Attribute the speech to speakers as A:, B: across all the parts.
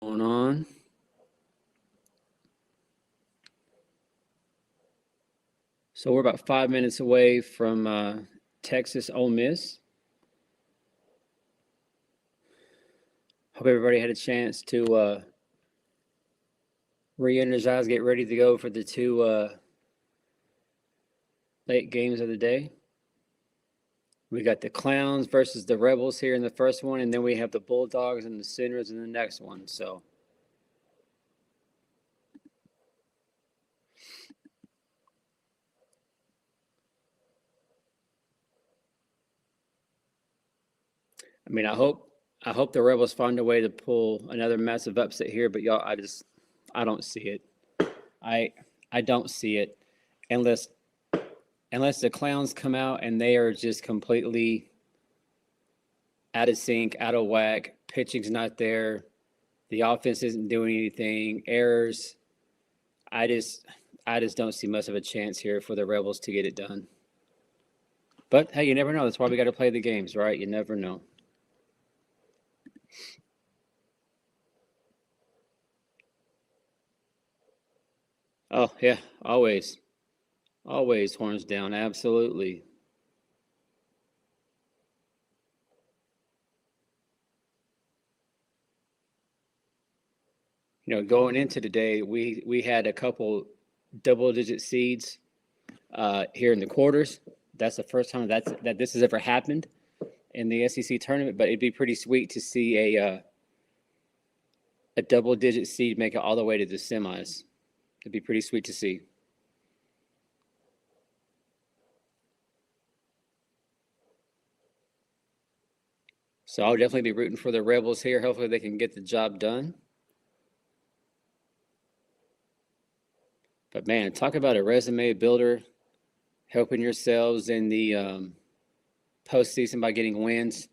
A: Going on. So we're about 5 minutes away from Texas Ole Miss. Hope everybody had a chance to re-energize, get ready to go for the two late games of the day. We got the Clowns versus the Rebels here in the first one, and then we have the Bulldogs and the Sooners in the next one. So I mean, I hope the Rebels find a way to pull another massive upset here, but y'all, I don't see it. I don't see it unless the Clowns come out and they are just completely out of sync, out of whack. Pitching's not there. The offense isn't doing anything. Errors. I just don't see much of a chance here for the Rebels to get it done. But hey, you never know. That's why we got to play the games, right? You never know. Oh yeah, always horns down. Absolutely. Going into today, we had a couple double-digit seeds here in the quarters. That's the first time that this has ever happened in the SEC tournament. But it'd be pretty sweet to see a double-digit seed make it all the way to the semis. It'd be pretty sweet to see. So I'll definitely be rooting for the Rebels here. Hopefully they can get the job done. But man, talk about a resume builder, helping yourselves in the postseason by getting wins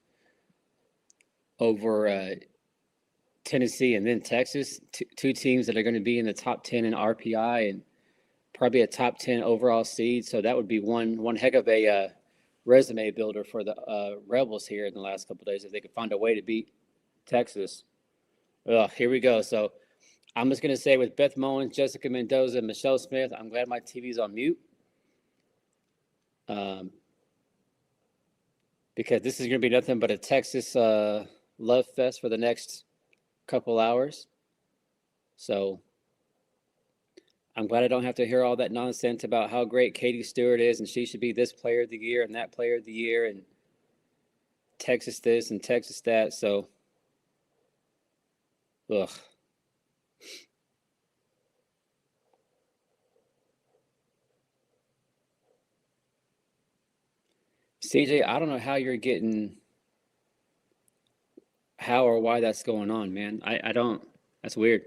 A: over Tennessee and then Texas, two teams that are going to be in the top 10 in RPI and probably a top 10 overall seed. So that would be one heck of a resume builder for the Rebels here in the last couple of days if they could find a way to beat Texas. Here we go. So I'm just going to say with Beth Mullins, Jessica Mendoza, Michelle Smith, I'm glad my TV's on mute. Because this is going to be nothing but a Texas love fest for the next couple hours. So I'm glad I don't have to hear all that nonsense about how great Katie Stewart is and she should be this player of the year and that player of the year and Texas this and Texas that. So, ugh. CJ, I don't know how you're getting how or why that's going on, man. I don't. That's weird.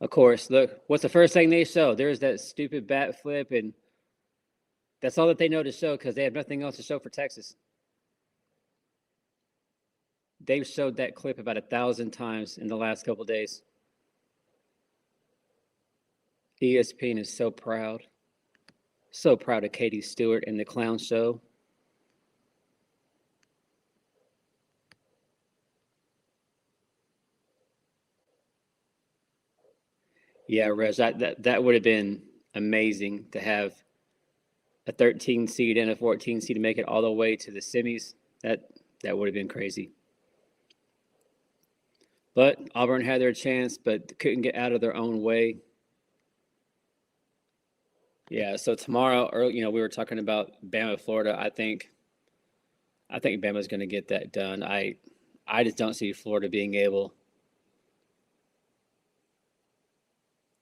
A: Of course, look, what's the first thing they show? There's that stupid bat flip, and that's all that they know to show because they have nothing else to show for Texas. They've showed that clip about 1,000 times in the last couple days. ESPN is so proud. So proud of Katie Stewart and the clown show. Yeah, Rez, that would have been amazing to have a 13 seed and a 14 seed to make it all the way to the semis. That would have been crazy. But Auburn had their chance, but couldn't get out of their own way. Yeah, so tomorrow, we were talking about Bama, Florida. I think Bama's going to get that done. I just don't see Florida being able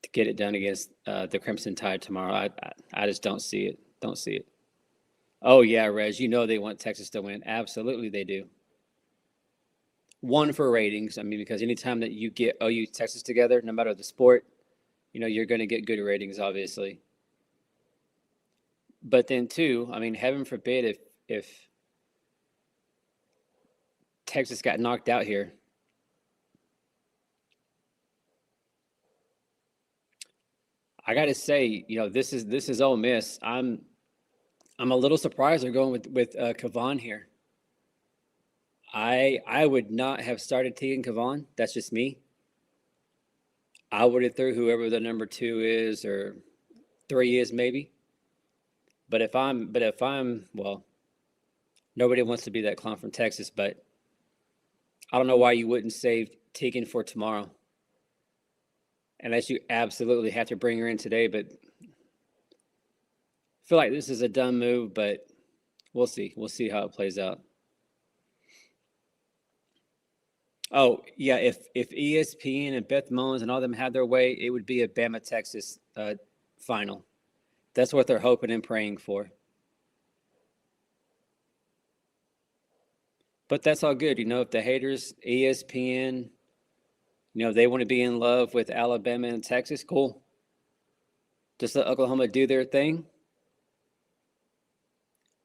A: to get it done against the Crimson Tide tomorrow. I just don't see it. Don't see it. Oh yeah, Reg, they want Texas to win. Absolutely, they do. One for ratings. I mean, because anytime that you get OU Texas together, no matter the sport, you're going to get good ratings, obviously. But then two, I mean, heaven forbid if Texas got knocked out here. I got to say, this is Ole Miss. I'm I'm a little surprised they're going with Kavan here. I would not have started Tegan Kavan. That's just me. I would have threw whoever the number 2 is or 3 is maybe. But if I'm well, nobody wants to be that clown from Texas. But I don't know why you wouldn't save Tegan for tomorrow, unless you absolutely have to bring her in today. But I feel like this is a dumb move. But we'll see. We'll see how it plays out. Oh, yeah, if ESPN and Beth Mowins and all them had their way, it would be a Bama Texas final. That's what they're hoping and praying for. But that's all good, if the haters, ESPN, they want to be in love with Alabama and Texas, cool. Just let Oklahoma do their thing.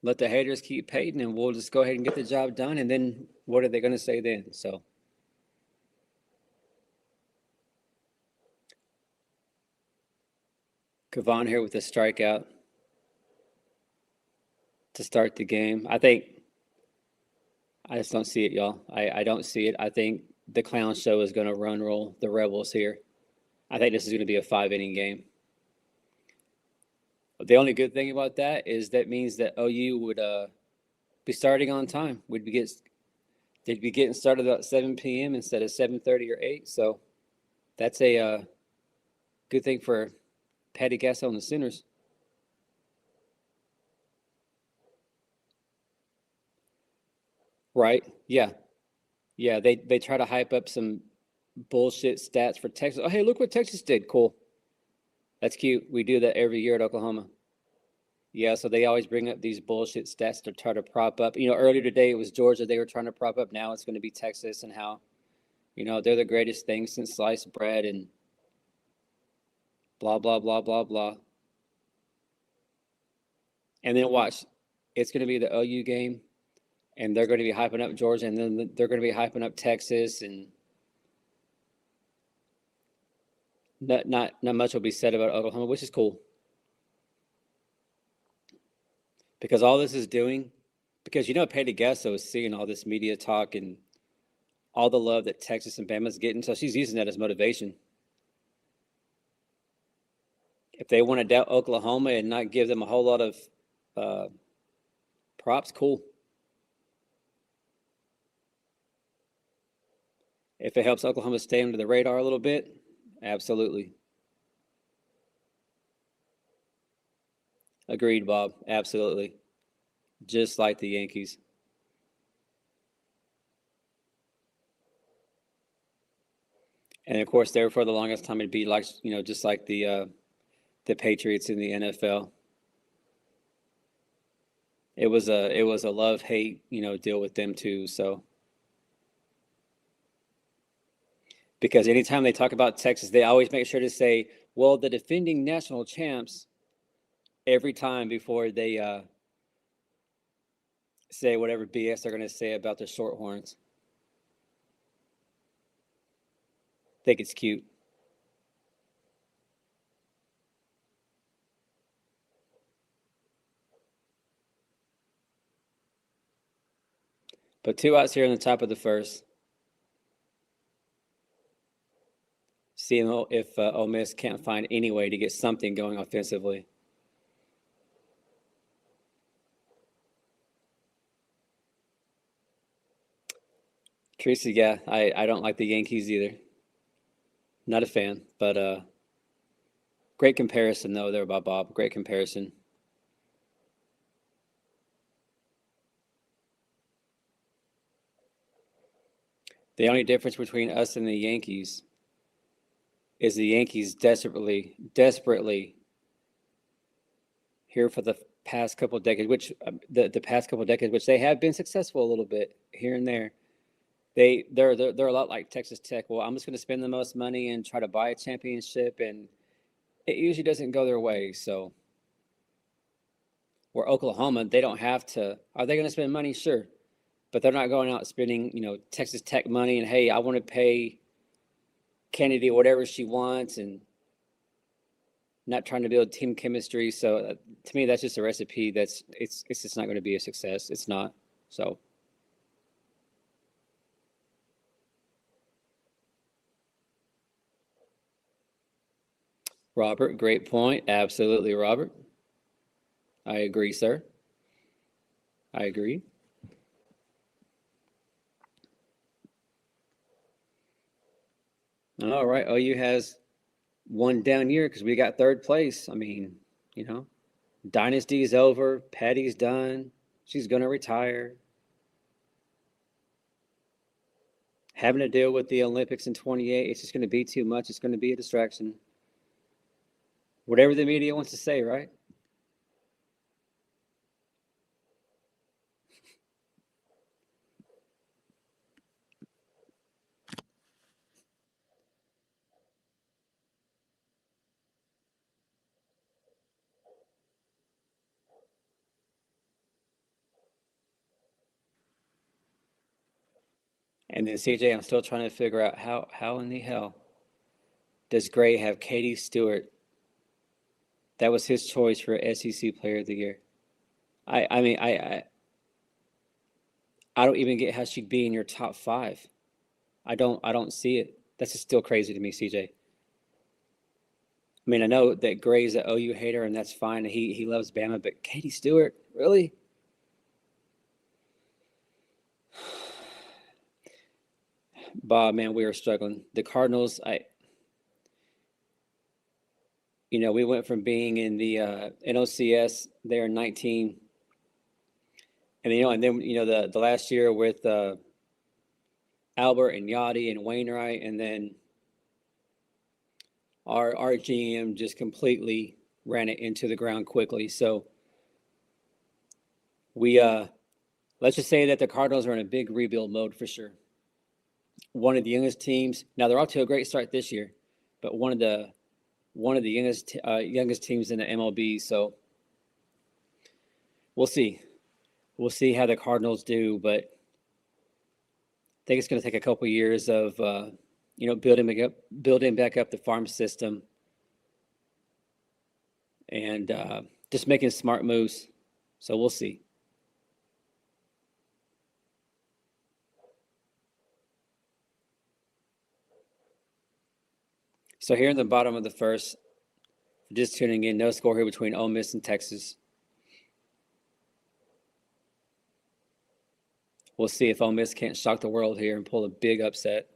A: Let the haters keep hating, and we'll just go ahead and get the job done. And then what are they going to say then? So. Kavan here with a strikeout to start the game. I just don't see it, y'all. I don't see it. I think the clown show is going to roll the Rebels here. I think this is going to be a 5-inning game. The only good thing about that is that means that OU would be starting on time. They'd be getting started at 7 p.m. instead of 7:30 or 8. So that's a good thing for Patty Gasso and the Sooners. Right? Yeah. Yeah, they try to hype up some bullshit stats for Texas. Oh, hey, look what Texas did. Cool. That's cute. We do that every year at Oklahoma. Yeah, so they always bring up these bullshit stats to try to prop up. Earlier today it was Georgia they were trying to prop up. Now it's going to be Texas and how, they're the greatest thing since sliced bread and blah, blah, blah, blah, blah. And then watch. It's going to be the OU game, and they're going to be hyping up Georgia, and then they're going to be hyping up Texas, and not much will be said about Oklahoma, which is cool. Because all this is doing, because Patty Gasso is seeing all this media talk and all the love that Texas and Bama's getting, so she's using that as motivation. If they want to doubt Oklahoma and not give them a whole lot of props, cool. If it helps Oklahoma stay under the radar a little bit, absolutely. Agreed, Bob. Absolutely. Just like the Yankees. And of course, there for the longest time, it'd be like, just like the Patriots in the NFL. It was a love-hate, deal with them too. So, because anytime they talk about Texas, they always make sure to say, well, the defending national champs, every time before they say whatever BS they're going to say about the Shorthorns. Think it's cute. But 2 outs here in the top of the first. Seeing if Ole Miss can't find any way to get something going offensively. Tracy, yeah, I don't like the Yankees either. Not a fan, but great comparison, though, there by Bob. Great comparison. The only difference between us and the Yankees is the Yankees desperately here for the past couple of decades, which the past couple of decades, which they have been successful a little bit here and there. They're a lot like Texas Tech. Well, I'm just going to spend the most money and try to buy a championship, and it usually doesn't go their way. So, where Oklahoma, they don't have to. Are they going to spend money? Sure, but they're not going out spending, Texas Tech money. And hey, I want to pay Kennedy whatever she wants, and not trying to build team chemistry. So to me, that's just a recipe it's just not going to be a success. It's not. So Robert, great point. Absolutely, Robert. I agree, sir. I agree. All right. OU has one down year because we got third place. I mean, you know, dynasty's over. Patty's done. She's going to retire. Having to deal with the Olympics in 28, it's just going to be too much. It's going to be a distraction. Whatever the media wants to say, right? And then CJ, I'm still trying to figure out how in the hell does Gray have Katie Stewart? That was his choice for SEC Player of the Year. I mean I don't even get how she'd be in your top five. I don't see it. That's just still crazy to me, CJ. I mean, I know that Gray's an OU hater, and that's fine. He loves Bama, but Katie Stewart, really? Bob, man, we are struggling. The Cardinals, we went from being in the NOCS there in 19, and then the last year with Albert and Yachty and Wainwright, and then our GM just completely ran it into the ground quickly. So we let's just say that the Cardinals are in a big rebuild mode for sure. One of the youngest teams. Now they're off to a great start this year, but one of the youngest teams in the MLB. So we'll see. We'll see how the Cardinals do, but I think it's going to take a couple years of building back up the farm system, and just making smart moves. So we'll see. So here in the bottom of the first, just tuning in, no score here between Ole Miss and Texas. We'll see if Ole Miss can't shock the world here and pull a big upset.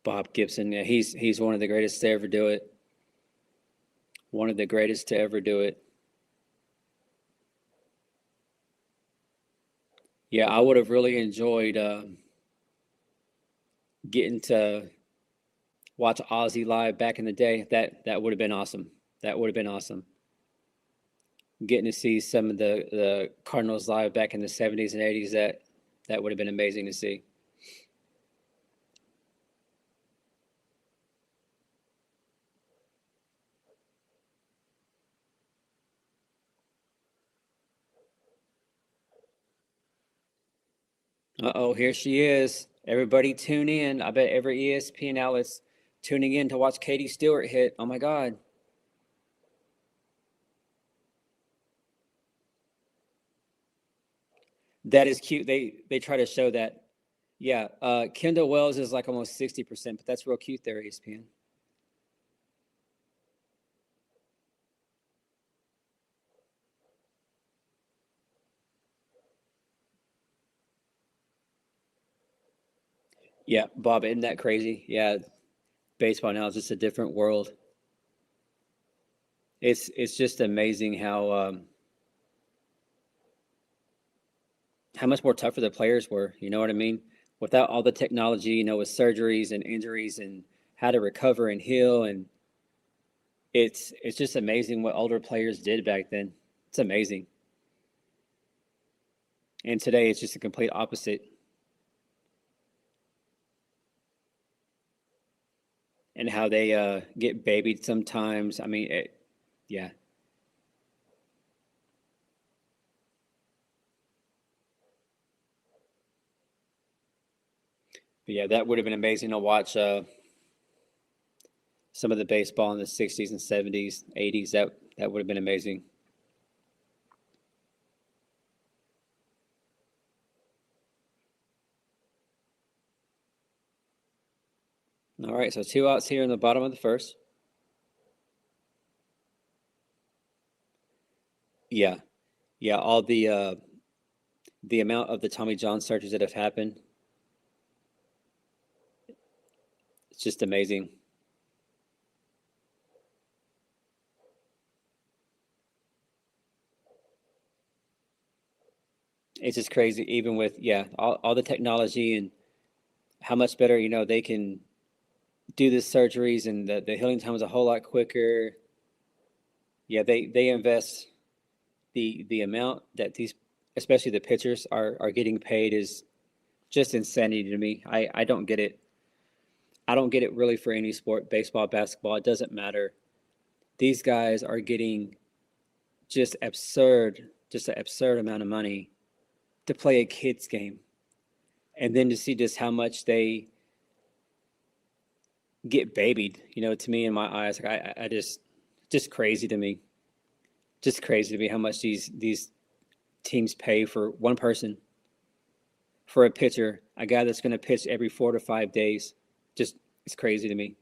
A: Bob Gibson, yeah, he's one of the greatest to ever do it. One of the greatest to ever do it. Yeah, I would have really enjoyed getting to watch Ozzy live back in the day. That would have been awesome. That would have been awesome. Getting to see some of the Cardinals live back in the 70s and 80s, that would have been amazing to see. Uh-oh, here she is. Everybody tune in. I bet every ESPN outlet's tuning in to watch Katie Stewart hit. Oh my God. That is cute. They try to show that. Yeah, Kendall Wells is like almost 60%, but that's real cute there, ESPN. Yeah, Bob, isn't that crazy? Yeah, baseball now is just a different world. It's just amazing how much more tougher the players were. You know what I mean? Without all the technology, with surgeries and injuries and how to recover and heal, and it's just amazing what older players did back then. It's amazing. And today it's just a complete opposite. And how they get babied sometimes. I mean, yeah. But yeah, that would have been amazing to watch some of the baseball in the 60s and 70s, 80s. That would have been amazing. All right, so 2 outs here in the bottom of the first. Yeah, yeah, all the amount of the Tommy John surgeries that have happened, it's just amazing. It's just crazy, even with all the technology and how much better they can do the surgeries, and the healing time is a whole lot quicker. Yeah, they invest the amount that these, especially the pitchers, are getting paid is just insanity to me. I don't get it. I don't get it really for any sport, baseball, basketball. It doesn't matter. These guys are getting just an absurd amount of money to play a kids game, and then to see just how much they get babied. To me, in my eyes, like I just crazy to me. Just crazy to me how much these teams pay for one person, for a pitcher, a guy that's going to pitch every 4 to 5 days. Just it's crazy to me.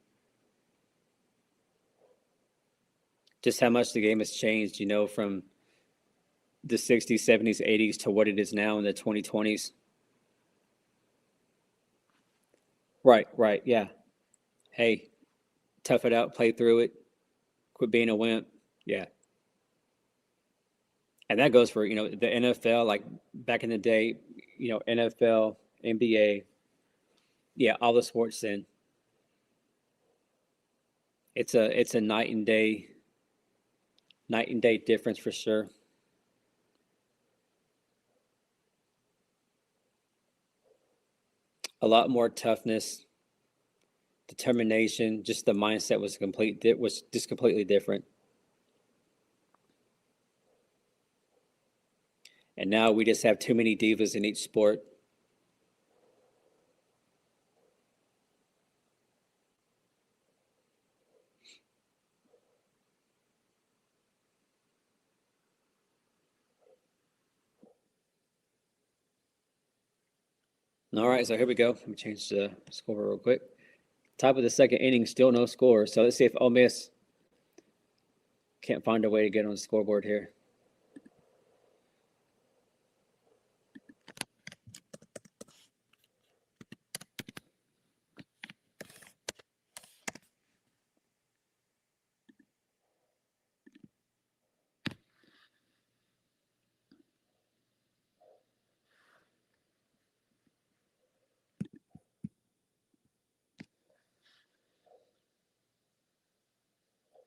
A: Just how much the game has changed, from the 60s, 70s, 80s to what it is now in the 2020s. Right, yeah. Hey, tough it out, play through it, quit being a wimp. Yeah. And that goes for, the NFL, like back in the day, NFL, NBA, yeah, all the sports then. It's a night and day difference for sure. A lot more toughness, determination, just the mindset was just completely different. And now we just have too many divas in each sport. All right, so here we go. Let me change the score real quick. Top of the second inning, still no score. So let's see if Ole Miss can't find a way to get on the scoreboard here.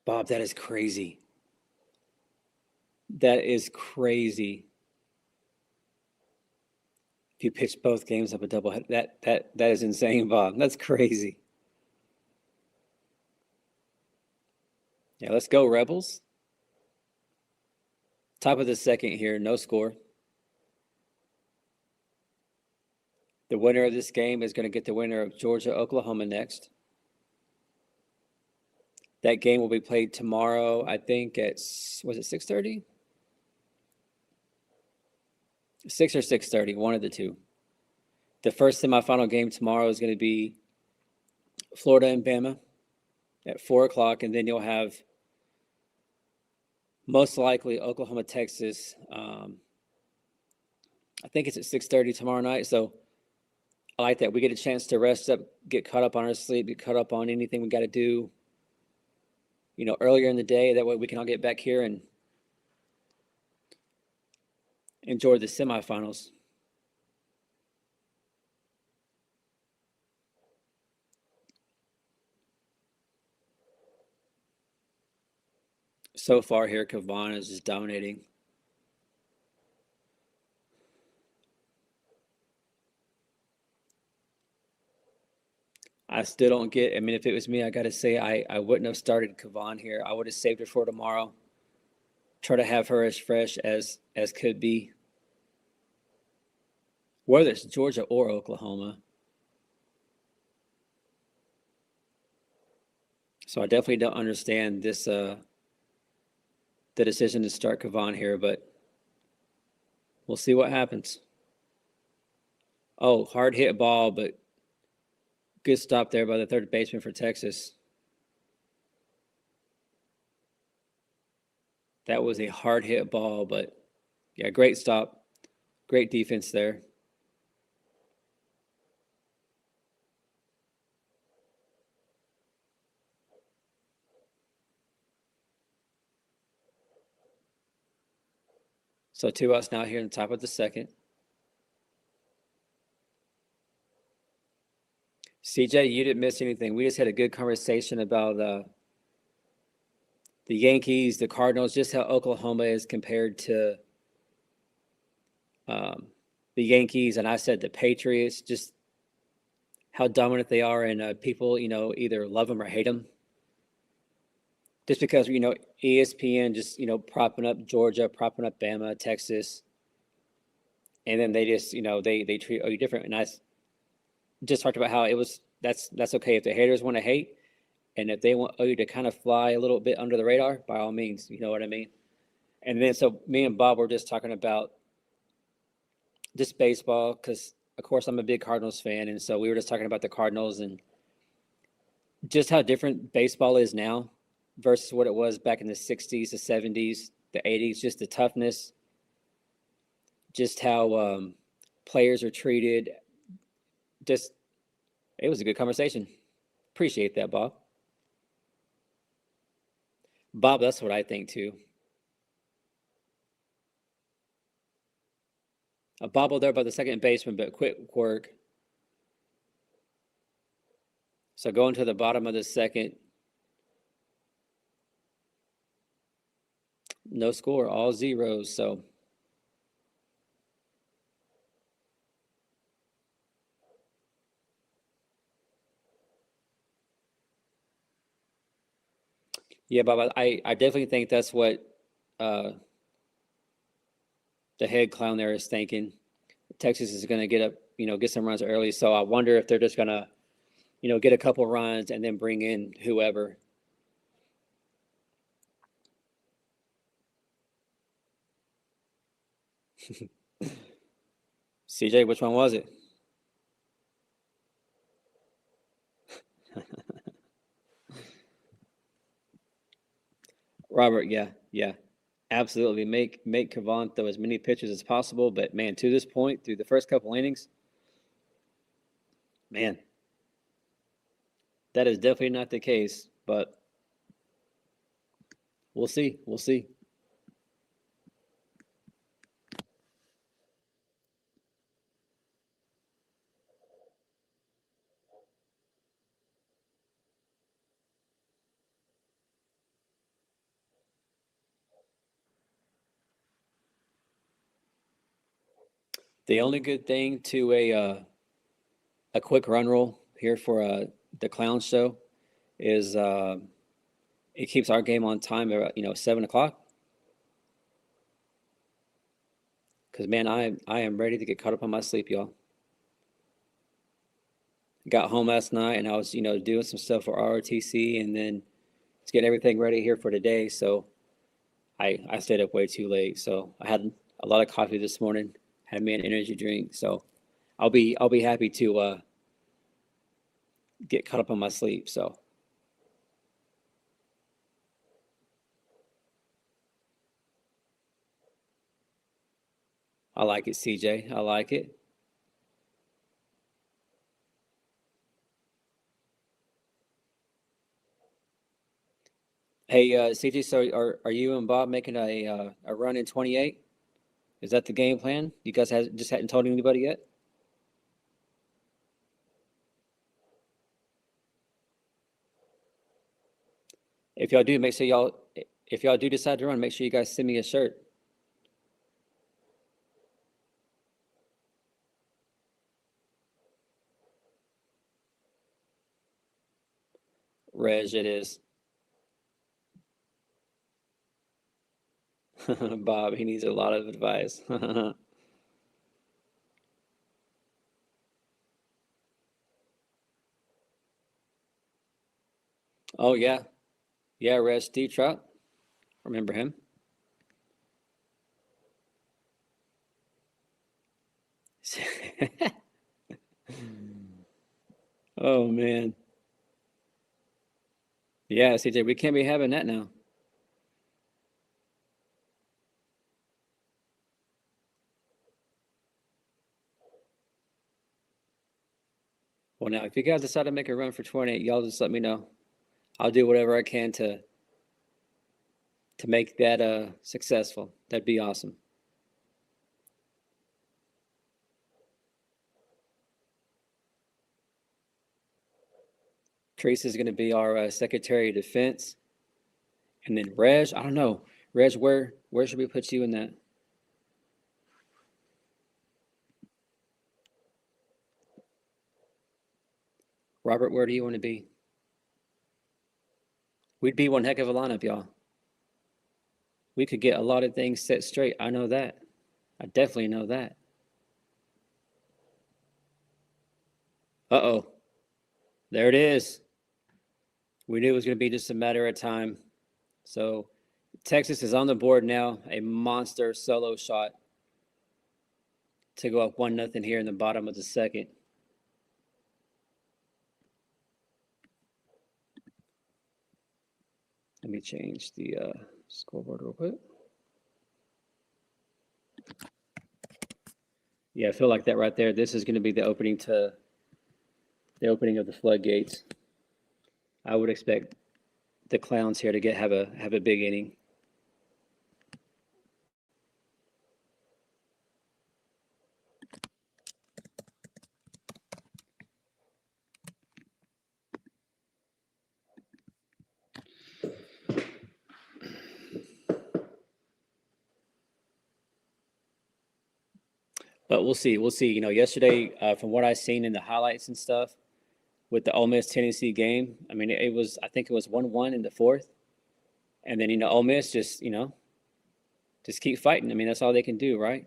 A: Bob, that is crazy. That is crazy. If you pitch both games up a doubleheader, that is insane, Bob. That's crazy. Yeah, let's go, Rebels. Top of the second here, no score. The winner of this game is going to get the winner of Georgia, Oklahoma next. That game will be played tomorrow, I think at, was it 6:30? 6 or 6:30, one of the two. The first semifinal game tomorrow is going to be Florida and Bama at 4 o'clock, and then you'll have most likely Oklahoma, Texas. I think it's at 6:30 tomorrow night. So I like that. We get a chance to rest up, get caught up on our sleep, get caught up on anything we got to do, earlier in the day. That way we can all get back here and enjoy the semifinals. So far here, Kavan is just dominating. I still don't get. I mean, if it was me, I got to say I wouldn't have started Kavan here. I would have saved her for tomorrow. Try to have her as fresh as could be. Whether it's Georgia or Oklahoma. So I definitely don't understand this the decision to start Kavan here, but we'll see what happens. Oh, hard hit ball, but good stop there by the third baseman for Texas. That was a hard hit ball, but yeah, great stop. Great defense there. So 2 outs now here in the top of the second. CJ, you didn't miss anything. We just had a good conversation about the Yankees, the Cardinals, just how Oklahoma is compared to the Yankees, and I said the Patriots, just how dominant they are, and people, either love them or hate them. Just because, ESPN just, propping up Georgia, propping up Bama, Texas, and then they just, they treat you different. And I just talked about how that's okay if the haters want to hate, and if they want you to kind of fly a little bit under the radar, by all means, you know what I mean. And then so me and Bob were just talking about just baseball because, of course, I'm a big Cardinals fan, and so we were just talking about the Cardinals and just how different baseball is now versus what it was back in the 60s, the 70s, the 80s, just the toughness, just how players are treated. Just, it was a good conversation. Appreciate that, Bob. Bob, that's what I think too. A bobble there by the second baseman, but quick work. So going to the bottom of the second. No score, all zeros. So yeah, Bob, I definitely think that's what uh, the head clown there is thinking. Texas is going to get up, get some runs early. So I wonder if they're just going to, get a couple runs and then bring in whoever. CJ, which one was it? Robert, yeah. Absolutely. Make Kavan throw as many pitches as possible. But man, to this point, through the first couple innings, man, that is definitely not the case. But we'll see. We'll see. The only good thing to a quick run roll here for the clown show is it keeps our game on time at 7 o'clock. Because man, I am ready to get caught up on my sleep, y'all. Got home last night and I was doing some stuff for ROTC and then to get everything ready here for today. So I stayed up way too late. So I had a lot of coffee this morning. Had me an energy drink. So I'll be happy to get caught up on my sleep. So I like it, CJ. I like it. Hey, CJ. So are you and Bob making a run in 28? Is that the game plan? You guys just hadn't told anybody yet? If y'all do, make sure if y'all do decide to run, make sure you guys send me a shirt. Reg, it is. Bob, he needs a lot of advice. Oh yeah, yeah. Red Steve Trout. Remember him? Oh man. Yeah, CJ, we can't be having that now. Well, now if you guys decide to make a run for 28, y'all just let me know. I'll do whatever I can to make that successful. That'd be awesome. Trace is going to be our Secretary of Defense, and then Reg. I don't know, Reg. Where should we put you in that? Robert, where do you want to be? We'd be one heck of a lineup, y'all. We could get a lot of things set straight. I know that. I definitely know that. Uh-oh. There it is. We knew it was going to be just a matter of time. So Texas is on the board now. A monster solo shot to go up 1-0 here in the bottom of the second. Let me change the scoreboard real quick. Yeah, I feel like that right there. This is going to be the opening of the floodgates. I would expect the Clowns here to have a big inning. But we'll see. We'll see. You know, yesterday, from what I've seen in the highlights and stuff with the Ole Miss Tennessee game, I mean, I think it was 1-1 in the fourth. And then, Ole Miss just keep fighting. I mean, that's all they can do, right?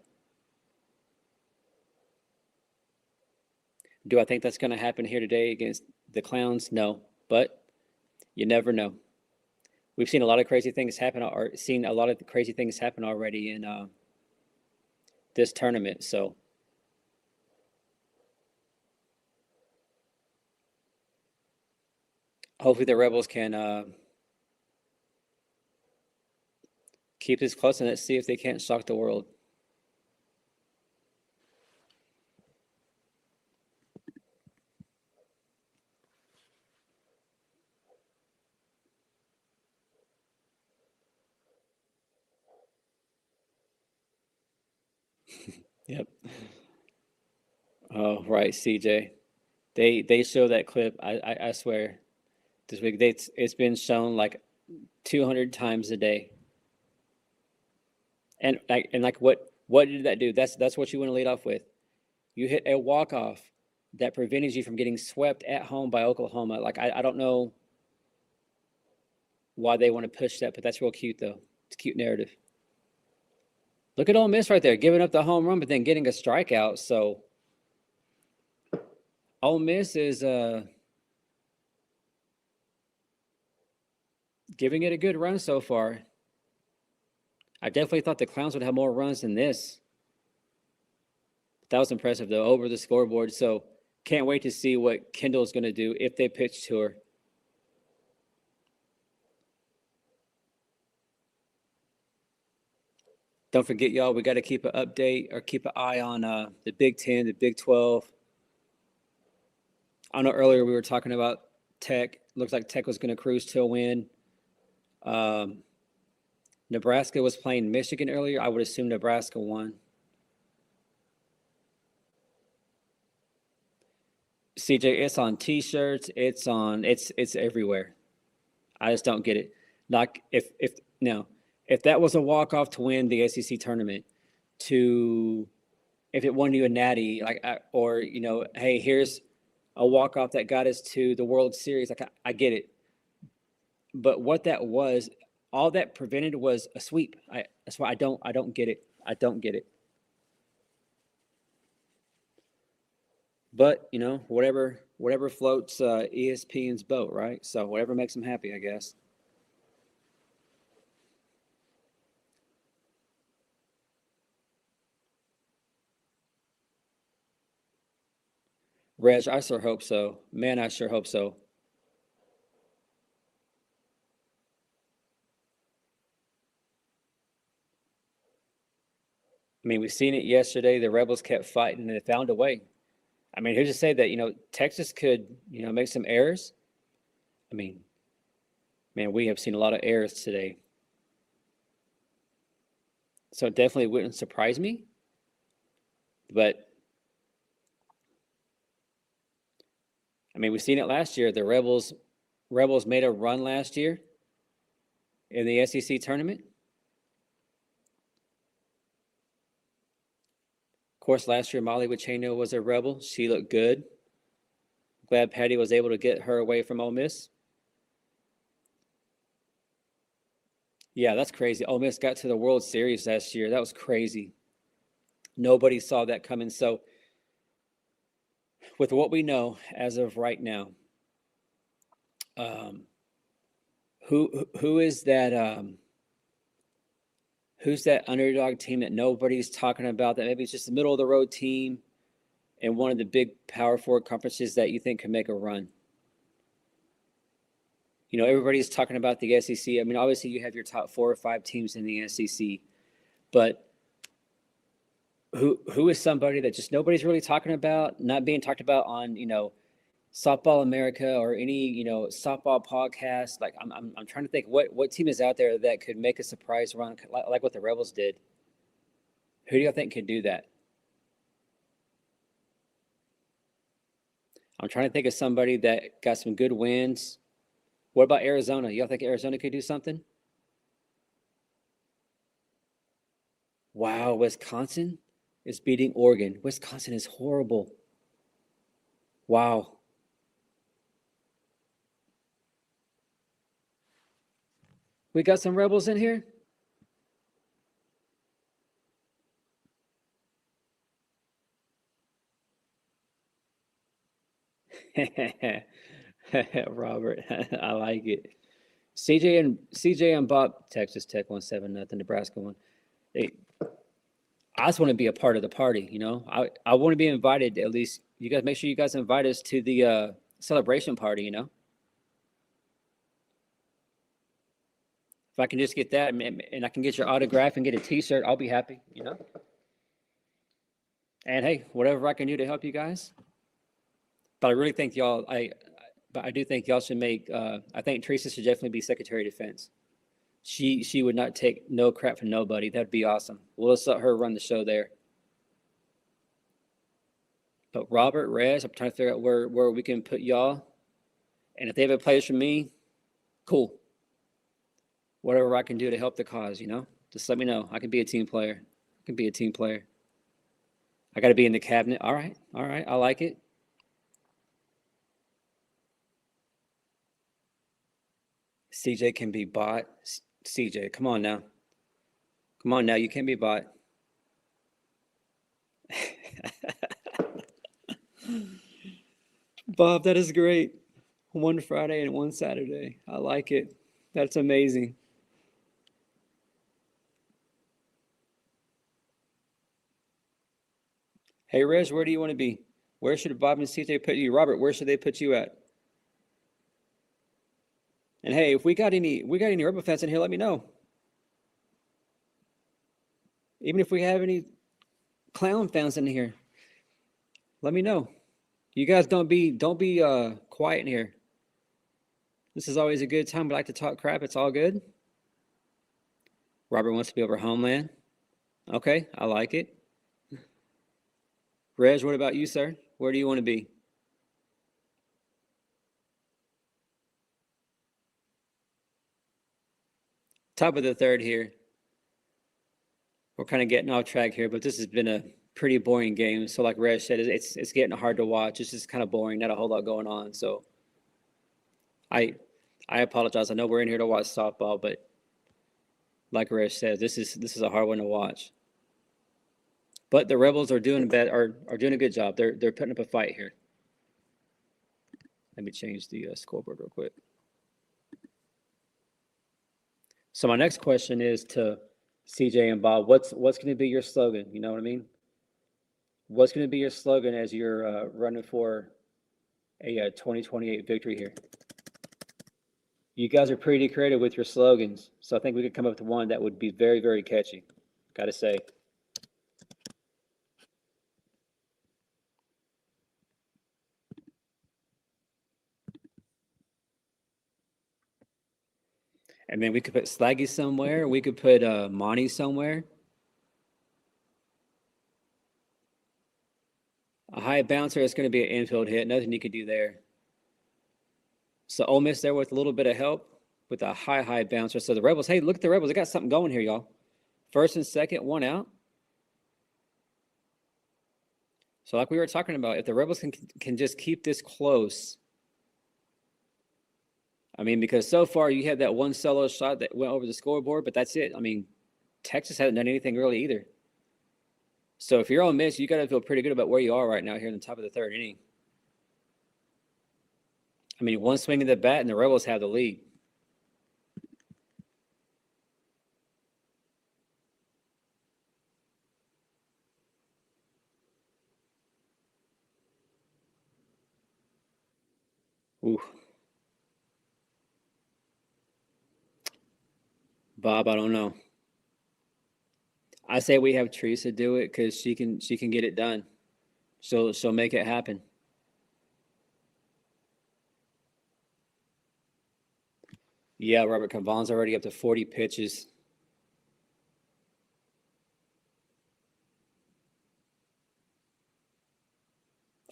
A: Do I think that's going to happen here today against the Clowns? No, but you never know. We've seen a lot of crazy things happen, or seen a lot of crazy things happen already in this tournament. So hopefully the Rebels can keep this close, and let's see if they can't shock the world. Yep. Oh, right, CJ. They show that clip. I swear this week it's been shown like 200 times a day. And what did that do? That's what you want to lead off with. You hit a walk off that prevented you from getting swept at home by Oklahoma. Like I don't know why they want to push that, but that's real cute though. It's a cute narrative. Look at Ole Miss right there, giving up the home run, but then getting a strikeout. So Ole Miss is giving it a good run so far. I definitely thought the Clowns would have more runs than this. That was impressive though, over the scoreboard. So can't wait to see what Kendall's going to do if they pitch to her. Don't forget, y'all, we got to keep an update or keep an eye on the Big Ten, the Big 12. I know earlier we were talking about Tech. Looks like Tech was going to cruise to a win. Nebraska was playing Michigan earlier. I would assume Nebraska won. CJ, it's on T-shirts. It's everywhere. I just don't get it. Like if that was a walk-off to win the SEC tournament, if it won you a natty, or hey, here's a walk-off that got us to the World Series. Like I get it, but what that was, all that prevented was a sweep. That's why I don't get it. I don't get it. But whatever floats ESPN's boat, right? So whatever makes them happy, I guess. Reg, I sure hope so. Man, I sure hope so. I mean, we've seen it yesterday. The Rebels kept fighting and they found a way. I mean, who's to say that, Texas could, make some errors? I mean, man, we have seen a lot of errors today. So it definitely wouldn't surprise me. But, I mean, we've seen it last year. The Rebels made a run last year in the SEC tournament. Of course, last year Molly Wacheno was a Rebel. She looked good. Glad Patty was able to get her away from Ole Miss. Yeah, that's crazy. Ole Miss got to the World Series last year. That was crazy. Nobody saw that coming. So, with what we know as of right now, um, who is that? Who's that underdog team that nobody's talking about? That maybe it's just a middle of the road team in one of the big Power Four conferences that you think can make a run. Everybody's talking about the SEC. I mean, obviously you have your top 4 or 5 teams in the SEC, but who is somebody that just nobody's really talking about, not being talked about on Softball America or any softball podcast? Like I'm trying to think what team is out there that could make a surprise run like what the Rebels did. Who do you think could do that? I'm trying to think of somebody that got some good wins. What about Arizona? Y'all think Arizona could do something? Wow, Wisconsin is beating Oregon. Wisconsin is horrible. Wow. We got some Rebels in here? Robert, I like it. CJ and Bob, Texas Tech won 7-0. Nebraska won. Hey, I just want to be a part of the party. I want to be invited. At least you guys make sure you guys invite us to the celebration party. If I can just get that and I can get your autograph and get a T-shirt, I'll be happy. And hey, whatever I can do to help you guys. But I really think y'all. But I do think y'all should make. I think Teresa should definitely be Secretary of Defense. She would not take no crap from nobody. That'd be awesome. We'll just let her run the show there. But Robert, Rez, I'm trying to figure out where we can put y'all. And if they have a place for me, cool. Whatever I can do to help the cause, just let me know. I can be a team player. I can be a team player. I got to be in the cabinet. All right. I like it. CJ can be bought. CJ, come on now. Come on now. You can't be bought. Bob, that is great. One Friday and one Saturday. I like it. That's amazing. Hey, Reg, where do you want to be? Where should Bob and CJ put you? Robert, where should they put you at? And hey, if we got any Rebel fans in here, let me know. Even if we have any clown fans in here, let me know. You guys don't be quiet in here. This is always a good time. We like to talk crap. It's all good. Robert wants to be over Homeland. Okay, I like it. Reg, what about you, sir? Where do you want to be? Top of the third here. We're kind of getting off track here, but this has been a pretty boring game. So, like Reg said, it's getting hard to watch. It's just kind of boring. Not a whole lot going on. So, I apologize. I know we're in here to watch softball, but like Reg said, this is a hard one to watch. But the Rebels are doing doing a good job. They're putting up a fight here. Let me change the scoreboard real quick. So my next question is to CJ and Bob. What's going to be your slogan? You know what I mean? What's going to be your slogan as you're running for a 2028 victory here? You guys are pretty creative with your slogans, so I think we could come up with one that would be very, very catchy. Got to say. And then we could put Slaggy somewhere. We could put Monty somewhere. A high bouncer is going to be an infield hit. Nothing you could do there. So Ole Miss there with a little bit of help with a high bouncer. So the Rebels, hey, look at the Rebels. They got something going here, y'all. First and second, one out. So like we were talking about, if the Rebels can just keep this close. I mean, because so far you had that one solo shot that went over the scoreboard, but that's it. I mean, Texas hasn't done anything really either. So if you're Ole Miss, you got to feel pretty good about where you are right now here in the top of the third inning. I mean, one swing of the bat and the Rebels have the lead. Ooh. Bob, I don't know. I say we have Teresa do it because she can get it done. She'll make it happen. Yeah, Robert Cavan's already up to 40 pitches.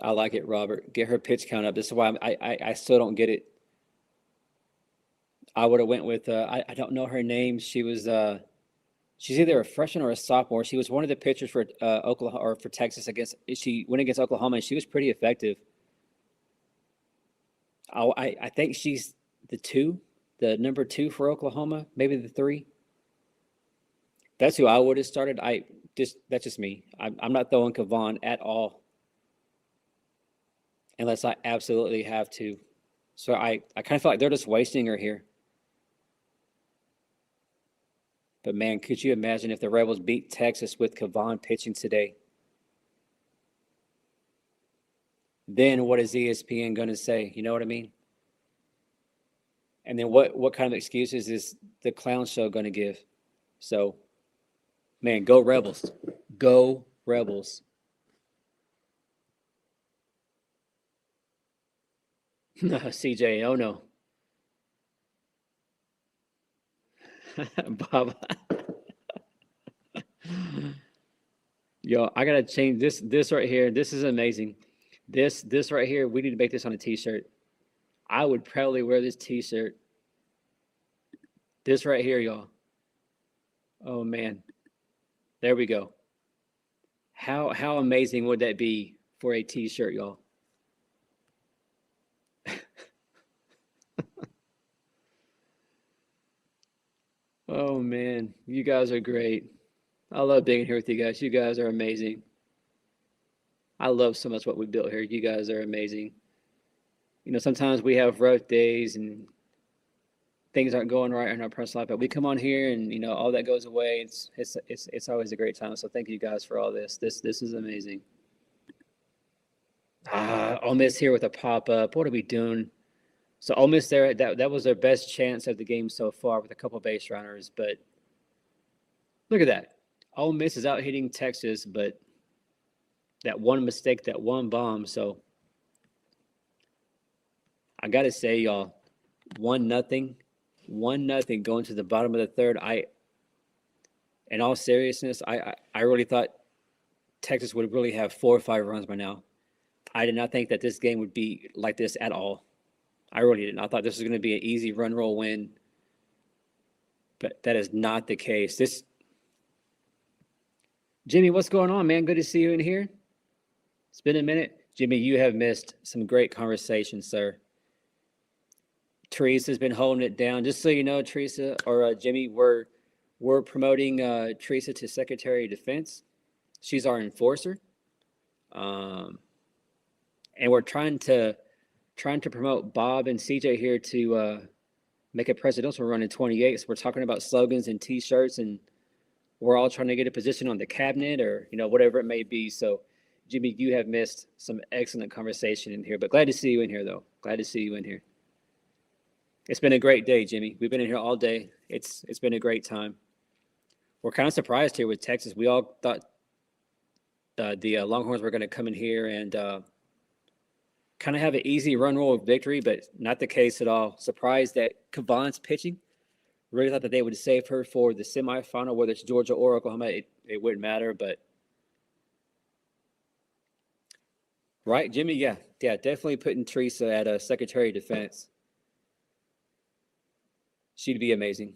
A: I like it, Robert. Get her pitch count up. This is why I still don't get it. I would have went with I don't know her name. She was she's either a freshman or a sophomore. She was one of the pitchers for Oklahoma or for Texas against. She went against Oklahoma and she was pretty effective. I think she's the number 2 for Oklahoma, maybe the 3. That's who I would have started. That's just me. I'm not throwing Cavan at all, unless I absolutely have to. So I kind of feel like they're just wasting her here. But man, could you imagine if the Rebels beat Texas with Cavan pitching today? Then what is ESPN going to say? You know what I mean? And then what kind of excuses is the clown show going to give? So, man, go Rebels. Go Rebels. CJ, oh no. Bob. Yo, I gotta change this right here. This is amazing. This right here, we need to make this on a t-shirt. I would proudly wear this t-shirt. This right here, y'all. Oh man. There we go. How amazing would that be for a t-shirt, y'all? Oh man, you guys are great. I love being here with you guys. You guys are amazing. I love so much what we built here. You guys are amazing. You know, sometimes we have rough days and things aren't going right in our personal life, but we come on here and you know all that goes away. It's always a great time. So thank you guys for all this. This is amazing. Ole Miss here with a pop up. What are we doing? So Ole Miss there, that was their best chance of the game so far with a couple base runners. But look at that. Ole Miss is out hitting Texas, but that one mistake, that one bomb. So I got to say, y'all, 1-0 going to the bottom of the third. In all seriousness, I really thought Texas would really have 4 or 5 runs by now. I did not think that this game would be like this at all. I really didn't. I thought this was going to be an easy run roll win, but that is not the case. Jimmy, what's going on, man? Good to see you in here. It's been a minute. Jimmy, you have missed some great conversations, sir. Teresa's been holding it down. Just so you know, Teresa or Jimmy, we're promoting Teresa to Secretary of Defense. She's our enforcer, and we're trying to promote Bob and CJ here to make a presidential run in 28. So we're talking about slogans and T-shirts, and we're all trying to get a position on the cabinet or whatever it may be. So, Jimmy, you have missed some excellent conversation in here, but glad to see you in here, though. Glad to see you in here. It's been a great day, Jimmy. We've been in here all day. It's been a great time. We're kind of surprised here with Texas. We all thought the Longhorns were going to come in here and kind of have an easy run roll of victory, but not the case at all. Surprised that Kavon's pitching. Really thought that they would save her for the semifinal, whether it's Georgia or Oklahoma. It wouldn't matter, but right, Jimmy, yeah, definitely putting Teresa at a Secretary of Defense. She'd be amazing.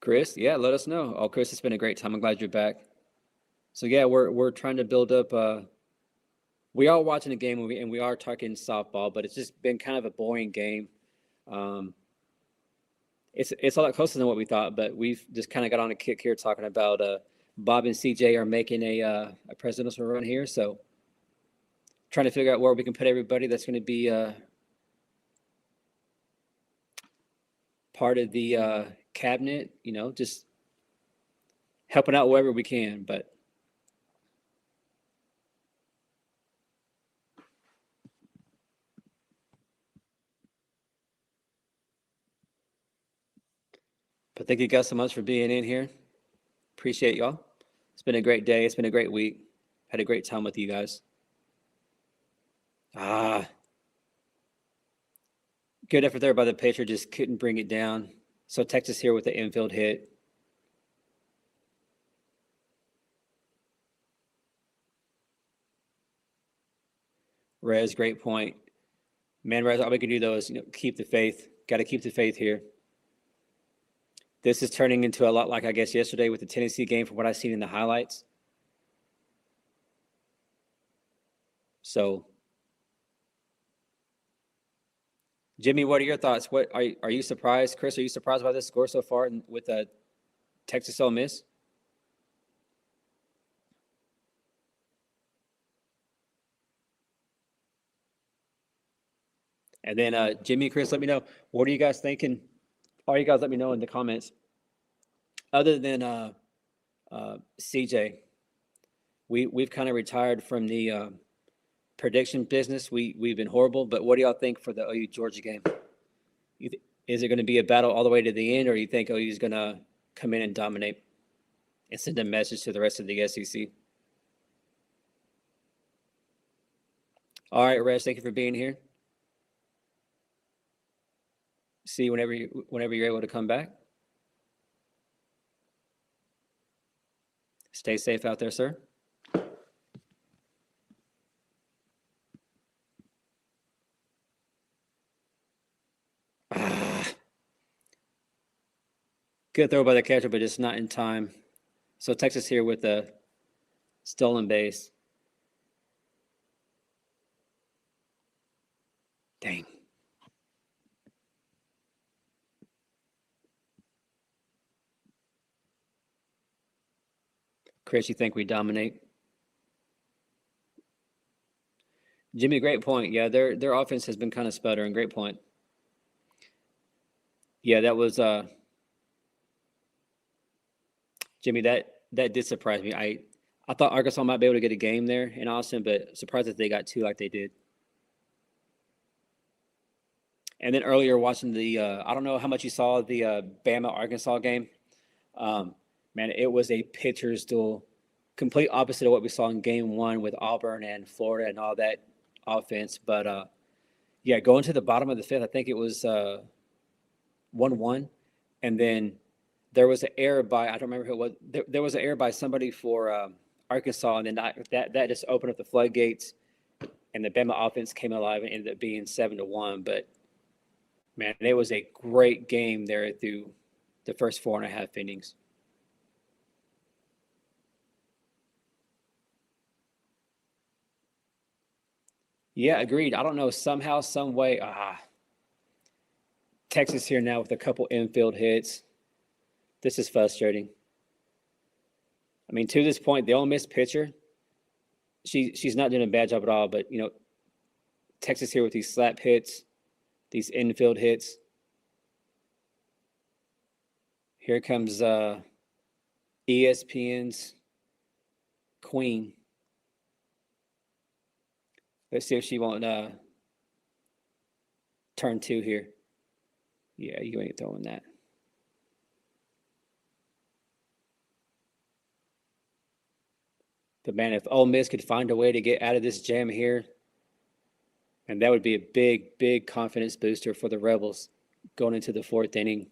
A: Chris, yeah, let us know. Oh, Chris, it's been a great time. I'm glad you're back. So yeah, we're trying to build up. We are watching the game and we are talking softball, but it's just been kind of a boring game. It's a lot closer than what we thought, but we've just kind of got on a kick here talking about Bob and CJ are making a presidential run here. So trying to figure out where we can put everybody that's going to be part of the cabinet, just helping out wherever we can. But thank you guys so much for being in here. Appreciate y'all. It's been a great day. It's been a great week. Had a great time with you guys. Good effort there by the pitcher. Just couldn't bring it down. So Texas here with the infield hit. Rez, great point. Man, Rez, all we can do though is keep the faith. Got to keep the faith here. This is turning into a lot like I guess yesterday with the Tennessee game from what I've seen in the highlights. So, Jimmy, what are your thoughts? What are you surprised, Chris? Are you surprised by this score so far with Texas Ole Miss? And then Jimmy, Chris, let me know, what are you guys thinking? All you guys let me know in the comments. Other than CJ, we've kind of retired from the prediction business. We've been horrible, but what do y'all think for the OU Georgia game? Is it going to be a battle all the way to the end, or you think OU's going to come in and dominate and send a message to the rest of the SEC? All right, Rez, thank you for being here. See you whenever you're able to come back. Stay safe out there, sir. Good throw by the catcher, but just not in time. So Texas here with a stolen base. Dang. Chris, you think we dominate? Jimmy, great point. Yeah, their offense has been kind of sputtering. Great point. Yeah, that was Jimmy, that did surprise me. I thought Arkansas might be able to get a game there in Austin, but surprised that they got two like they did. And then earlier watching the I don't know how much you saw the Bama Arkansas game. Man, it was a pitcher's duel, complete opposite of what we saw in game one with Auburn and Florida and all that offense. But yeah, going to the bottom of the fifth, I think it was 1-1, and then there was an error by I don't remember who it was. There was an error by somebody for Arkansas, and then that just opened up the floodgates, and the Bama offense came alive and ended up being 7-1. But man, it was a great game there through the first 4.5 innings. Yeah, agreed. I don't know, somehow, some way, Texas here now with a couple infield hits. This is frustrating. I mean, to this point, the Ole Miss pitcher, she's not doing a bad job at all. But Texas here with these slap hits, these infield hits. Here comes ESPN's queen. Let's see if she won't turn 2 here. Yeah, you ain't throwing that. But man, if Ole Miss could find a way to get out of this jam here, and that would be a big, big confidence booster for the Rebels going into the 4th inning.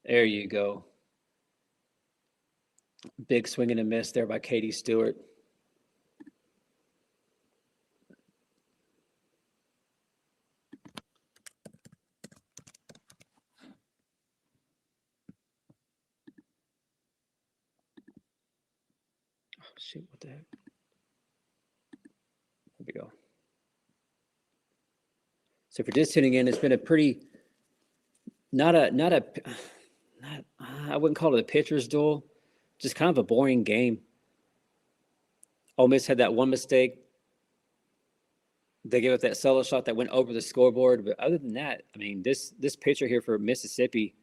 A: There you go. Big swing and a miss there by Katie Stewart. Oh, shoot, what the heck? There we go. So for just tuning in, it's been a pretty I wouldn't call it a pitcher's duel, just kind of a boring game. Ole Miss had that one mistake. They gave up that solo shot that went over the scoreboard. But other than that, I mean, this pitcher here for Mississippi,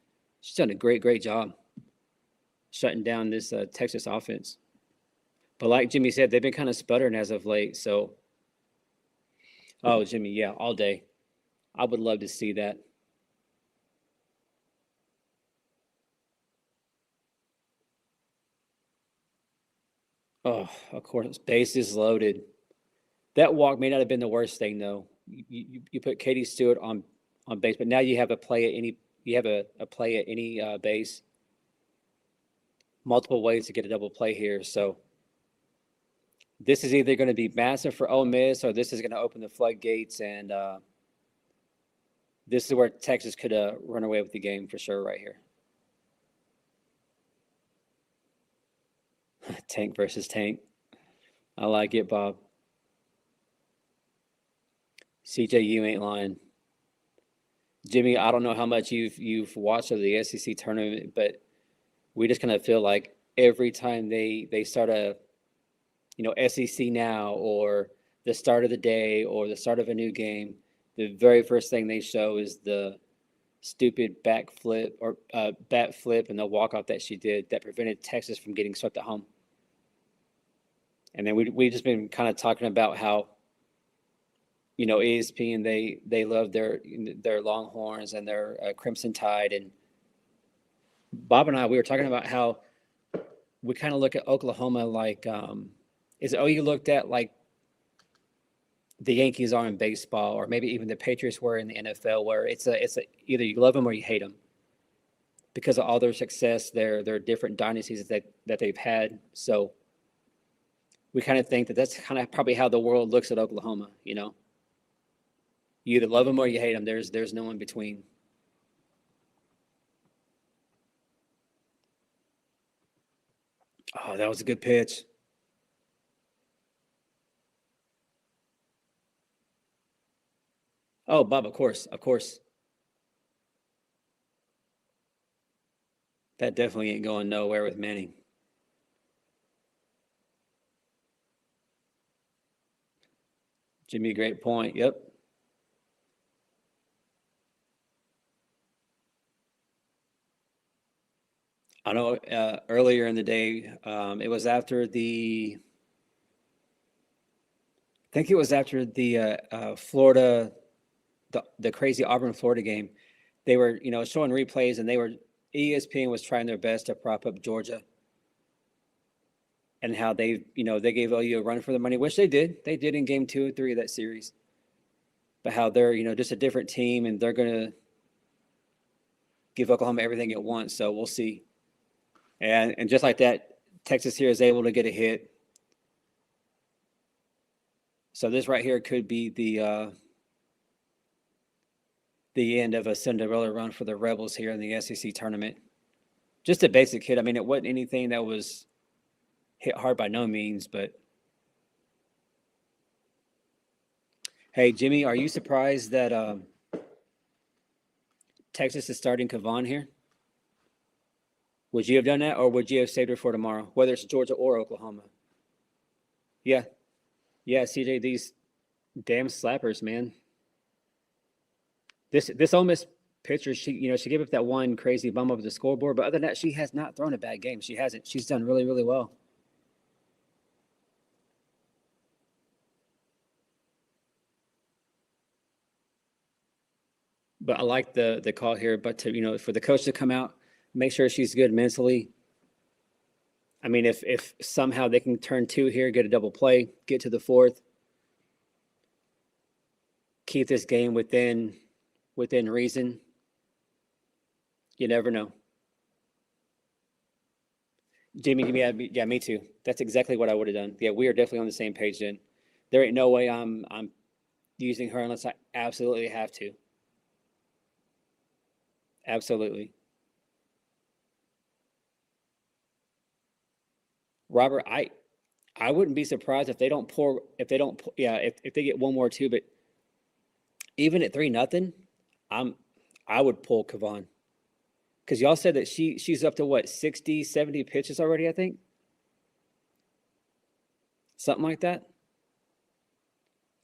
A: she's done a great job shutting down this Texas offense. But like Jimmy said, they've been kind of sputtering as of late. So, oh, Jimmy, yeah, all day. I would love to see that. Oh, of course, bases loaded. That walk may not have been the worst thing though. You put Katie Stewart on base, but now you have a play at any base. Multiple ways to get a double play here. So this is either going to be massive for Ole Miss, or this is going to open the floodgates, and this is where Texas could run away with the game for sure right here. Tank versus tank. I like it, Bob. CJ, you ain't lying. Jimmy, I don't know how much you've watched of the SEC tournament, but we just kind of feel like every time they start a SEC now, or the start of the day, or the start of a new game, the very first thing they show is the stupid backflip or bat flip and the walk-off that she did that prevented Texas from getting swept at home. And then we just been kind of talking about how ESPN, they love their Longhorns and their Crimson Tide. And Bob and I, we were talking about how we kind of look at Oklahoma like is OU looked at like the Yankees are in baseball, or maybe even the Patriots were in the NFL, where it's either you love them or you hate them because of all their success, their different dynasties that they've had. So we kind of think that that's kind of probably how the world looks at Oklahoma. You either love them or you hate them. There's no in between. Oh, that was a good pitch. Oh, Bob, of course. That definitely ain't going nowhere with Manning. Jimmy, great point. Yep. I know earlier in the day, it was after I think it was after the Florida, the crazy Auburn Florida game. They were, showing replays, and ESPN was trying their best to prop up Georgia, and how they gave OU a run for the money, which they did. They did in game 2 and 3 of that series. But how they're, just a different team, and they're going to give Oklahoma everything it wants. So we'll see. And just like that, Texas here is able to get a hit. So this right here could be the end of a Cinderella run for the Rebels here in the SEC tournament. Just a basic hit. I mean, it wasn't anything that was hit hard by no means, but Hey, Jimmy, are you surprised that Texas is starting Kavon here? Would you have done that, or would you have saved her for tomorrow, whether it's Georgia or Oklahoma? Yeah, yeah, CJ, these damn slappers, man. This Ole Miss pitcher, she gave up that one crazy bum over the scoreboard, but other than that, she has not thrown a bad game. She hasn't. She's done really, really well. But I like the call here. But for the coach to come out, make sure she's good mentally. I mean, if somehow they can turn two here, get a double play, get to the fourth, keep this game within reason, you never know. Jamie, yeah, me too. That's exactly what I would have done. Yeah, we are definitely on the same page then. There ain't no way I'm using her unless I absolutely have to. Absolutely. Robert, I wouldn't be surprised if they get one more too, but even at 3-0, I would pull Kavon. Because y'all said that she's up to what, 60, 70 pitches already, I think? Something like that.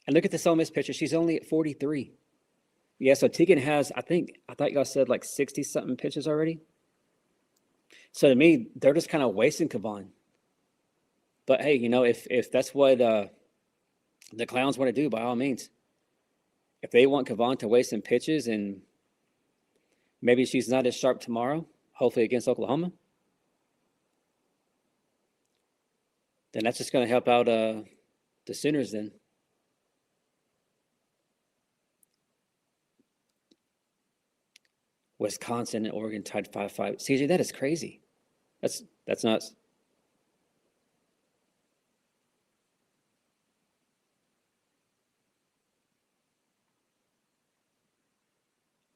A: And look at the Ole Miss pitcher. She's only at 43. Yeah, so Tegan has, I thought y'all said like 60 something pitches already. So to me, they're just kind of wasting Kavon. But hey, if that's what the Clowns want to do, by all means. If they want Kavon to waste some pitches and maybe she's not as sharp tomorrow, hopefully against Oklahoma, then that's just going to help out the Sooners then. Wisconsin and Oregon tied 5-5. CJ, that is crazy. That's nuts.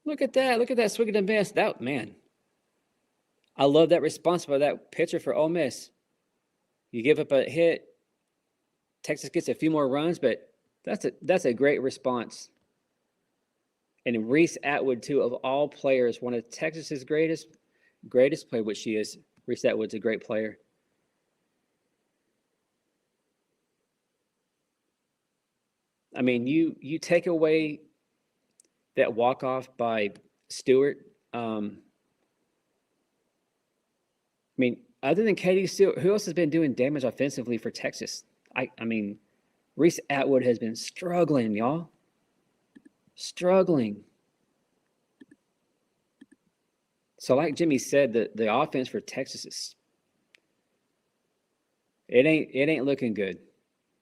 A: Look at that. Look at that swing and miss. That, man. I love that response by that pitcher for Ole Miss. You give up a hit, Texas gets a few more runs, but that's a great response. And Reese Atwood, too, of all players, one of Texas's greatest play, which she is. Reese Atwood's a great player. I mean, you take away that walk-off by Stewart. I mean, other than Katie Stewart, who else has been doing damage offensively for Texas? I mean, Reese Atwood has been struggling, y'all. Struggling. So like Jimmy said, the offense for Texas is it ain't looking good.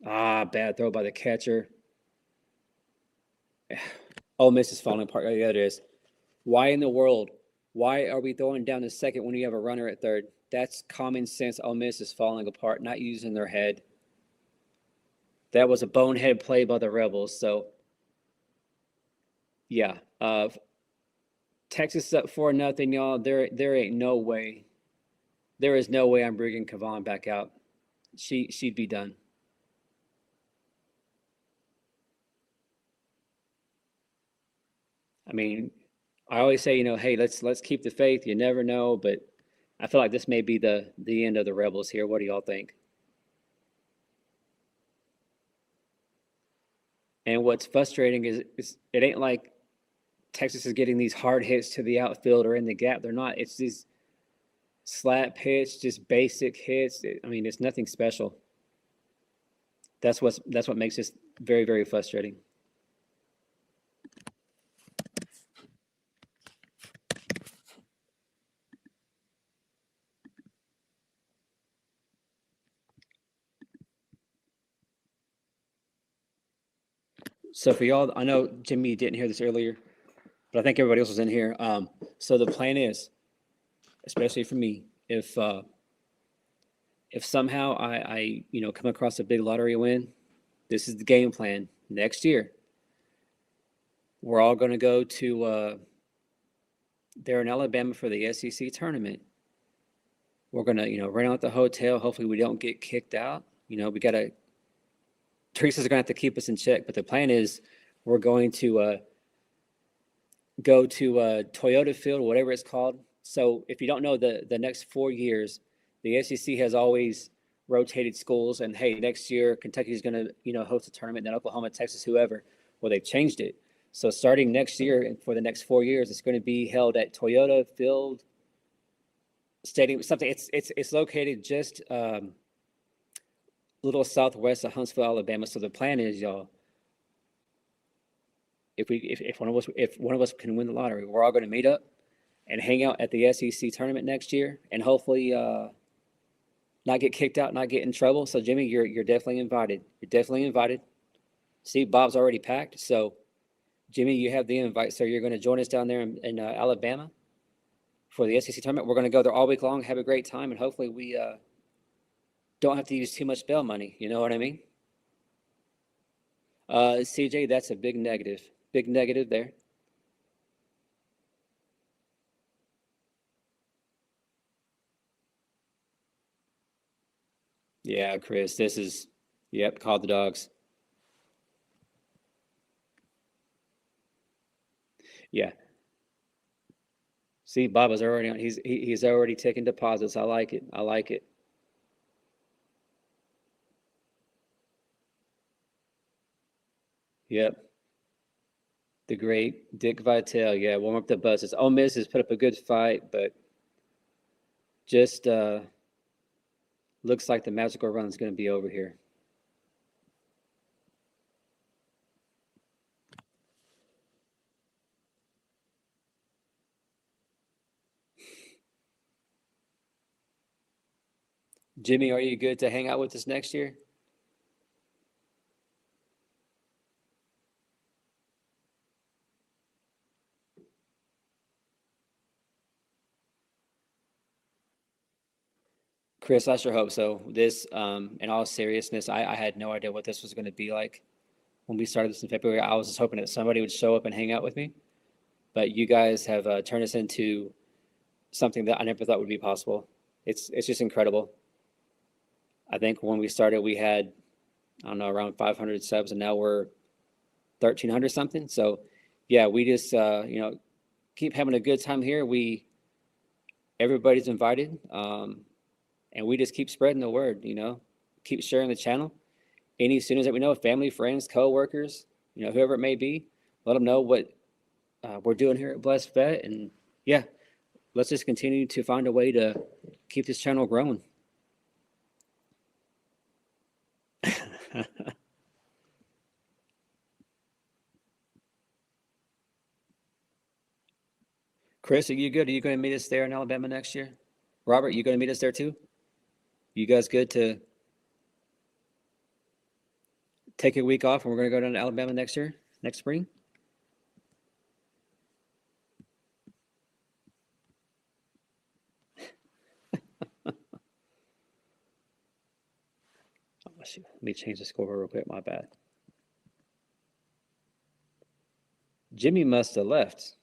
A: Bad throw by the catcher. Ole Miss is falling apart. Yeah, it is. Why in the world? Why are we throwing down the second when you have a runner at third? That's common sense. Ole Miss is falling apart, not using their head. That was a bonehead play by the Rebels. So, yeah. Texas up 4-0, y'all. There ain't no way. There is no way I'm bringing Kavon back out. She'd be done. I mean, I always say, hey, let's keep the faith. You never know, but I feel like this may be the end of the Rebels here. What do y'all think? And what's frustrating is it ain't like Texas is getting these hard hits to the outfield or in the gap. They're not. It's these slap hits, just basic hits. I mean, it's nothing special. That's what makes this very, very frustrating. So for y'all, I know Jimmy didn't hear this earlier, but I think everybody else was in here. So the plan is, especially for me, if somehow I come across a big lottery win, this is the game plan. Next year, we're all going to go to there in Alabama for the SEC tournament. We're going to rent out the hotel. Hopefully, we don't get kicked out. We got to. Teresa's going to have to keep us in check, but the plan is We're going to go to Toyota Field, whatever it's called. So if you don't know, the next 4 years, the SEC has always rotated schools. And hey, next year Kentucky is going to host a tournament. Then Oklahoma, Texas, whoever. Well, they've changed it. So starting next year and for the next 4 years, it's going to be held at Toyota Field Stadium. Something. It's located just little southwest of Huntsville, Alabama. So the plan is, y'all, if one of us can win the lottery, we're all going to meet up and hang out at the SEC tournament next year, and hopefully not get kicked out, not get in trouble. So Jimmy, you're definitely invited. You're definitely invited. See, Bob's already packed. So Jimmy, you have the invite. So you're going to join us down there in Alabama for the SEC tournament. We're going to go there all week long, have a great time, and hopefully we don't have to use too much bail money. You know what I mean? CJ, that's a big negative. Big negative there. Yeah, Chris, this is, yep, call the dogs. Yeah. See, Bob is already on. He's already taking deposits. I like it. I like it. Yep. The great Dick Vitale. Yeah, warm up the buses. Ole Miss has put up a good fight, but just looks like the magical run is going to be over here. Jimmy, are you good to hang out with us next year? Chris, I sure hope so. This, in all seriousness, I had no idea what this was going to be like when we started this in February. I was just hoping that somebody would show up and hang out with me, but you guys have turned us into something that I never thought would be possible. It's just incredible. I think when we started, we had, I don't know, around 500 subs, and now we're 1,300 something. So, yeah, we just keep having a good time here. Everybody's invited, and we just keep spreading the word. Keep sharing the channel. Any students that we know, family, friends, coworkers, whoever it may be, let them know what we're doing here at Blessed Vet, and yeah, let's just continue to find a way to keep this channel growing. Chris, are you good? Are you going to meet us there in Alabama next year? Robert, you going to meet us there too? You guys good to take a week off and we're going to go down to Alabama next year, next spring? Let me change the score real quick. My bad. Jimmy must have left.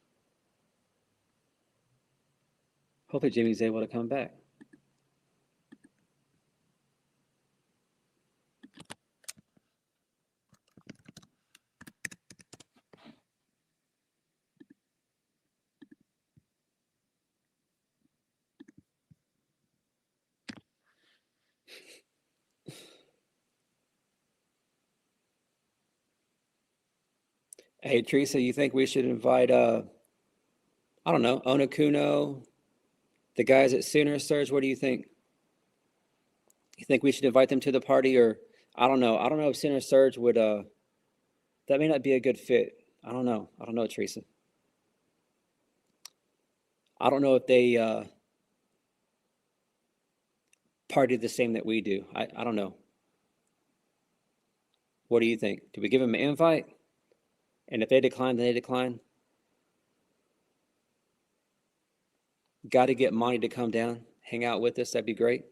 A: Hopefully Jimmy's able to come back. Hey, Teresa, you think we should invite, I don't know, Onakuno, the guys at Sooner Surge? What do you think? You think we should invite them to the party, or I don't know. I don't know if Sooner Surge would, that may not be a good fit. I don't know. I don't know, Teresa. I don't know if they party the same that we do. I don't know. What do you think? Do we give them an invite? And if they decline, then they decline. Got to get Monty to come down, hang out with us. That'd be great.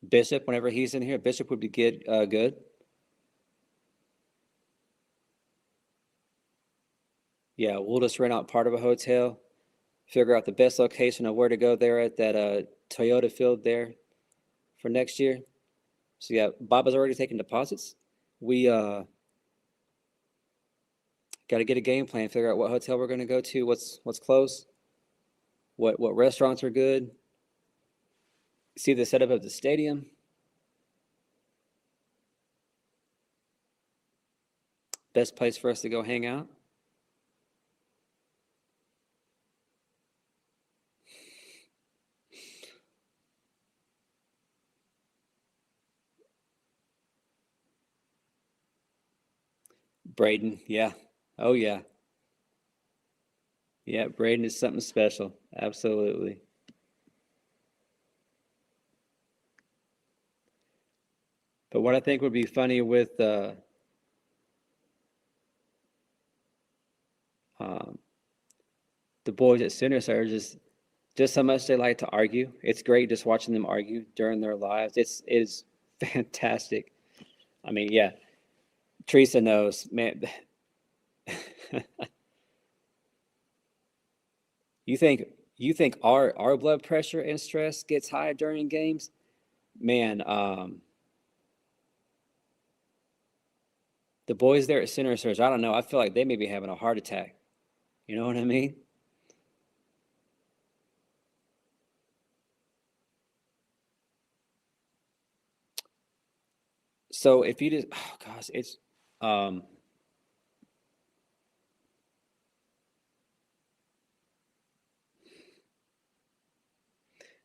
A: Bishop, whenever he's in here, Bishop would be good. Good. Yeah, we'll just rent out part of a hotel, figure out the best location of where to go there at that Toyota field there for next year. So yeah, Bob has already taken deposits. We got to get a game plan, figure out what hotel we're going to go to, what's close, what restaurants are good, see the setup of the stadium. Best place for us to go hang out. Braden, yeah. Oh, yeah. Yeah, Braden is something special. Absolutely. But what I think would be funny with um, the boys at Center Surge is just how much they like to argue. It's great just watching them argue during their lives. It's fantastic. I mean, yeah, Teresa knows, man. You think you think our blood pressure and stress gets high during games? Man, the boys there at Center Surge, I don't know. I feel like they may be having a heart attack. You know what I mean? So if you just, oh gosh, it's um,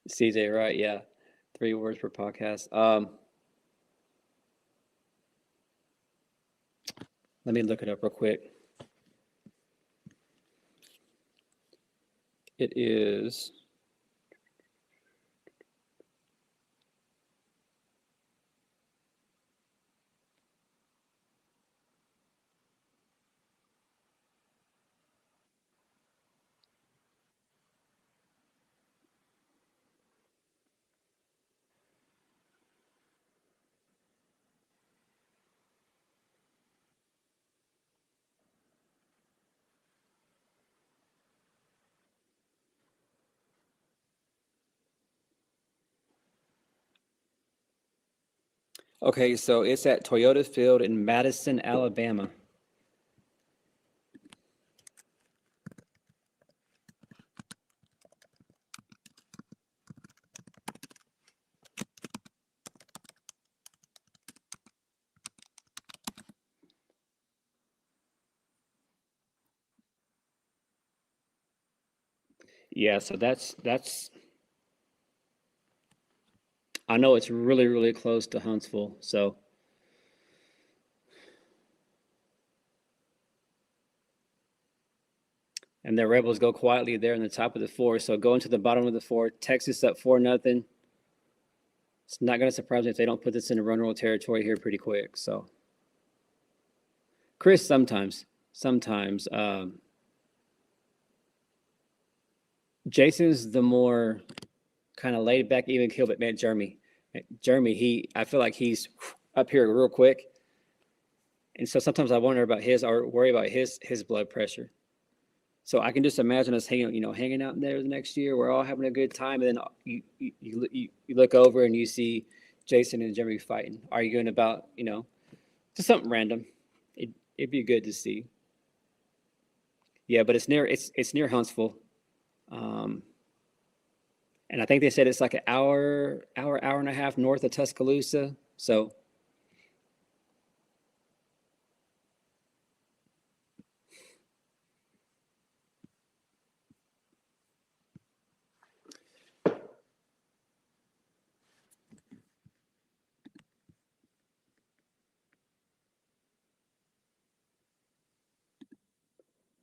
A: CJ, right? Yeah, 3 words per podcast. Let me look it up real quick. It is. Okay, so it's at Toyota Field in Madison, Alabama. Yeah, so that's I know it's really, really close to Huntsville. So and the Rebels go quietly there in the top of the four. So going to the bottom of the four, Texas up 4-0. It's not going to surprise me if they don't put this in a run roll territory here pretty quick. So Chris, sometimes Jason's the more kind of laid back, even kill, but man, Jeremy, I feel like he's up here real quick, and so sometimes I wonder about his or worry about his blood pressure. So I can just imagine us hanging out in there the next year. We're all having a good time, and then you look over and you see Jason and Jeremy fighting, arguing about just something random. It'd be good to see. Yeah, but it's near Huntsville, um, and I think they said it's like an hour and a half north of Tuscaloosa. So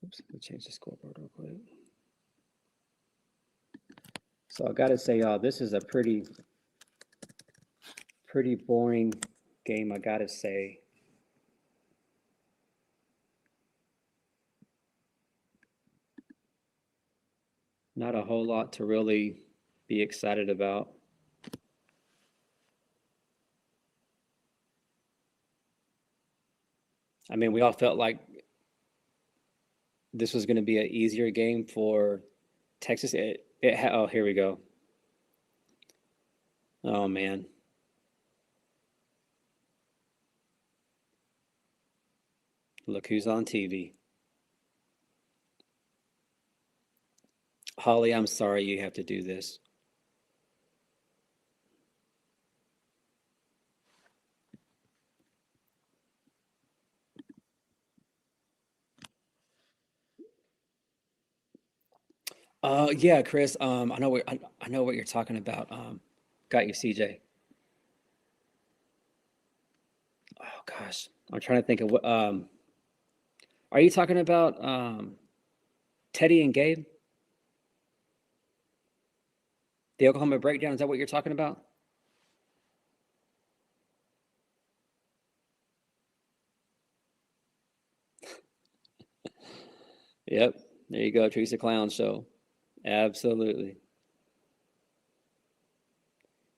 A: oops, let me change the scoreboard real quick. So I got to say, y'all, this is a pretty boring game. I got to say. Not a whole lot to really be excited about. I mean, we all felt like this was going to be an easier game for Texas. Oh, here we go. Oh man, Look who's on TV. Holly, I'm sorry you have to do this. Yeah, Chris. I know what you're talking about. Got you, CJ. Oh gosh, I'm trying to think of what. Are you talking about Teddy and Gabe? The Oklahoma breakdown? Is that what you're talking about? Yep. There you go, Teresa Clown Show. Absolutely.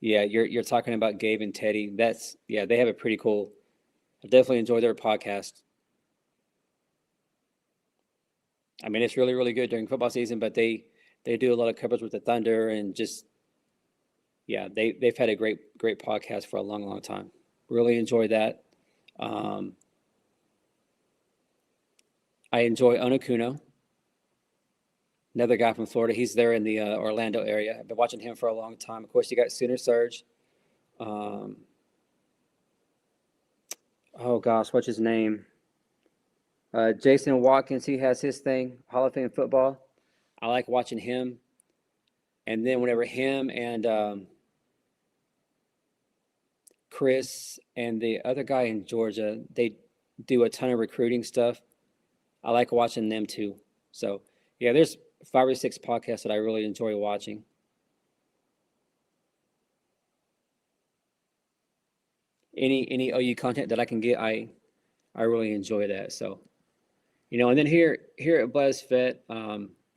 A: Yeah, you're talking about Gabe and Teddy. That's yeah, they have a pretty cool. I definitely enjoy their podcast. I mean, it's really good during football season, but they do a lot of coverage with the Thunder and just yeah, they've had a great podcast for a long time. Really enjoy that. Um, I enjoy Onakuno, another guy from Florida. He's there in the Orlando area. I've been watching him for a long time. Of course, you got Sooner Surge. Um, oh gosh, what's his name? Jason Watkins. He has his thing. Hall of Fame football. I like watching him. And then whenever him and Chris and the other guy in Georgia, they do a ton of recruiting stuff. I like watching them too. So yeah, there's 5 or 6 podcasts that I really enjoy watching. Any OU content that I can get, I really enjoy that. So and then here at BuzzFed,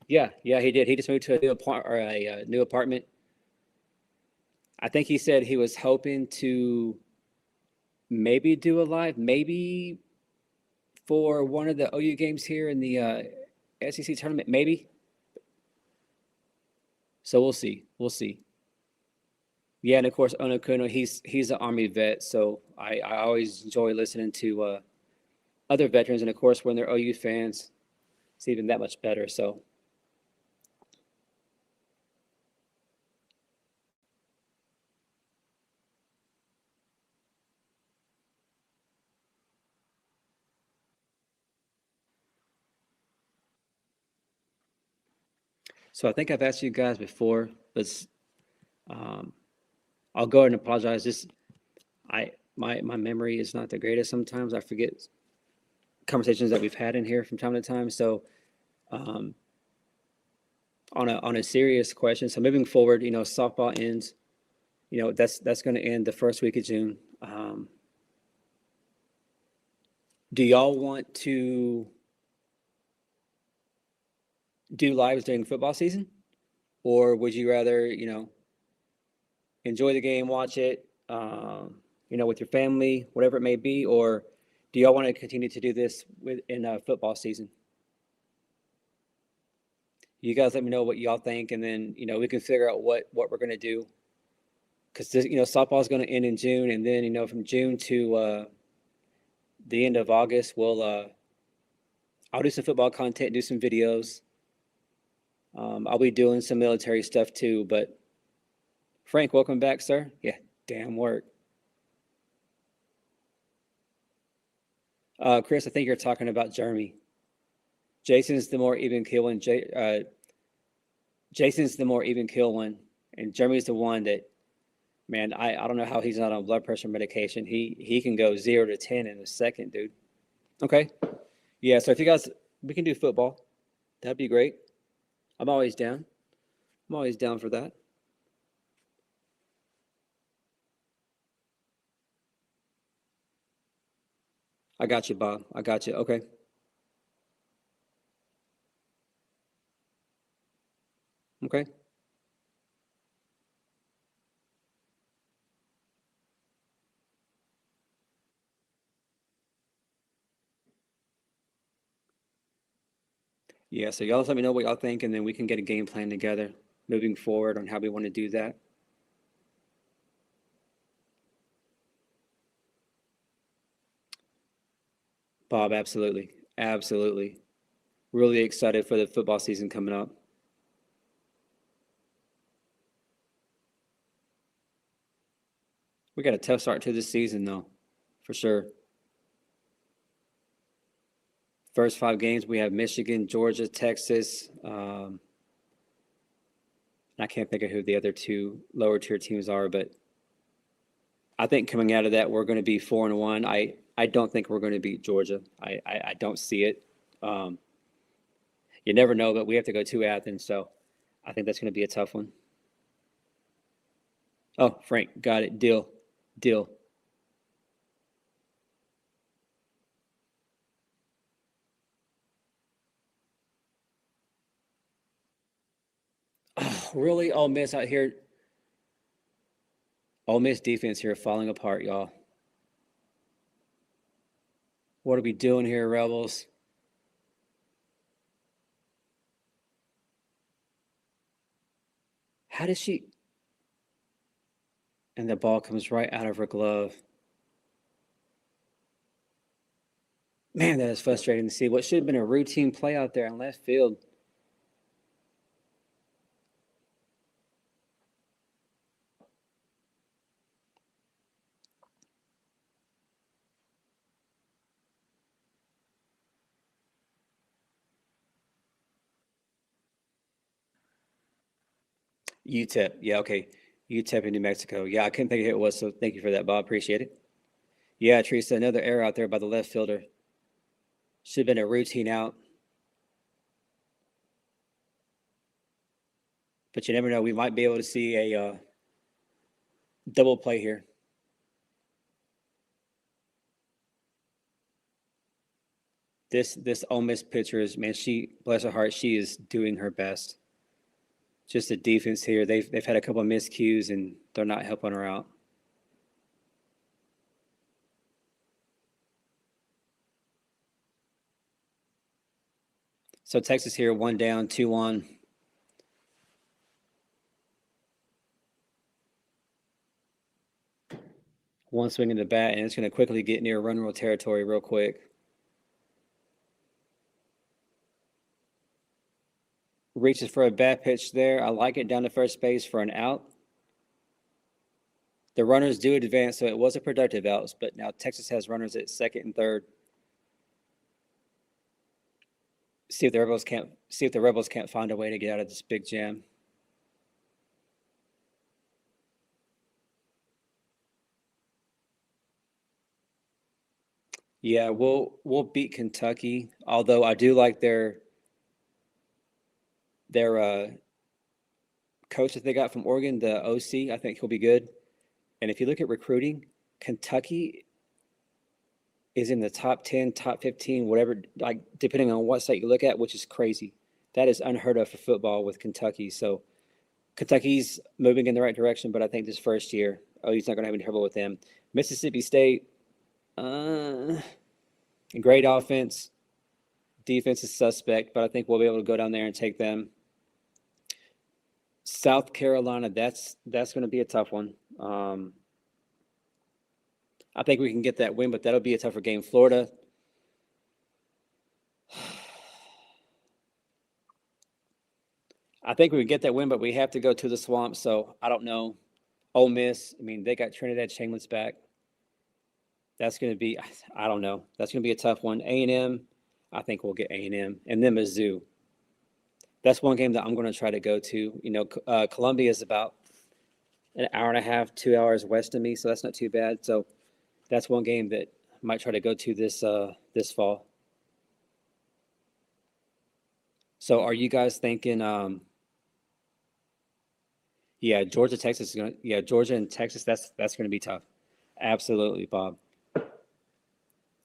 A: yeah, he did. He just moved to a new apartment. I think he said he was hoping to maybe do a live, maybe for one of the OU games here in the SEC tournament, maybe. So we'll see. We'll see. Yeah, and of course Onokuno, he's an Army vet, so I always enjoy listening to other veterans, and of course when they're OU fans, it's even that much better. So I think I've asked you guys before, but um, I'll go ahead and apologize. Just my memory is not the greatest sometimes. I forget conversations that we've had in here from time to time. So um, on a serious question, so moving forward, softball ends. That's going to end the first week of June. Do y'all want to do lives during football season, or would you rather enjoy the game, watch it, with your family, whatever it may be, or do y'all want to continue to do this in football season? You guys let me know what y'all think, and then we can figure out what we're going to do. Because softball is going to end in June, and then from June to the end of August, I'll do some football content, do some videos. I'll be doing some military stuff too. But Frank, welcome back, sir. Yeah, damn work. Chris, I think you're talking about Jeremy. Jason's the more even kill one. Jason's the more even kill one, and Jeremy's the one that, man, I don't know how he's not on blood pressure medication. He can go 0 to 10 in a second, dude. Okay, yeah. So if you guys, we can do football. That'd be great. I'm always down. I'm always down for that. I got you, Bob. I got you. Okay. Okay. Yeah. So y'all just let me know what y'all think, and then we can get a game plan together moving forward on how we want to do that. Bob, absolutely. Absolutely. Really excited for the football season coming up. We got a tough start to this season, though, for sure. First 5 games, we have Michigan, Georgia, Texas. I can't think of who the other 2 lower tier teams are, but I think coming out of that, we're going to be 4-1. I don't think we're going to beat Georgia. I don't see it. You never know, but we have to go to Athens, so I think that's going to be a tough one. Oh, Frank, got it. Deal. Deal. Oh, really? Ole Miss out here. Ole Miss defense here falling apart, y'all. What are we doing here, Rebels? How does she? And the ball comes right out of her glove. Man, that is frustrating to see. What should have been a routine play out there in left field. UTEP. Yeah, okay. UTEP in New Mexico. Yeah, I couldn't think of who it was, so thank you for that, Bob. Appreciate it. Yeah, Teresa, another error out there by the left fielder. Should have been a routine out. But you never know. We might be able to see a double play here. This Ole Miss pitcher is, man, she, bless her heart, she is doing her best. Just the defense here. They've had a couple of miscues and they're not helping her out. So Texas here, 1 down, 2 on. One swing in the bat, and it's going to quickly get near run rule territory real quick. Reaches for a bad pitch there. I like it down to first base for an out. The runners do advance, so it was a productive out, but now Texas has runners at second and third. See if the Rebels can't find a way to get out of this big jam. Yeah, we'll beat Kentucky. Although I do like their coach that they got from Oregon, the OC. I think he'll be good. And if you look at recruiting, Kentucky is in the top 10, top 15, whatever, like depending on what site you look at, which is crazy. That is unheard of for football with Kentucky. So Kentucky's moving in the right direction, but I think this first year, he's not going to have any trouble with them. Mississippi State, great offense. Defense is suspect, but I think we'll be able to go down there and take them. South Carolina, that's going to be a tough one. I think we can get that win, but that'll be a tougher game. Florida. I think we can get that win, but we have to go to the swamp. So I don't know. Ole Miss. I mean, they got Trinidad Chambliss back. That's going to be. I don't know. That's going to be a tough one. A&M. I think we'll get A&M, and then Mizzou. That's one game that I'm going to try to go to. You know, Columbia is about an hour and a half, 2 hours west of me, so that's not too bad. So that's one game that I might try to go to this fall. So are you guys thinking? Yeah, Georgia, Texas is going to. Yeah, Georgia and Texas. That's going to be tough. Absolutely, Bob.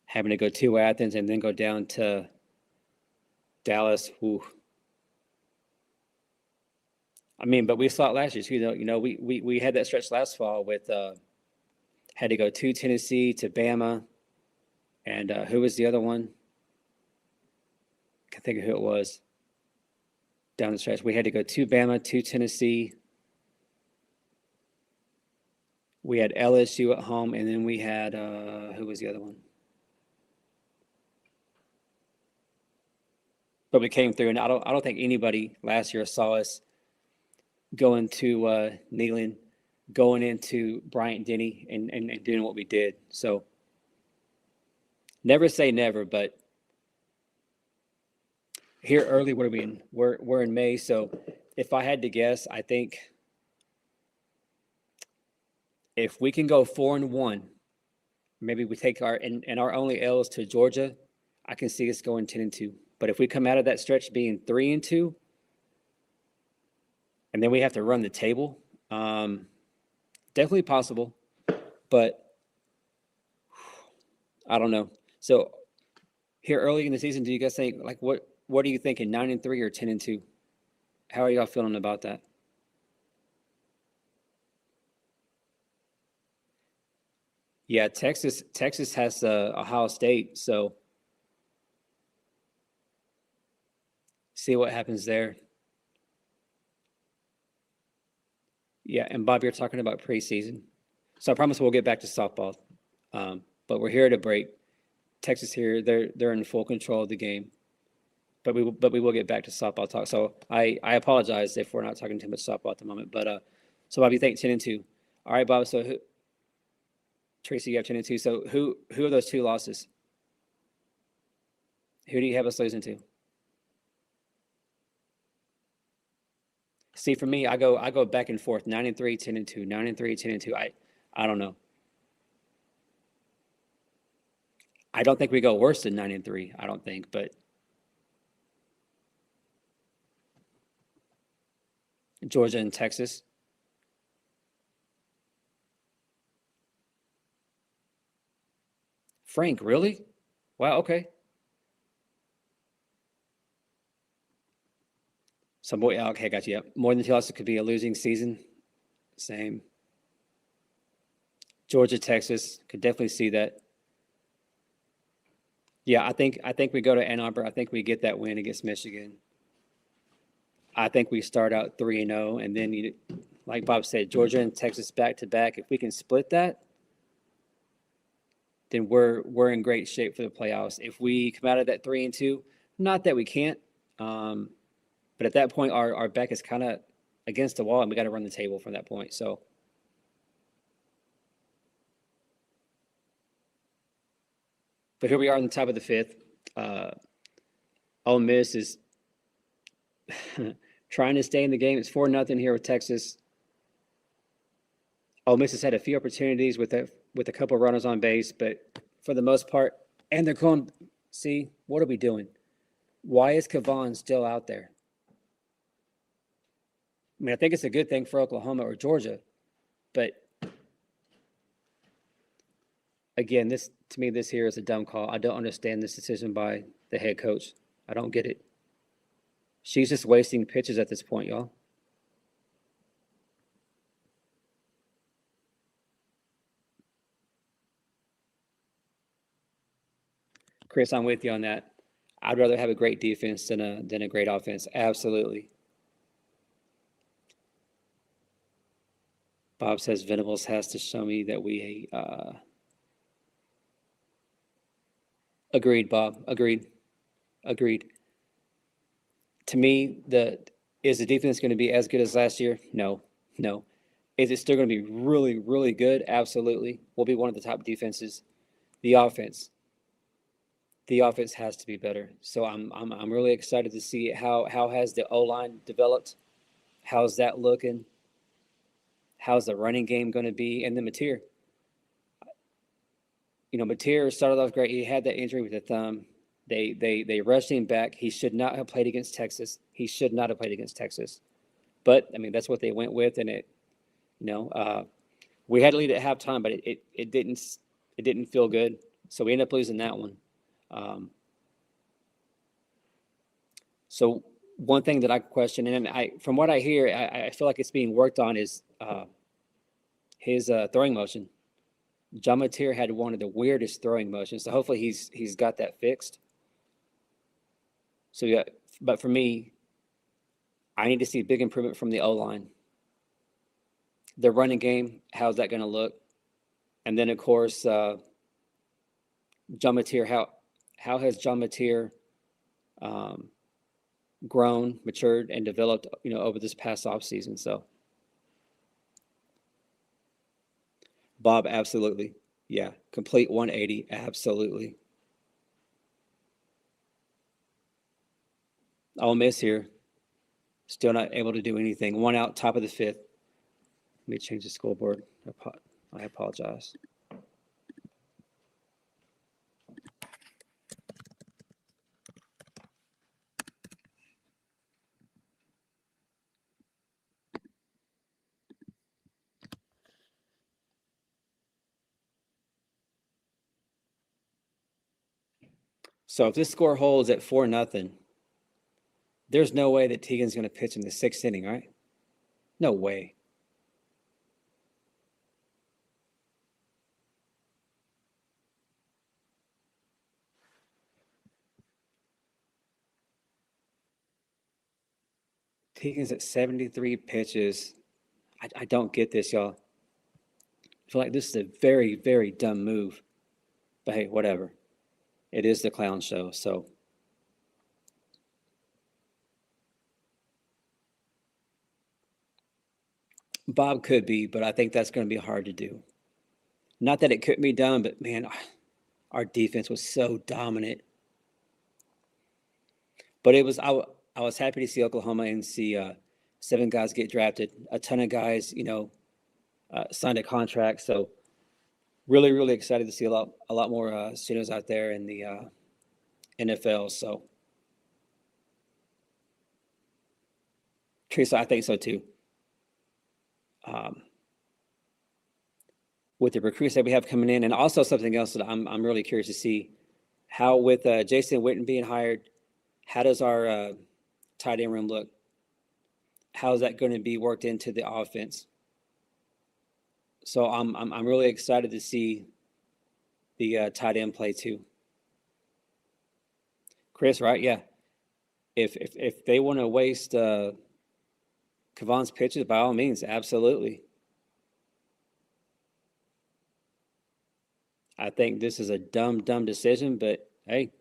A: Having to go to Athens and then go down to Dallas. Whew. I mean, but we saw it last year. So, we had that stretch last fall with had to go to Tennessee, to Bama, and who was the other one? I can't think of who it was. Down the stretch, we had to go to Bama, to Tennessee. We had LSU at home, and then we had who was the other one? but we came through, and I don't think anybody last year saw us going to Neyland, going into Bryant Denny, and doing what we did. So never say never, but here early, what are we in? We're in May, so if I had to guess, I think if we can go 4-1, maybe we take our only L's to Georgia, I can see us going 10-2. But if we come out of that stretch being 3-2, and then we have to run the table, definitely possible, but I don't know. So here early in the season, do you guys think, like, what are you thinking, 9-3 or 10-2? How are y'all feeling about that? Yeah, Texas has Ohio State, so see what happens there. Yeah, and Bob, you're talking about preseason. So I promise we'll get back to softball. But we're here at a break. Texas here, they're in full control of the game. But we will get back to softball talk. So I apologize if we're not talking too much softball at the moment. But so Bob, you think 10-2. All right, Bob. So Tracy, you have 10-2. So who are those two losses? Who do you have us losing to? See, for me, I go back and forth, 9-3, 10-2, 9-3, 10-2. I don't know. I don't think we go worse than 9-3. I don't think, but Georgia and Texas. Frank, really? Wow. Okay. So boy, okay, got you. Yep. More than two losses could be a losing season. Same. Georgia, Texas, could definitely see that. Yeah, I think we go to Ann Arbor. I think we get that win against Michigan. I think we start out 3-0, and then like Bob said, Georgia and Texas back to back. If we can split that, then we're in great shape for the playoffs. If we come out of that 3-2, not that we can't, but at that point our back is kind of against the wall, and we got to run the table from that point. So. But here we are on the top of the fifth. Ole Miss is trying to stay in the game. It's 4-0 here with Texas. Ole Miss has had a few opportunities with a couple of runners on base, but for the most part, and they're going. See, what are we doing? Why is Kavon still out there? I mean, I think it's a good thing for Oklahoma or Georgia, but again, this here is a dumb call. I don't understand this decision by the head coach. I don't get it. She's just wasting pitches at this point, y'all. Chris, I'm with you on that. I'd rather have a great defense than a great offense. Absolutely. Bob says Venables has to show me that we agreed, Bob. Agreed. To me, is the defense going to be as good as last year? No. Is it still going to be really, really good? Absolutely. We'll be one of the top defenses. The offense has to be better. So I'm really excited to see how has the O-line developed? How's that looking? How's the running game going to be? And then Mateer. Mateer started off great. He had that injury with the thumb. They rushed him back. He should not have played against Texas. But I mean, that's what they went with, and we had to lead at halftime, but it didn't feel good. So we ended up losing that one. So one thing that I question, and from what I hear, I feel like it's being worked on, is his throwing motion. John Mateer had one of the weirdest throwing motions, so hopefully he's got that fixed. So yeah, but for me, I need to see a big improvement from the O-line. The running game, how's that going to look? And then of course, John Mateer, how has John Mateer grown, matured, and developed, over this past off season. So, Bob, absolutely, yeah, complete 180, absolutely. Ole Miss here, still not able to do anything. One out, top of the fifth. Let me change the scoreboard. I apologize. So if this score holds at 4-0, there's no way that Tegan's going to pitch in the sixth inning, right? No way. Tegan's at 73 pitches. I don't get this, y'all. I feel like this is a very, very dumb move. But hey, whatever. It is the clown show, so. Bob could be, but I think that's going to be hard to do. Not that it couldn't be done, but man, our defense was so dominant. But I was happy to see Oklahoma and see 7 guys get drafted. A ton of guys, signed a contract. So really, really excited to see a lot more students out there in the NFL. So, Teresa, I think so too. With the recruits that we have coming in, and also something else that I'm really curious to see how with Jason Witten being hired, how does our tight end room look? How is that going to be worked into the offense? So I'm really excited to see the tight end play too. Chris, right? Yeah. If they want to waste Kavon's pitches, by all means, absolutely. I think this is a dumb decision, but hey,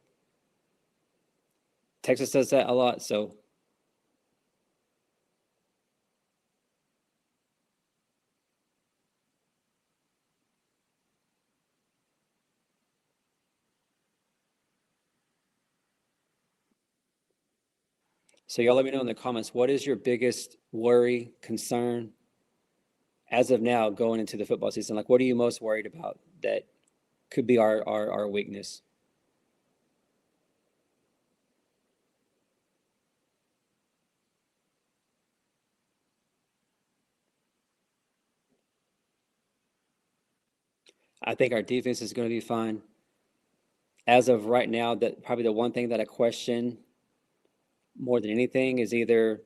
A: Texas does that a lot, so. So y'all let me know in the comments, what is your biggest worry, concern as of now going into the football season? Like, what are you most worried about that could be our weakness? I think our defense is going to be fine. As of right now, that probably the one thing that I question more than anything is either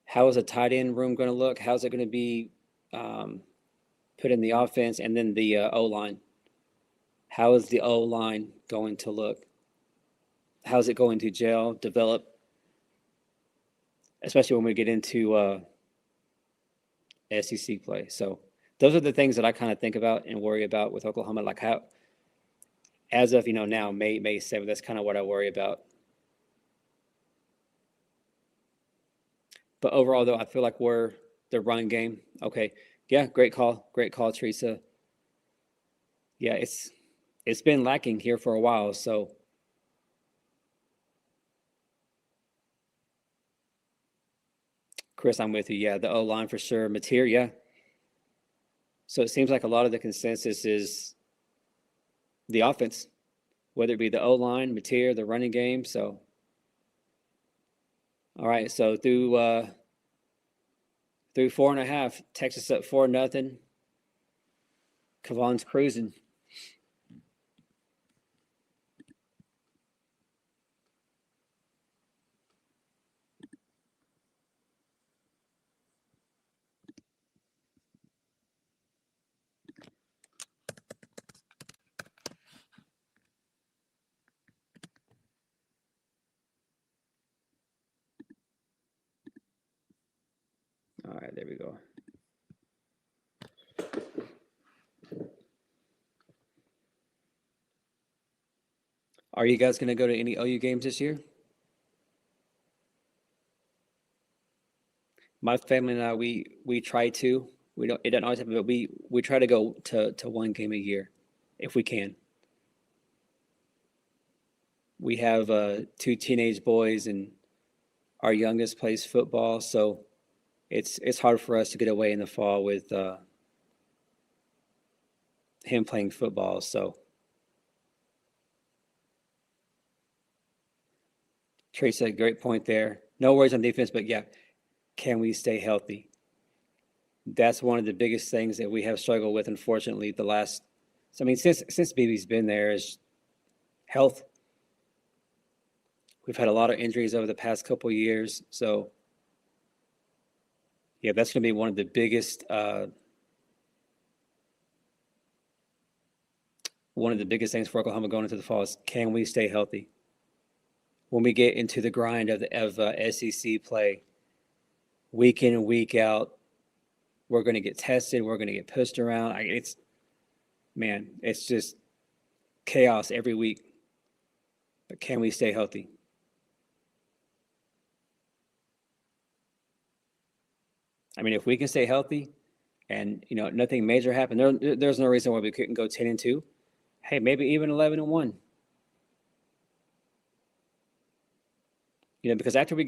A: how is a tight end room going to look? How's it going to be put in the offense? And then the O-line. How is the O-line going to look? How's it going to gel, develop, especially when we get into SEC play? So those are the things that I kind of think about and worry about with Oklahoma. Like how, as of now, May 7th, that's kind of what I worry about. But overall, though, I feel like we're the run game. Okay, yeah, great call, Teresa. Yeah, it's been lacking here for a while. So Chris, I'm with you. Yeah, the O line for sure. Mateer, yeah. So it seems like a lot of the consensus is the offense, whether it be the O line, Mateer, the running game. So, all right. So through 4.5, Texas up 4-0. Kavon's cruising. All right, there we go. Are you guys going to go to any OU games this year? My family and I, we try to. We don't. It doesn't always happen, but we try to go to one game a year, if we can. We have two teenage boys, and our youngest plays football, so it's hard for us to get away in the fall with him playing football. So Trey said, great point there. No worries on defense, but yeah, can we stay healthy? That's one of the biggest things that we have struggled with, unfortunately, the last. I mean, since BB's been there, is health. We've had a lot of injuries over the past couple of years, so yeah, that's going to be one of the biggest things for Oklahoma going into the fall is, can we stay healthy? When we get into the grind of SEC play, week in and week out, we're going to get tested. We're going to get pushed around. It's just chaos every week. But can we stay healthy? I mean, if we can stay healthy and, nothing major happened, there's no reason why we couldn't go 10-2. Hey, maybe even 11-1. Because after we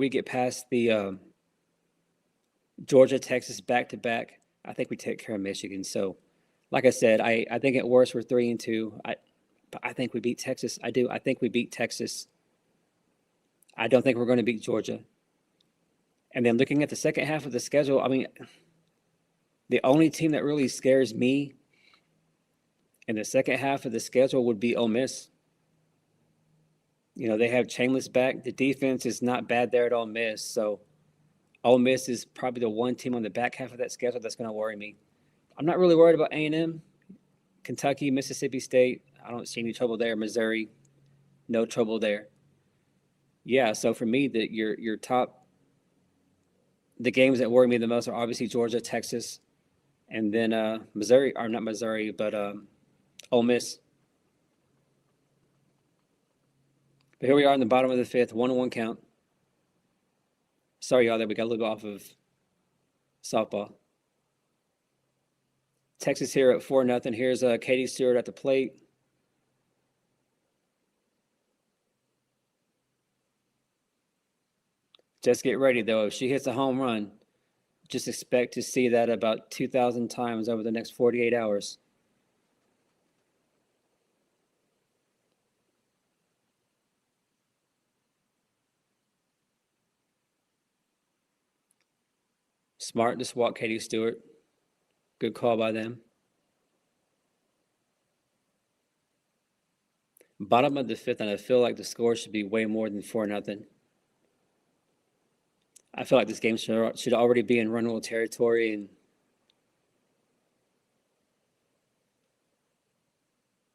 A: get past the Georgia, Texas back-to-back, I think we take care of Michigan. So, like I said, I think at worst we're 3-2. But I think we beat Texas. I do. I think we beat Texas. I don't think we're going to beat Georgia. And then looking at the second half of the schedule, I mean, the only team that really scares me in the second half of the schedule would be Ole Miss. They have Chainless back. The defense is not bad there at Ole Miss. So Ole Miss is probably the one team on the back half of that schedule that's going to worry me. I'm not really worried about A&M, Kentucky, Mississippi State. I don't see any trouble there. Missouri, no trouble there. Yeah, so for me, your top, the games that worry me the most are obviously Georgia, Texas, and then Missouri, or not Missouri, but Ole Miss. But here we are in the bottom of the fifth, 1-1 count. Sorry, y'all, that we got a little bit off of softball. Texas here at 4-0. Here's Katie Stewart at the plate. Just get ready, though. If she hits a home run, just expect to see that about 2,000 times over the next 48 hours. Smart to swat Katie Stewart. Good call by them. Bottom of the fifth, and I feel like the score should be way more than 4-0. I feel like this game should already be in run-rule territory,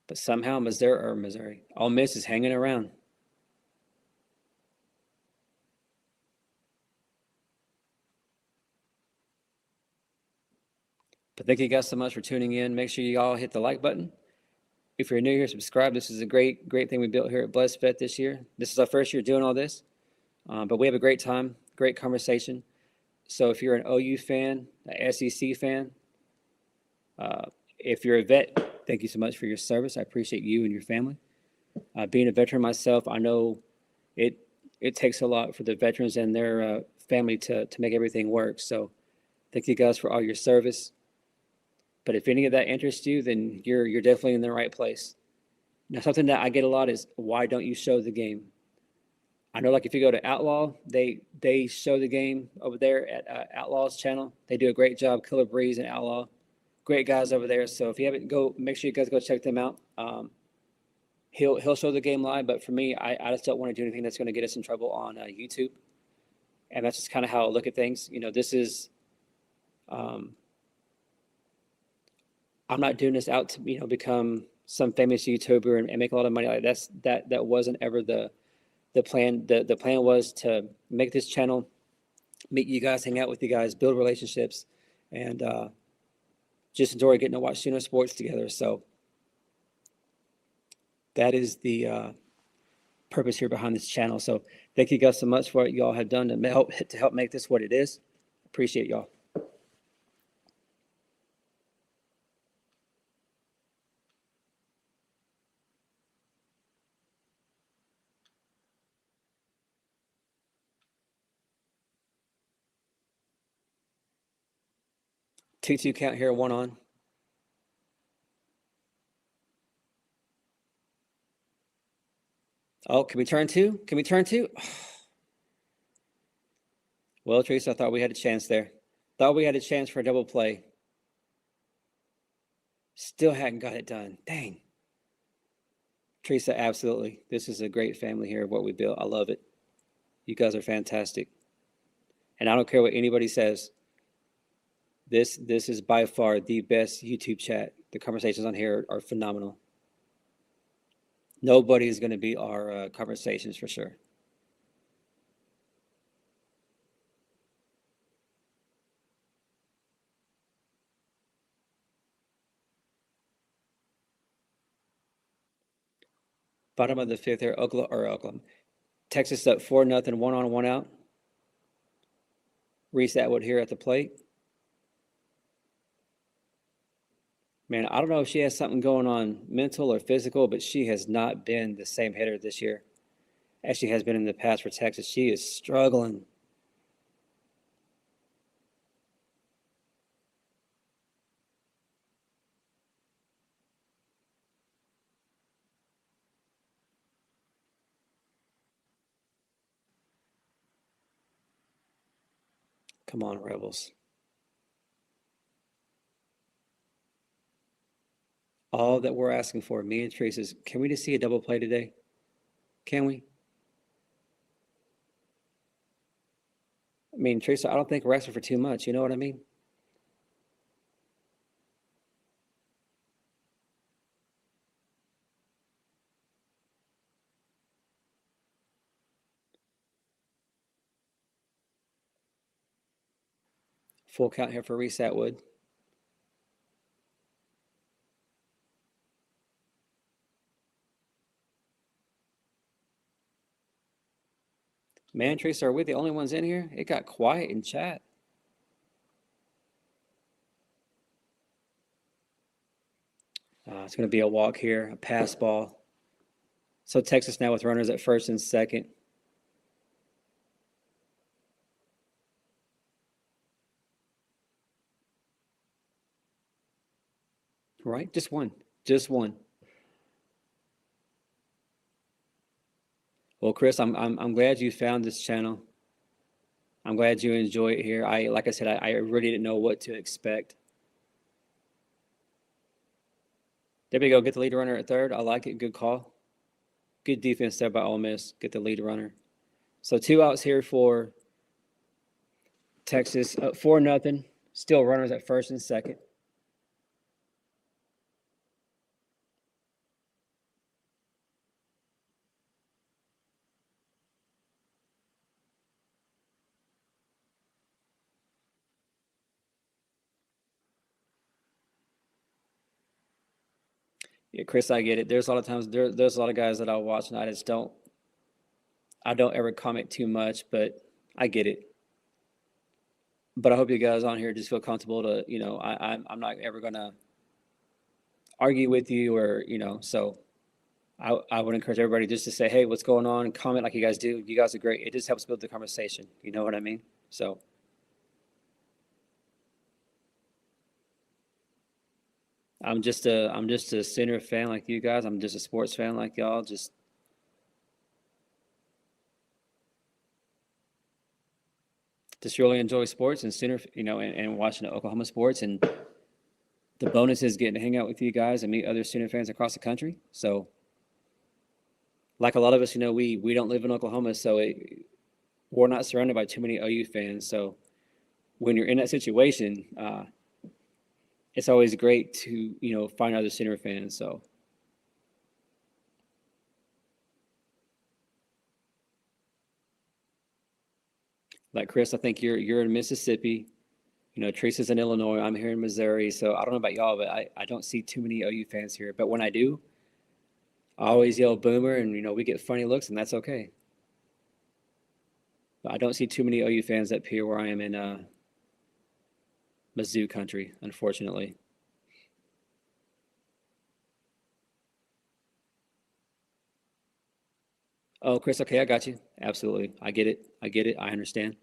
A: but somehow Missouri, Ole Miss is hanging around. But thank you guys so much for tuning in. Make sure you all hit the like button. If you're new here, subscribe. This is a great thing we built here at Blessed Vet this year. This is our first year doing all this, but we have a great time, great conversation. So if you're an OU fan, an SEC fan, if you're a vet, thank you so much for your service. I appreciate you and your family. Being a veteran myself, I know it takes a lot for the veterans and their family to make everything work. So thank you guys for all your service. But if any of that interests you, then you're definitely in the right place. Now, something that I get a lot is, why don't you show the game? I know, like, if you go to Outlaw, they show the game over there at Outlaw's channel. They do a great job. Killer Breeze and Outlaw, great guys over there. So if you haven't, make sure you guys go check them out. He'll show the game live, but for me, I just don't want to do anything that's going to get us in trouble on YouTube. And that's just kind of how I look at things. This is, I'm not doing this out to become some famous YouTuber and make a lot of money. Like that wasn't ever the plan. The plan was to make this channel, meet you guys, hang out with you guys, build relationships, and just enjoy getting to watch sports together. So that is the purpose here behind this channel. So thank you guys so much for what y'all have done to help make this what it is. Appreciate y'all. T2 count here, 1 on. Oh, can we turn 2? Can we turn 2? Well, Teresa, I thought we had a chance there. Thought we had a chance for a double play. Still hadn't got it done. Dang. Teresa, absolutely. This is a great family here of what we built. I love it. You guys are fantastic. And I don't care what anybody says. This is by far the best YouTube chat. The conversations on here are phenomenal. Nobody is going to beat our conversations for sure. Bottom of the 5th here, Oklahoma. Texas up 4-0, 1 on, 1 out. Reese Atwood here at the plate. Man, I don't know if she has something going on mental or physical, but she has not been the same hitter this year as she has been in the past for Texas. She is struggling. Come on, Rebels. All that we're asking for, me and Teresa, is can we just see a double play today? Can we? I mean, Teresa, I don't think we're asking for too much. You know what I mean? Full count here for Reese Atwood. Man, Teresa, are we the only ones in here? It got quiet in chat. It's going to be a walk here, a pass ball. So Texas now with runners at first and second. Right? Just one. Just one. Well, Chris, I'm glad you found this channel. I'm glad you enjoy it here. Like I said, I really didn't know what to expect. There we go. Get the lead runner at third. I like it. Good call. Good defense there by Ole Miss. Get the lead runner. So 2 outs here for Texas. 4-0. Still runners at first and second. Yeah, Chris, I get it. There's a lot of times there's a lot of guys that I'll watch and I don't ever comment too much, but I get it. But I hope you guys on here just feel comfortable to, I'm not ever gonna argue with you or, so I would encourage everybody just to say, hey, what's going on? Comment like you guys do. You guys are great. It just helps build the conversation. You know what I mean? So I'm just a center fan like you guys. I'm just a sports fan like y'all. Just really enjoy sports and center, and watching the Oklahoma sports. And the bonus is getting to hang out with you guys and meet other Sooner fans across the country. So, like a lot of us, we don't live in Oklahoma, so we're not surrounded by too many OU fans. So, when you're in that situation, it's always great to find other Sooner fans. So. Like Chris, I think you're in Mississippi. Teresa's in Illinois. I'm here in Missouri. So I don't know about y'all, but I don't see too many OU fans here. But when I do, I always yell boomer, and we get funny looks, and that's okay. But I don't see too many OU fans up here where I am in Mizzou country, unfortunately. Oh, Chris, okay, I got you. Absolutely. I get it. I get it. I understand.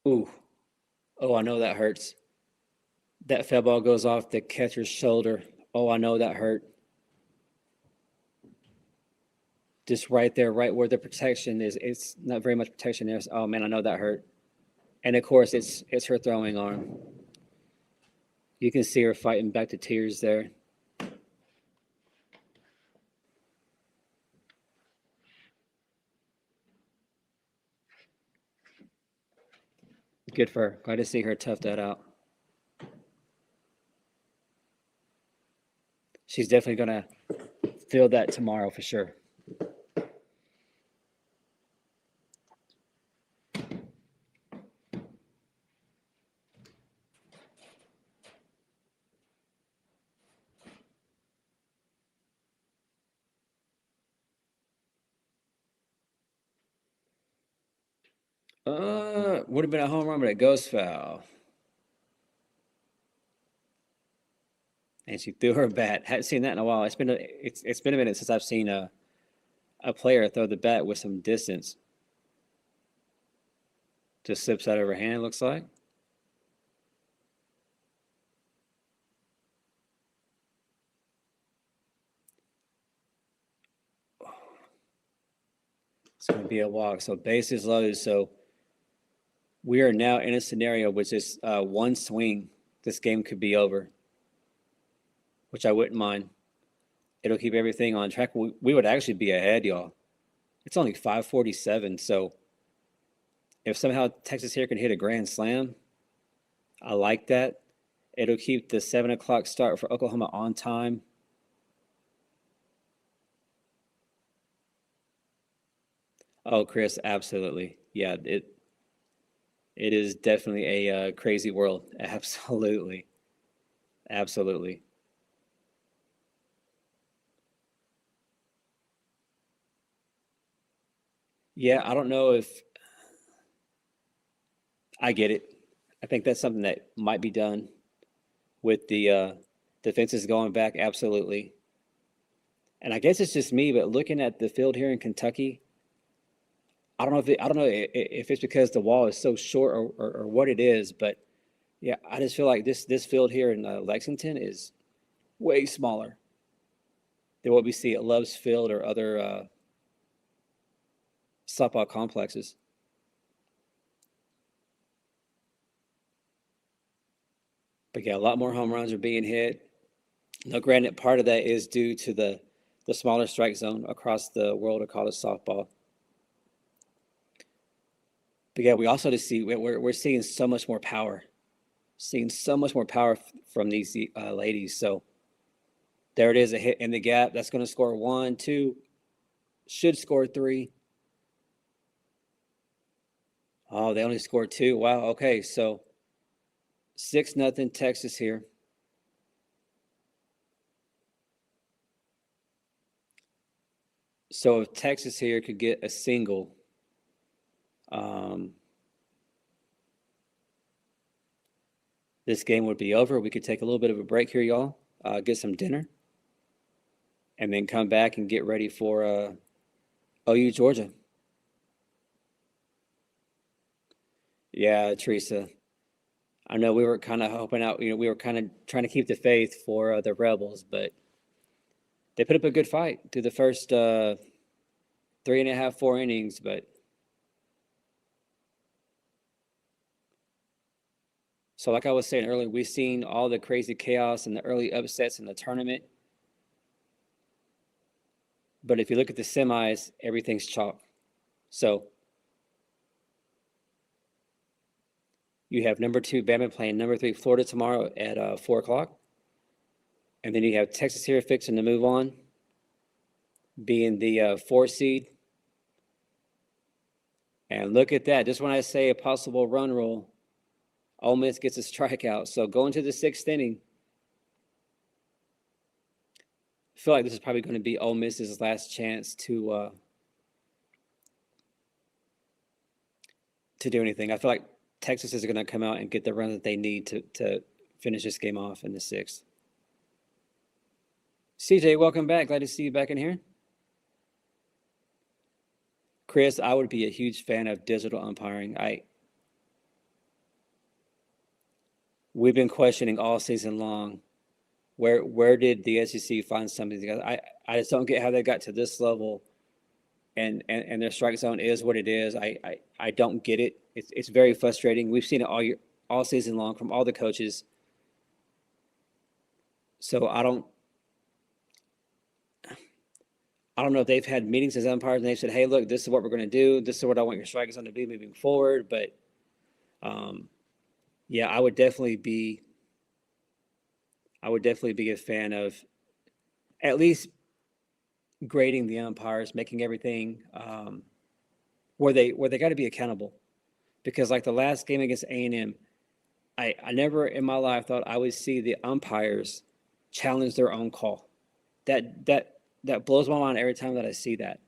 A: Ooh. Oh, I know that hurts. That fed ball goes off the catcher's shoulder. Oh, I know that hurt. Just right there, right where the protection is. It's not very much protection there. Oh man, I know that hurt. And of course, it's her throwing arm. You can see her fighting back to tears there. Good for her. Glad to see her tough that out. She's definitely gonna feel that tomorrow for sure. Would have been a home run, but it goes foul. And she threw her bat. Hadn't seen that in a while. It's been a minute since I've seen a player throw the bat with some distance. Just slips out of her hand, looks like. It's going to be a walk. So bases loaded. So we are now in a scenario which is one swing. This game could be over, which I wouldn't mind. It'll keep everything on track. We would actually be ahead, y'all. It's only 5:47. So if somehow Texas here can hit a grand slam, I like that. It'll keep the 7 o'clock start for Oklahoma on time. Oh, Chris, absolutely. Yeah, it is definitely a crazy world. Absolutely, absolutely. Yeah, I don't know if I get it. I think that's something that might be done with the defenses going back. Absolutely. And I guess it's just me, but looking at the field here in Kentucky, I don't know if it's because the wall is so short or what it is, but yeah, I just feel like this field here in Lexington is way smaller than what we see at Love's Field or other softball complexes. But yeah, a lot more home runs are being hit. Now, granted, part of that is due to the smaller strike zone across the world of college softball. But yeah, we also just see we're seeing so much more power, seeing so much more power from these ladies. So there it is, a hit in the gap. That's going to score one, two, should score three. Oh, they only scored two. Wow. Okay, so 6-0 Texas here. So if Texas here could get a single, um, this game would be over. We could take a little bit of a break here, y'all. Get some dinner, and then come back and get ready for OU Georgia. Yeah, Teresa. I know we were kind of hoping out. We were kind of trying to keep the faith for the Rebels, but they put up a good fight through the first three and a half, 4 innings. But so, like I was saying earlier, we've seen all the crazy chaos and the early upsets in the tournament. But if you look at the semis, everything's chalk. So you have number 2 Bama playing number 3 Florida tomorrow at 4 o'clock. And then you have Texas here fixing to move on, being the 4 seed. And look at that. Just when I say a possible run roll, Ole Miss gets a strikeout. So going to the 6th inning, I feel like this is probably going to be Ole Miss's last chance to do anything. I feel like Texas is going to come out and get the run that they need to finish this game off in the 6th. CJ, welcome back. Glad to see you back in here. Chris, I would be a huge fan of digital umpiring. We've been questioning all season long, where did the SEC find something? I just don't get how they got to this level, and their strike zone is what it is. I don't get it. It's very frustrating. We've seen it all season long from all the coaches. So I don't know if they've had meetings as umpires and they've said, hey, look, this is what we're going to do. This is what I want your strike zone to be moving forward. But, yeah, I would definitely be a fan of at least grading the umpires, making everything where they got to be accountable. Because like the last game against A&M, I never in my life thought I would see the umpires challenge their own call. That blows my mind every time that I see that.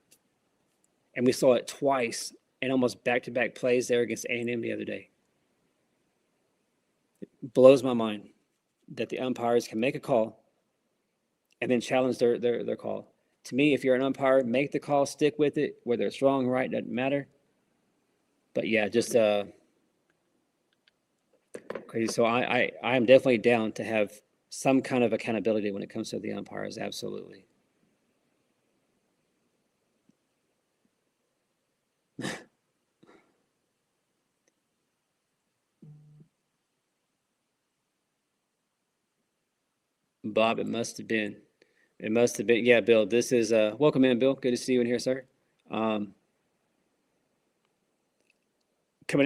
A: And we saw it twice and almost back-to-back plays there against A&M the other day. It blows my mind that the umpires can make a call and then challenge their call. To me, if you're an umpire, make the call, stick with it. Whether it's wrong, right, doesn't matter. But yeah, just crazy. So I am definitely down to have some kind of accountability when it comes to the umpires. Absolutely. Bob, it must have been. It must have been. Yeah, Bill, this is welcome in, Bill. Good to see you in here, sir. Coming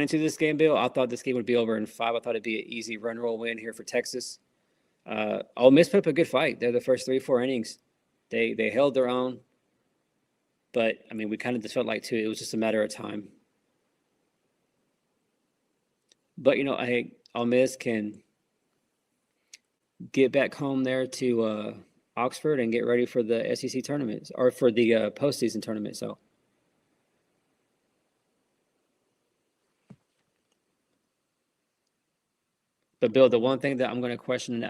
A: into this game, Bill, I thought this game would be over in 5. I thought it'd be an easy run roll win here for Texas. Ole Miss put up a good fight. They're the first 3-4 innings. They held their own. But, I mean, we kind of just felt like, too, it was just a matter of time. But, you know, I think Ole Miss can get back home there to Oxford and get ready for the SEC tournament or for the postseason tournament. So, but Bill, the one thing that I'm going to question,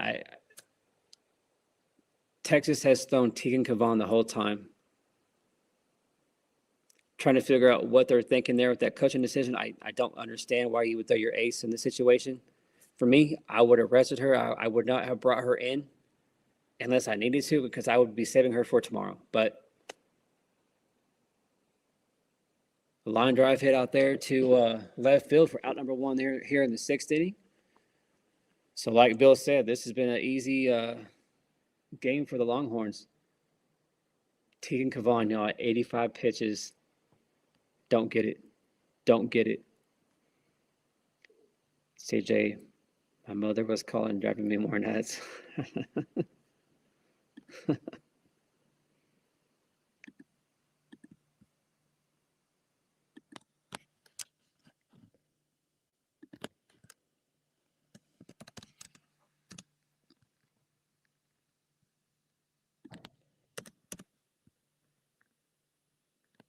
A: Texas has thrown Tegan Cavan the whole time, trying to figure out what they're thinking there with that coaching decision. I don't understand why you would throw your ace in this situation. For me, I would have rested her. I would not have brought her in unless I needed to, because I would be saving her for tomorrow. But the line drive hit out there to left field for out number 1 there here in the 6th inning. So like Bill said, this has been an easy game for the Longhorns. Tegan Cavan, at 85 pitches. Don't get it. Don't get it. CJ, my mother was calling, driving me more nuts.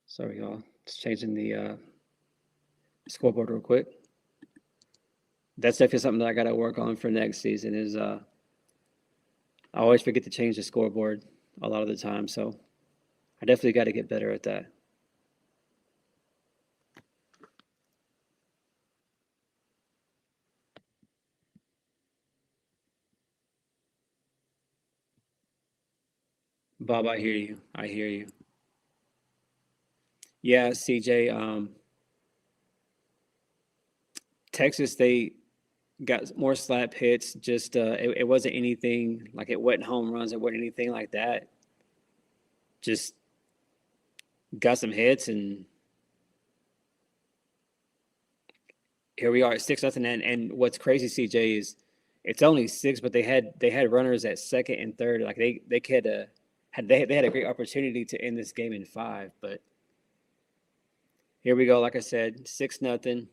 A: Sorry, y'all. Just changing the scoreboard real quick. That's definitely something that I got to work on for next season is I always forget to change the scoreboard a lot of the time. So I definitely got to get better at that. Bob, I hear you. I hear you. Yeah, CJ, Texas, they got more slap hits. Just it wasn't anything like it wasn't home runs. It wasn't anything like that. Just got some hits, and here we are at 6-0. And what's crazy, CJ, is It's only 6, but they had runners at second and third. Like they could they had a great opportunity to end this game in 5, but here we go. Like I said, 6-0.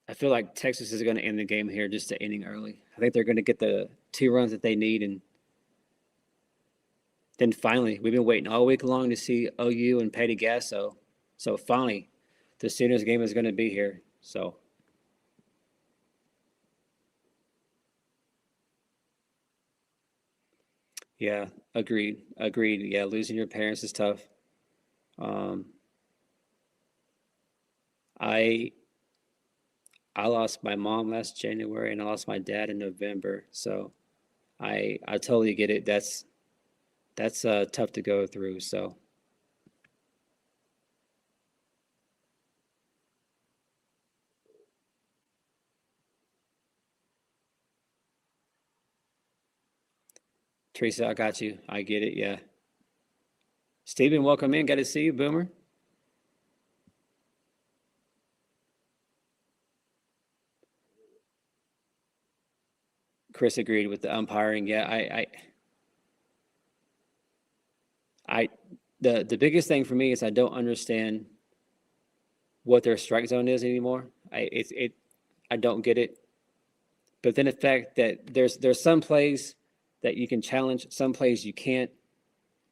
A: I feel like Texas is going to end the game here just to inning early. I think they're going to get the 2 runs that they need, and then finally, we've been waiting all week long to see OU and Petty Gasso. So finally, the Sooners game is going to be here. So yeah, agreed. Yeah, losing your parents is tough. Um, I I lost my mom last January and I lost my dad in November. So I totally get it. That's tough to go through. So Teresa, I got you. I get it. Yeah. Steven, welcome in. Got to see you, Boomer. Chris agreed with the umpiring. Yeah, I the biggest thing for me is I don't understand what their strike zone is anymore. I don't get it. But then the fact that there's some plays that you can challenge, some plays you can't,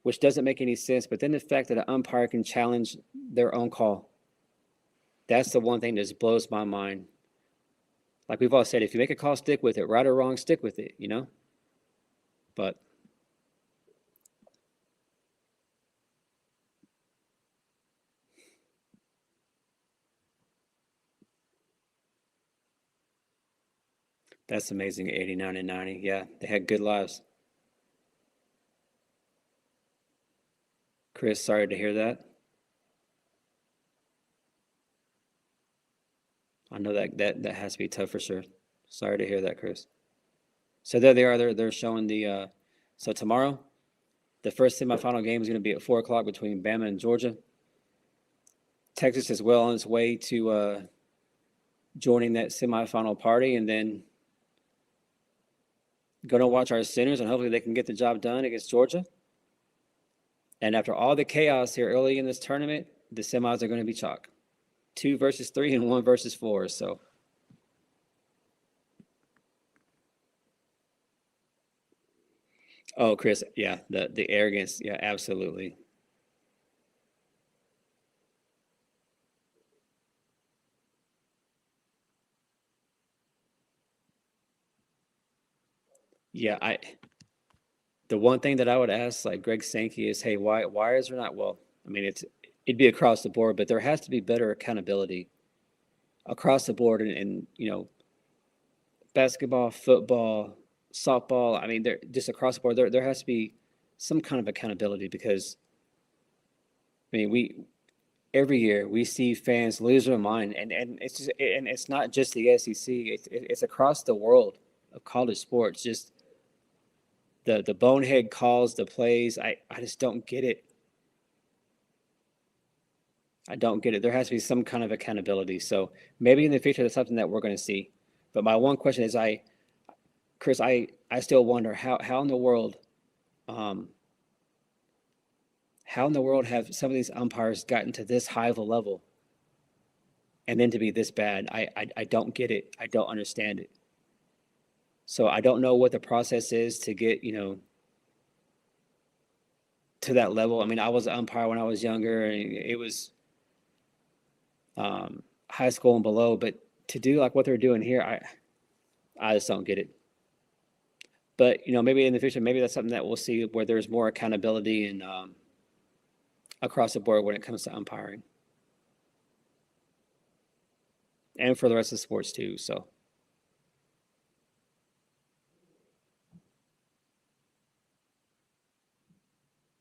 A: which doesn't make any sense. But then the fact that an umpire can challenge their own call, that's the one thing that just blows my mind. Like we've all said, if you make a call, stick with it. Right or wrong, stick with it, you know? But that's amazing. 89 and 90. Yeah, they had good lives. Chris, sorry to hear that. I know that has to be tough for sure. Sorry to hear that, Chris. So there they are. They're showing the. So tomorrow, the first semifinal game is going to be at 4 o'clock between Bama and Georgia. Texas is well on its way to joining that semifinal party, and then going to watch our Sooners, and hopefully they can get the job done against Georgia. And after all the chaos here early in this tournament, the semis are going to be chalk. 2 versus 3 and 1 versus 4. So. Oh, Chris, yeah, the arrogance, yeah, absolutely. Yeah, I the one thing that I would ask like Greg Sankey is, hey, why is there not? Well, I mean, it'd be across the board, but there has to be better accountability across the board, and basketball, football, softball. I mean, there just across the board, there has to be some kind of accountability because I mean, we every year we see fans lose their mind, and it's not just the SEC. It's across the world of college sports. Just the bonehead calls, the plays. I just don't get it. I don't get it. There has to be some kind of accountability. So maybe in the future that's something that we're going to see. But my one question is, Chris, I still wonder how in the world, um, how in the world have some of these umpires gotten to this high of a level and then to be this bad? I don't get it. I don't understand it. So I don't know what the process is to get to that level. I mean, I was an umpire when I was younger, and it was high school and below. But to do like what they're doing here, I just don't get it. But maybe in the future, maybe that's something that we'll see where there's more accountability and across the board when it comes to umpiring, and for the rest of the sports too. So,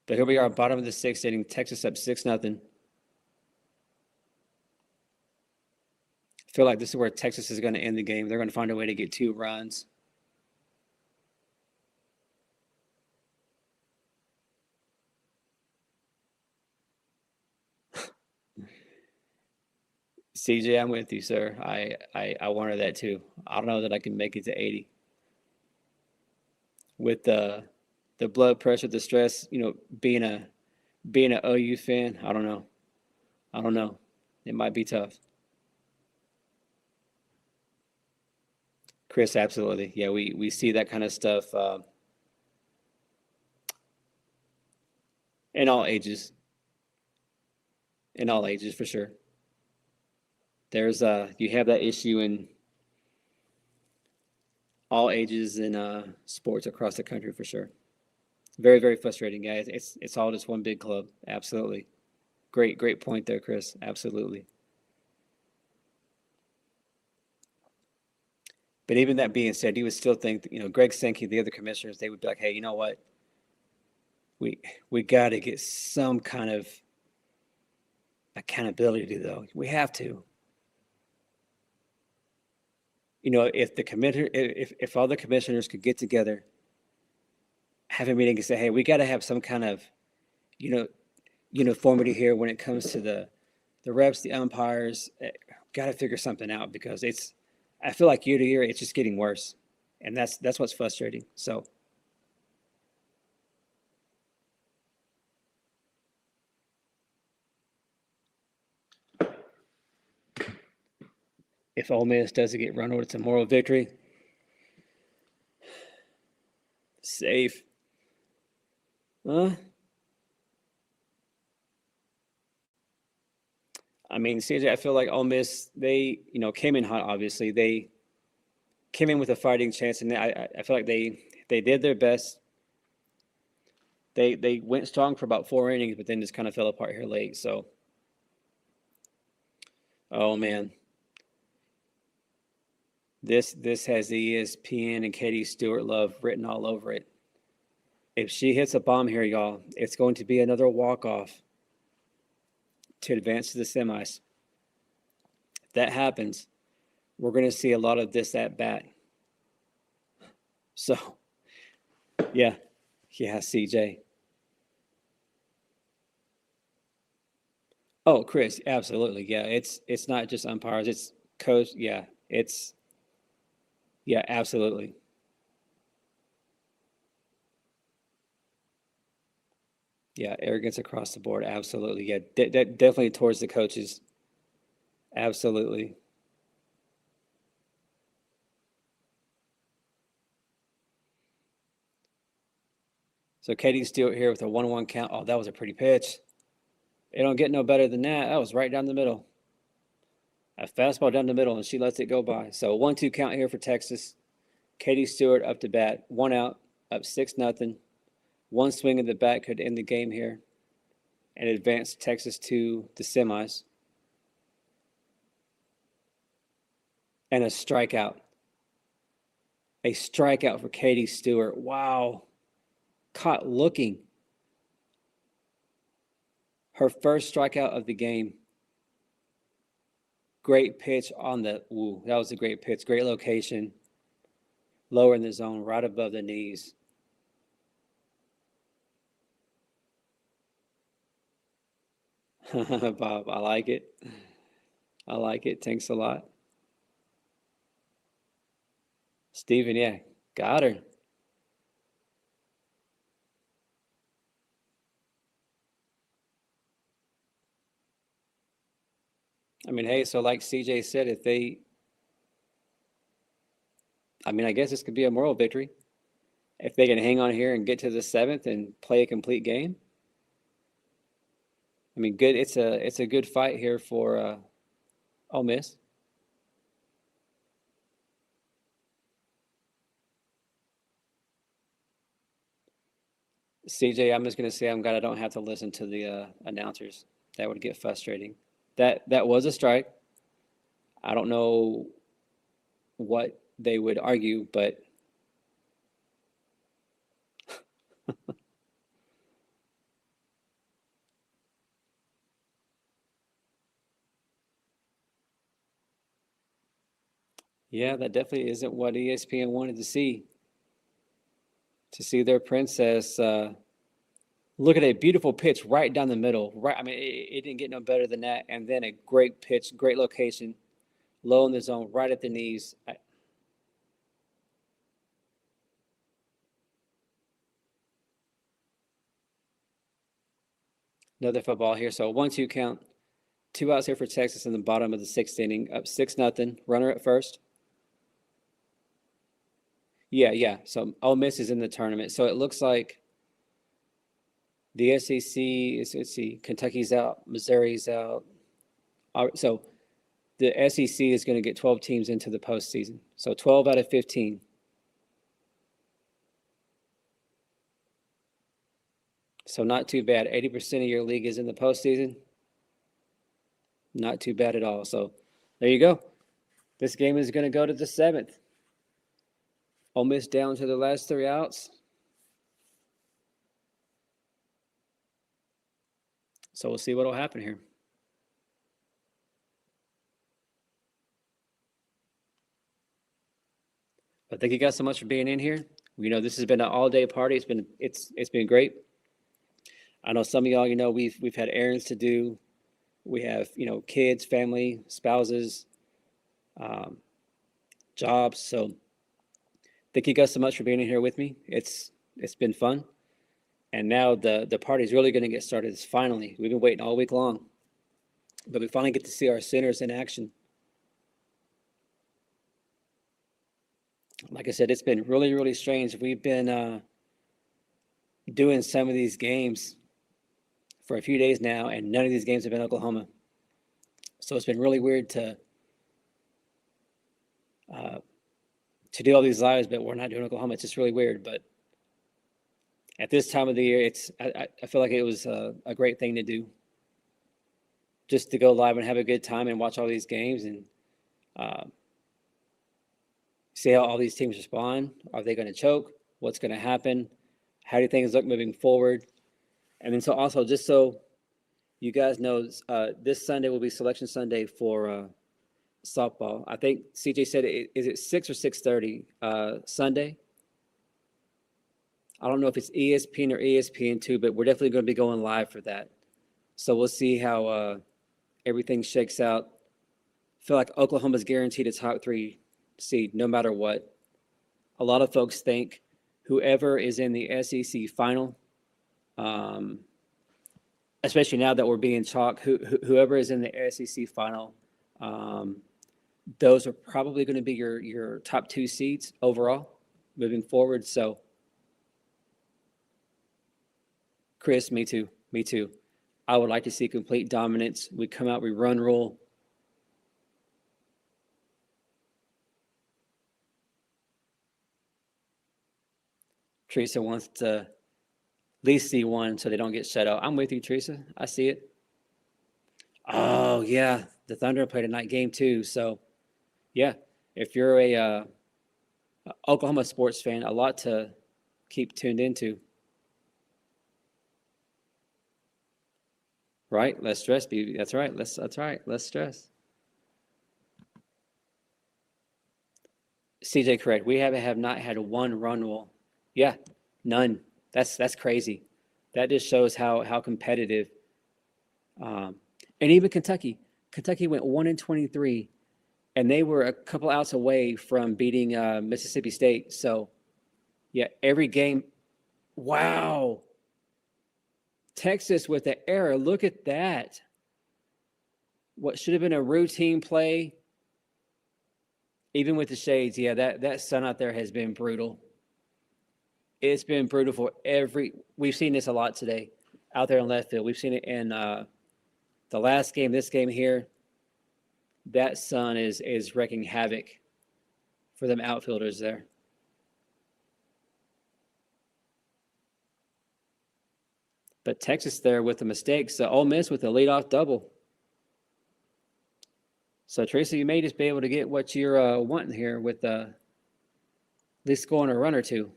A: but here we are, bottom of the sixth inning, Texas up 6-0. I feel like this is where Texas is going to end the game. They're going to find a way to get 2 runs. CJ, I'm with you, sir. I wanted that too. I don't know that I can make it to 80 with the blood pressure, the stress. Being a OU fan. I don't know. I don't know. It might be tough. Chris, absolutely. Yeah, we see that kind of stuff in all ages. In all ages, for sure. There's you have that issue in all ages in sports across the country for sure. Very, very frustrating, guys. It's all just one big club. Absolutely. Great point there, Chris. Absolutely. But even that being said, you would still think that, Greg Sankey, the other commissioners, they would be like, hey, you know what? We we got to get some kind of accountability though. We have to. If the commissioner, if all the commissioners could get together, have a meeting and say, hey, we got to have some kind of, you know, uniformity here when it comes to the reps, the umpires. Got to figure something out because I feel like year to year it's just getting worse, and that's what's frustrating. So if Ole Miss doesn't get run over, it's a moral victory. Safe. Uh, I mean, CJ, I feel like Ole Miss, they, came in hot, obviously. They came in with a fighting chance, and I feel like they did their best. They went strong for about 4 innings, but then just kind of fell apart here late. So, oh man, this has the ESPN and Katie Stewart love written all over it. If she hits a bomb here, y'all, it's going to be another walk-off to advance to the semis. If that happens, we're going to see a lot of this at bat. So, yeah, CJ. Oh, Chris, absolutely. Yeah, it's not just umpires, it's coach. Yeah, absolutely. Yeah, arrogance across the board. Absolutely. Yeah, definitely towards the coaches. Absolutely. So Katie Stewart here with a 1-1 count. Oh, that was a pretty pitch. It don't get no better than that. That was right down the middle. A fastball down the middle, and she lets it go by. So 1-2 count here for Texas. Katie Stewart up to bat. 1 out, up 6-0. One swing of the bat could end the game here and advance Texas to the semis. And a strikeout. A strikeout for Katie Stewart. Wow. Caught looking. Her first strikeout of the game. Great pitch on the, that was a great pitch. Great location. Lower in the zone, right above the knees. Bob, I like it. I like it. Thanks a lot. Steven, yeah, got her. I mean, hey, so like CJ said, I guess this could be a moral victory. If they can hang on here and get to the seventh and play a complete game. I mean, good. It's a good fight here for Ole Miss. CJ, I'm just gonna say I'm glad I don't have to listen to the announcers. That would get frustrating. That was a strike. I don't know what they would argue, but yeah, that definitely isn't what ESPN wanted to see. To see their princess Look at a beautiful pitch right down the middle. Right, I mean, it didn't get no better than that. And then a great pitch, great location, low in the zone, right at the knees. Another football here. So 1-2 count. 2 outs here for Texas in the bottom of the 6th inning. Up 6-0. Runner at first. Yeah. So Ole Miss is in the tournament. So it looks like the SEC is, let's see, Kentucky's out, Missouri's out. So the SEC is going to get 12 teams into the postseason. So 12 out of 15. So not too bad. 80% of your league is in the postseason. Not too bad at all. So there you go. This game is going to go to the 7th. Ole Miss down to the last 3 outs. So we'll see what will happen here. But thank you guys so much for being in here. This has been an all-day party. It's been great. I know some of y'all, we've had errands to do. We have, kids, family, spouses, jobs. So thank you guys so much for being in here with me. It's been fun. And now the party's really going to get started. It's finally. We've been waiting all week long. But we finally get to see our centers in action. Like I said, it's been really, really strange. We've been doing some of these games for a few days now, and none of these games have been Oklahoma. So it's been really weird to do all these lives, but we're not doing Oklahoma. It's just really weird. But at this time of the year, I feel like it was a great thing to do, just to go live and have a good time and watch all these games and see how all these teams respond. Are they going to choke? What's going to happen? How do things look moving forward? And then so also, just so you guys know, this Sunday will be Selection Sunday for softball. I think CJ said, is it 6 or 6:30 Sunday? I don't know if it's ESPN or ESPN2, but we're definitely going to be going live for that. So we'll see how everything shakes out. I feel like Oklahoma's guaranteed a top 3 seed no matter what. A lot of folks think whoever is in the SEC final, especially now that we're being chalked, whoever is in the SEC final, those are probably going to be your top 2 seeds overall moving forward. So, Chris, me too. I would like to see complete dominance. We come out, we run rule. Teresa wants to at least see one so they don't get shut out. I'm with you, Teresa. I see it. Oh, yeah. The Thunder played a night game too. So, yeah, if you're a Oklahoma sports fan, a lot to keep tuned into. Right? Less stress, baby. That's right. That's right. Less stress. CJ, correct. We have not had one run rule. Yeah, none. That's crazy. That just shows how competitive. And even Kentucky went 1-23, and they were a couple outs away from beating Mississippi State. So, yeah, every game. Wow. Texas with the error. Look at that. What should have been a routine play, even with the shades. Yeah, that sun out there has been brutal. It's been brutal for we've seen this a lot today out there in left field. We've seen it in the last game, this game here. That sun is wreaking havoc for them outfielders there. But Texas there with the mistakes. So Ole Miss with a leadoff double. So, Tracy, you may just be able to get what you're wanting here with at least scoring a run or two.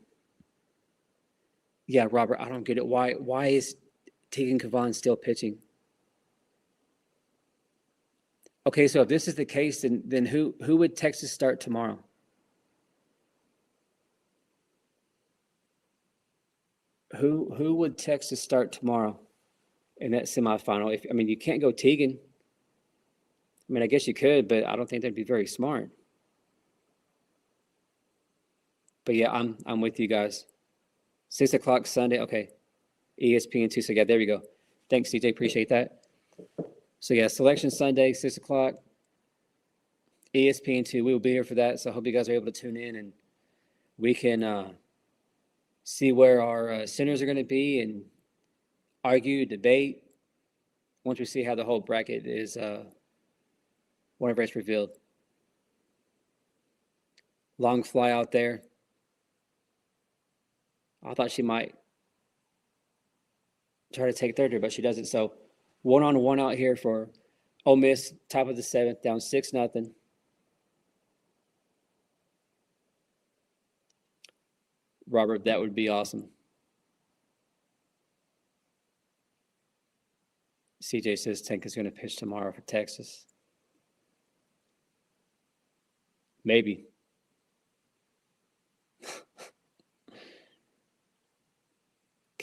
A: Yeah, Robert, I don't get it. Why is Tegan Kavan still pitching? Okay, so if this is the case, then who would Texas start tomorrow? Who would Texas start tomorrow in that semifinal? You can't go Teagan. I guess you could, but I don't think that'd be very smart. But yeah, I'm with you guys. 6 o'clock Sunday. Okay, ESPN2. So yeah, there we go. Thanks, CJ. Appreciate that. So yeah, Selection Sunday, 6 o'clock. ESPN2. We will be here for that. So I hope you guys are able to tune in and we can see where our centers are going to be and argue, debate once we see how the whole bracket is whenever it's revealed. Long fly out there. I thought she might try to take third here, but she doesn't. So 1-on-1 out here for Ole Miss, top of the 7th, down 6-0. Robert, that would be awesome. CJ says Tank is going to pitch tomorrow for Texas. Maybe.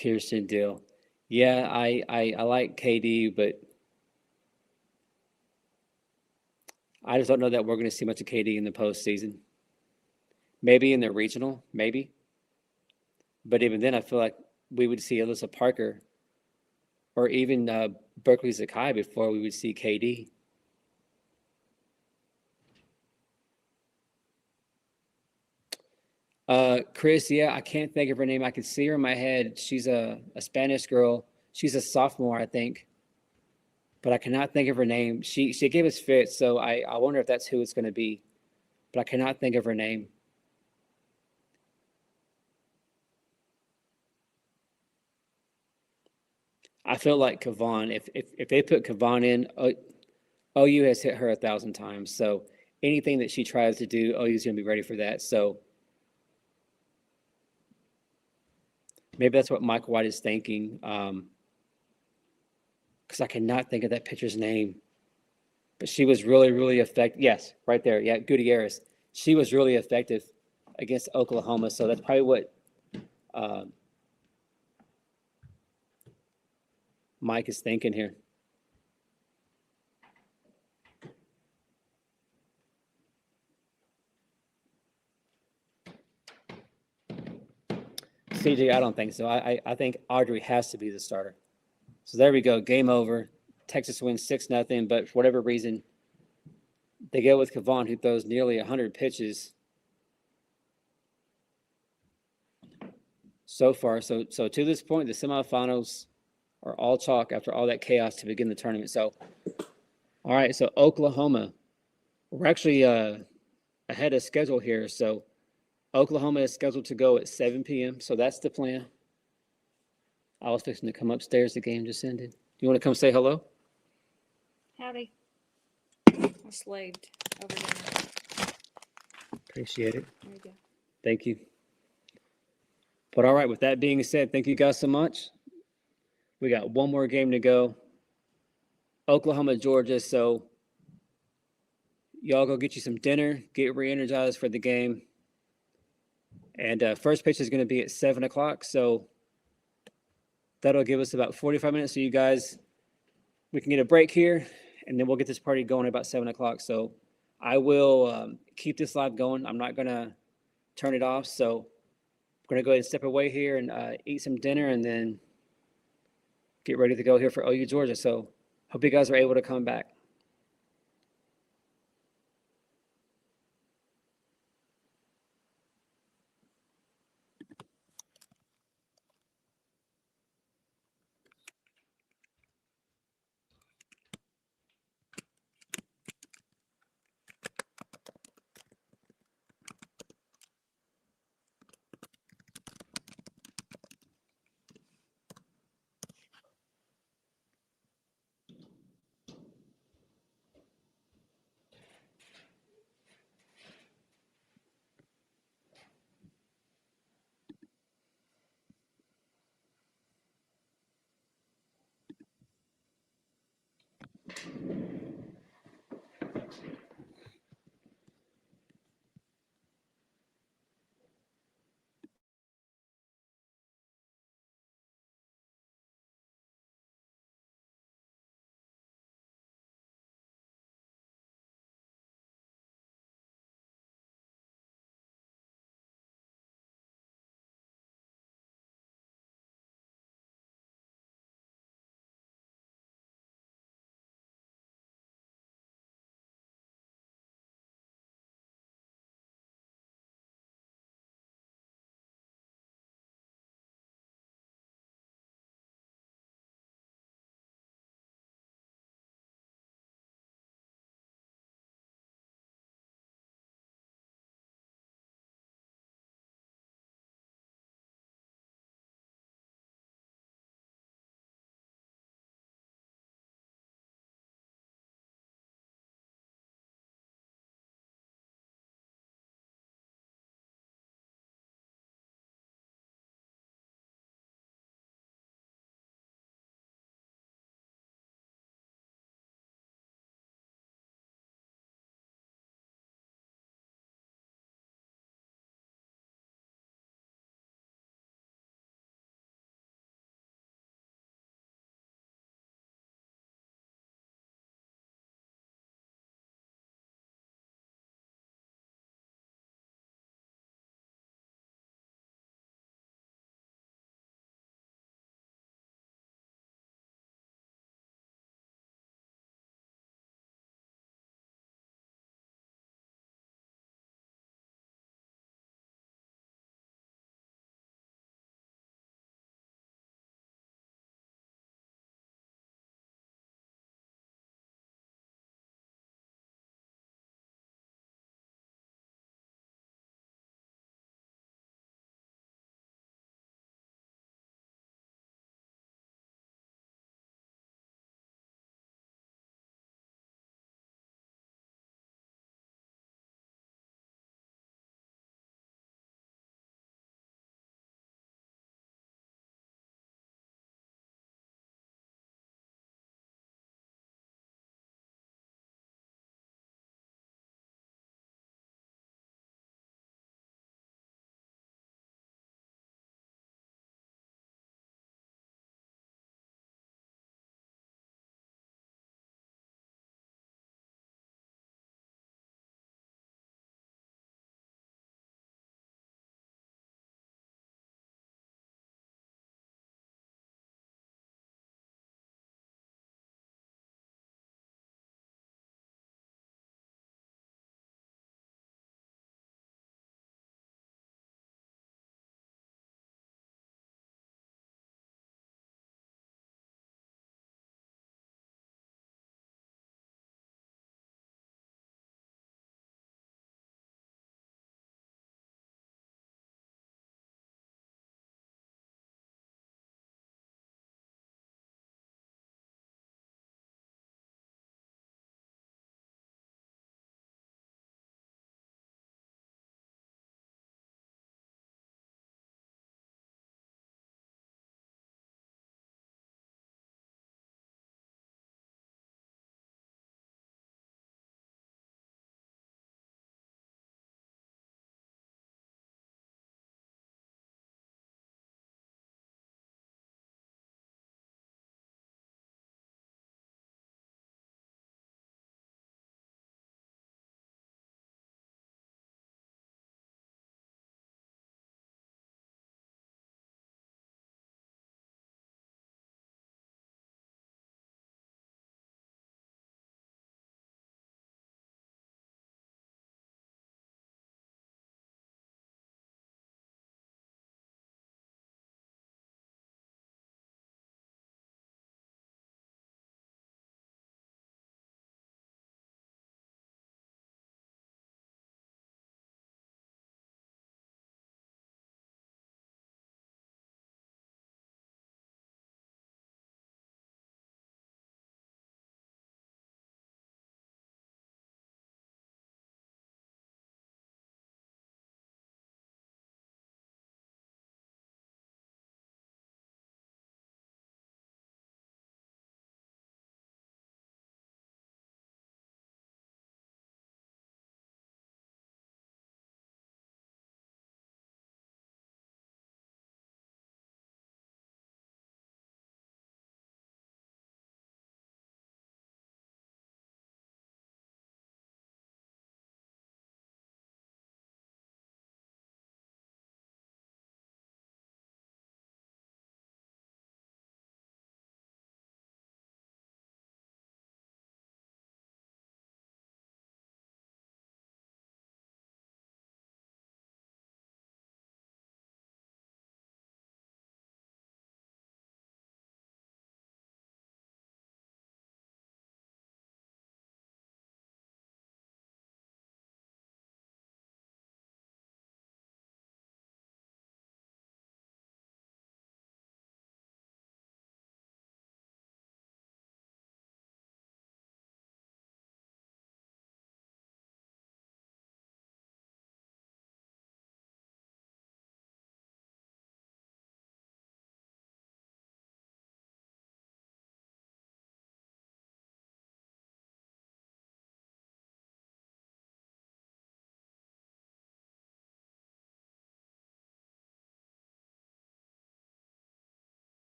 A: Kirsten Dill. Yeah, I like KD, but I just don't know that we're going to see much of KD in the postseason. Maybe in the regional, maybe. But even then, I feel like we would see Alyssa Parker or even Berkeley Zakai before we would see KD. Chris, yeah, I can't think of her name. I can see her in my head. She's a Spanish girl. She's a sophomore, I think. But I cannot think of her name. She gave us fits, so I wonder if that's who it's going to be. But I cannot think of her name. I feel like Kavan, if they put Kavan in, OU has hit her 1,000 times. So anything that she tries to do, OU's going to be ready for that. So maybe that's what Mike White is thinking. Because I cannot think of that pitcher's name. But she was really, really effective. Yes, right there. Yeah, Gutierrez. She was really effective against Oklahoma. So that's probably what Mike is thinking here. CJ, I don't think so. I think Audrey has to be the starter. So there we go. Game over. Texas wins 6-0. But for whatever reason, they go with Kavan, who throws nearly 100 pitches so far. So to this point, the semifinals are all chalk after all that chaos to begin the tournament. So, all right. So Oklahoma, we're actually ahead of schedule here. So Oklahoma is scheduled to go at 7 p.m. So that's the plan. I was fixing to come upstairs. The game just ended. You want to come say hello?
B: Howdy. I slaved over dinner.
A: Appreciate it.
B: There you go.
A: Thank you. But all right, with that being said, thank you guys so much. We got one more game to go. Oklahoma, Georgia. So y'all go get you some dinner, get re-energized for the game. And first pitch is going to be at 7 o'clock. So that'll give us about 45 minutes. So you guys, we can get a break here, and then we'll get this party going at about 7 o'clock. So I will keep this live going. I'm not going to turn it off. So I'm going to go ahead and step away here and eat some dinner and then get ready to go here for OU Georgia. So hope you guys are able to come back.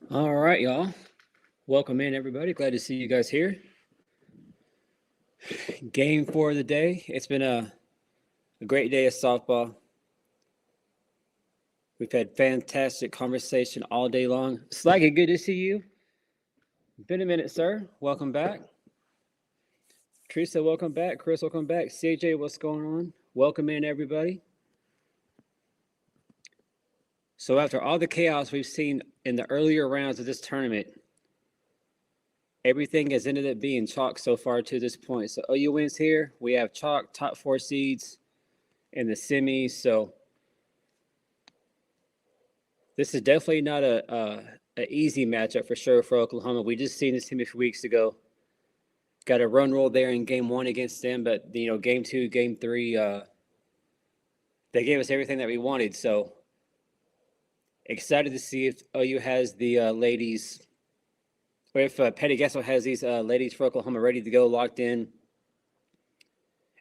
A: All right, y'all. Welcome in, everybody. Glad to see you guys here. Game 4 of the day. It's been a great day of softball. We've had fantastic conversation all day long. Slaggy, good to see you. Been a minute, sir. Welcome back. Teresa, welcome back. Chris, welcome back. CJ, what's going on? Welcome in, everybody. So after all the chaos we've seen in the earlier rounds of this tournament, everything has ended up being chalk so far to this point. So OU wins here. We have chalk, top 4 seeds in the semis. So this is definitely not a easy matchup for sure for Oklahoma. We just seen this team a few weeks ago. Got a run roll there in game 1 against them, but game 2, game 3, they gave us everything that we wanted. So excited to see if OU has the ladies, or if Petty Gessel has these ladies for Oklahoma ready to go, locked in,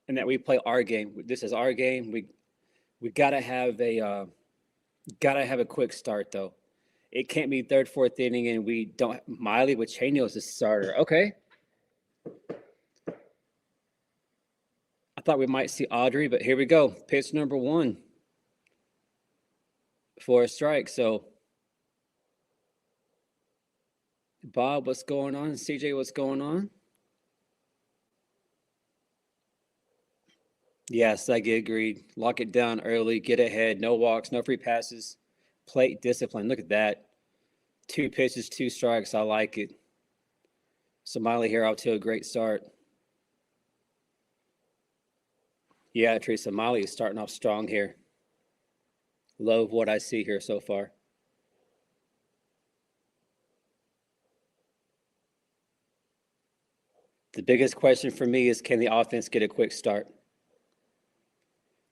A: and that we play our game. This is our game. We gotta have a quick start though. It can't be third, fourth inning, and we don't. Miley with Cheney as the starter. Okay. I thought we might see Audrey, but here we go. Pitch number 1 for a strike. So, Bob, what's going on? CJ, what's going on? Yes, I get agreed. Lock it down early, get ahead, no walks, no free passes, plate discipline. Look at that. 2 pitches, 2 strikes. I like it. So Miley here out to a great start. Yeah, Teresa, Miley is starting off strong here. Love what I see here so far. The biggest question for me is, can the offense get a quick start?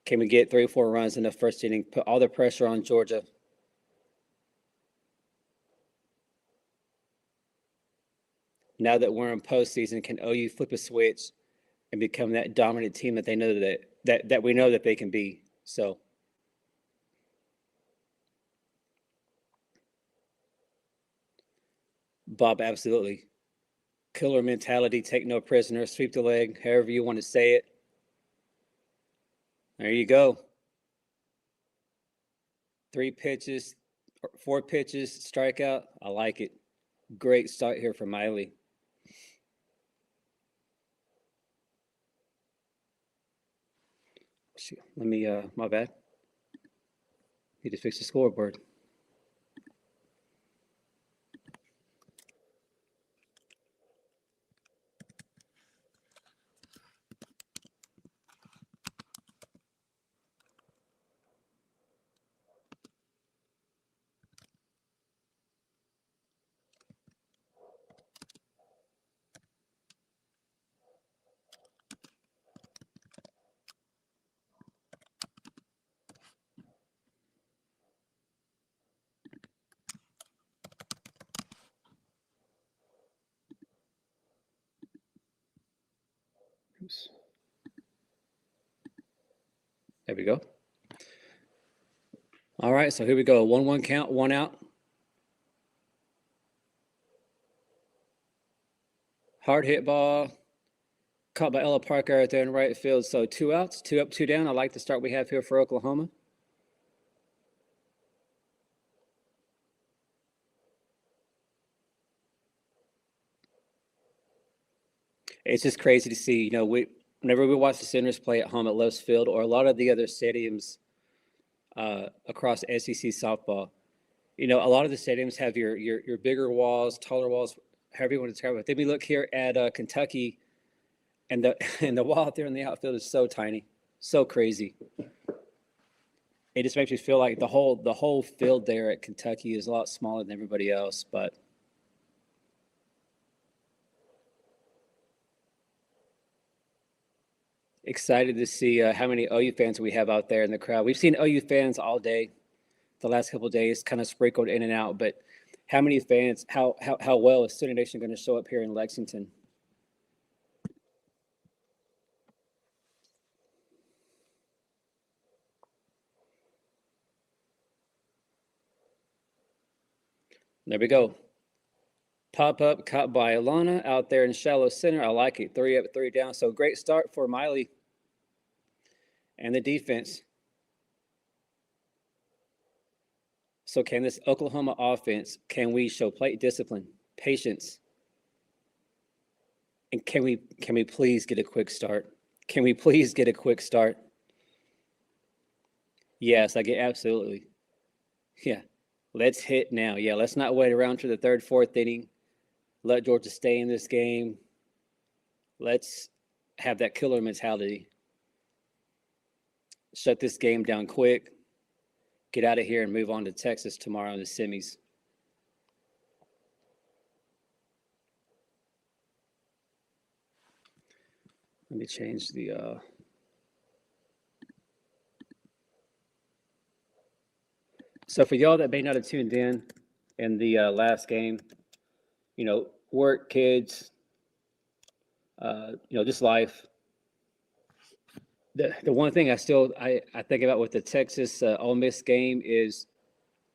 A: Can we get 3 or 4 runs in the first inning, put all the pressure on Georgia? Now that we're in postseason, can OU flip a switch and become that dominant team that they know that we know that they can be? So Bob, absolutely. Killer mentality, take no prisoners, sweep the leg, however you want to say it. There you go. 3 pitches, 4 pitches, strikeout. I like it. Great start here for Miley. Let me, my bad. Need to fix the scoreboard. Oops. There we go. All right, so here we go. 1-1 count, 1 out. Hard hit ball. Caught by Ella Parker out there in right field. So 2 outs, 2 up, 2 down. I like the start we have here for Oklahoma. It's just crazy to see, whenever we watch the Sooners play at home at Lowe's Field or a lot of the other stadiums across SEC softball, a lot of the stadiums have your bigger walls, taller walls, however you want to describe it. Then we look here at Kentucky, and the and the wall out there in the outfield is so tiny, so crazy. It just makes me feel like the whole field there at Kentucky is a lot smaller than everybody else, but. Excited to see how many OU fans we have out there in the crowd. We've seen OU fans all day, the last couple of days, kind of sprinkled in and out. But how many fans? How well is Sooner Nation going to show up here in Lexington? There we go. Pop up caught by Alana out there in shallow center. I like it. 3 up, 3 down. So great start for Miley and the defense. So can this Oklahoma offense, can we show plate discipline, patience? And can we please get a quick start? Can we please get a quick start? Yes, I get absolutely. Yeah. Let's hit now. Yeah, let's not wait around to the third, fourth inning. Let Georgia stay in this game. Let's have that killer mentality. Shut this game down quick. Get out of here and move on to Texas tomorrow in the semis. Let me change the So for y'all that may not have tuned in the last game, work, kids, just life. The one thing I think about with the Texas Ole Miss game is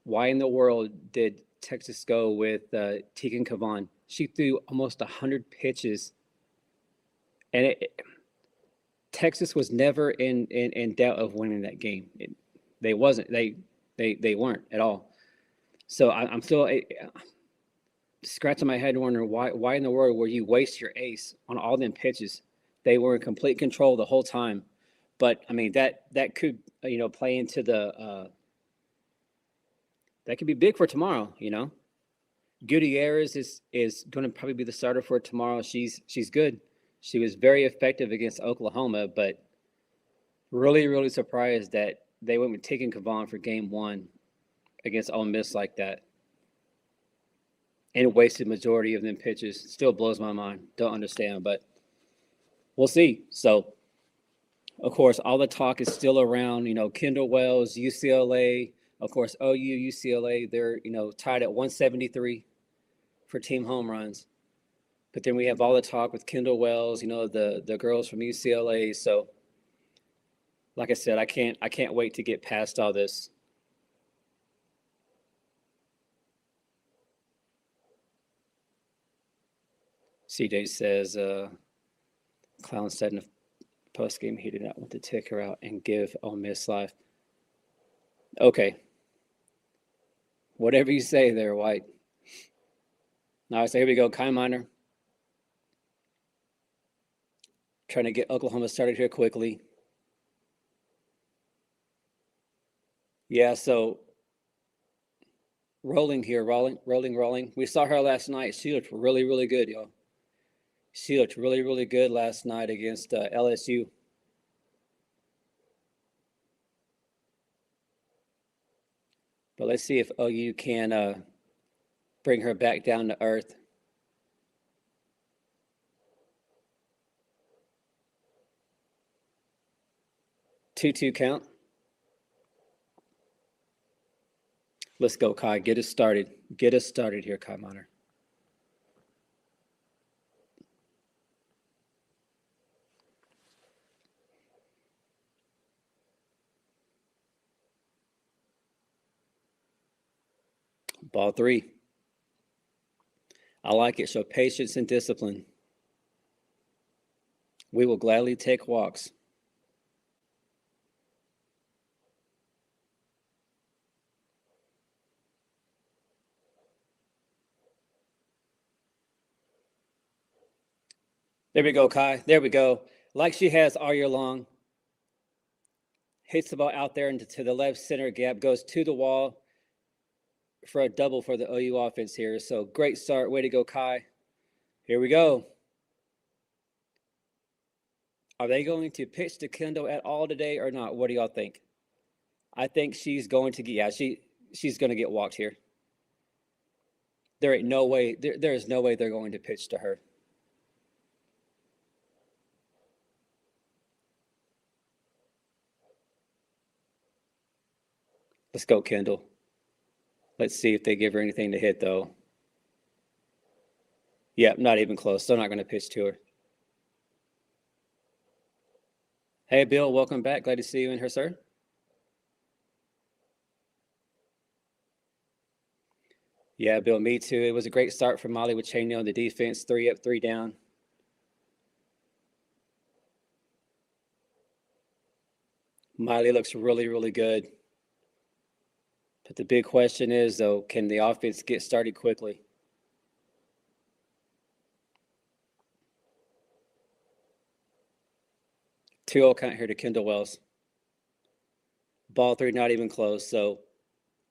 A: why in the world did Texas go with Tegan Kavan? She threw almost 100 pitches, and Texas was never in doubt of winning that game. They weren't at all. So I'm still scratching my head wondering why in the world would you waste your ace on all them pitches? They were in complete control the whole time. But I mean that could play into the that could be big for tomorrow. Gutierrez is going to probably be the starter for tomorrow. She's good. She was very effective against Oklahoma, but really, really surprised that they went with Tegan Kavan for game 1 against Ole Miss like that and wasted majority of them pitches. Still blows my mind. Don't understand, but we'll see. So, of course, all the talk is still around, Kendall Wells, UCLA, of course, OU, UCLA, they're, tied at 173 for team home runs. But then we have all the talk with Kendall Wells, the girls from UCLA. So, like I said, I can't wait to get past all this. CJ says, Clown said in the post game he did not want to take her out and give Ole Miss life. Okay. Whatever you say there, White. All right, so here we go. Kai Miner. Trying to get Oklahoma started here quickly. Yeah, so rolling. We saw her last night. She looked really, really good, y'all. She looked really, really good last night against LSU. But let's see if OU can bring her back down to earth. 2-2 count. Let's go, Kai. Get us started. Get us started here, Kai Miner. Ball 3. I like it. Show patience and discipline. We will gladly take walks. There we go, Kai. There we go. Like she has all year long. Hits the ball out there into the left center gap. Goes to the wall for a double for the OU offense here. So great start. Way to go, Kai. Here we go. Are they going to pitch to Kendall at all today or not? What do y'all think? I think she's going to get, she's going to get walked here. There ain't no way, there is no way they're going to pitch to her. Let's go, Kendall. Let's see if they give her anything to hit, though. Yeah, not even close. They're not going to pitch to her. Hey, Bill, welcome back. Glad to see you in here, sir. Yeah, Bill, me too. It was a great start for Molly with Cheney on the defense, 3 up, 3 down. Miley looks really, really good. But the big question is, though, can the offense get started quickly? Two-0 count here to Kendall Wells. Ball 3 not even close, so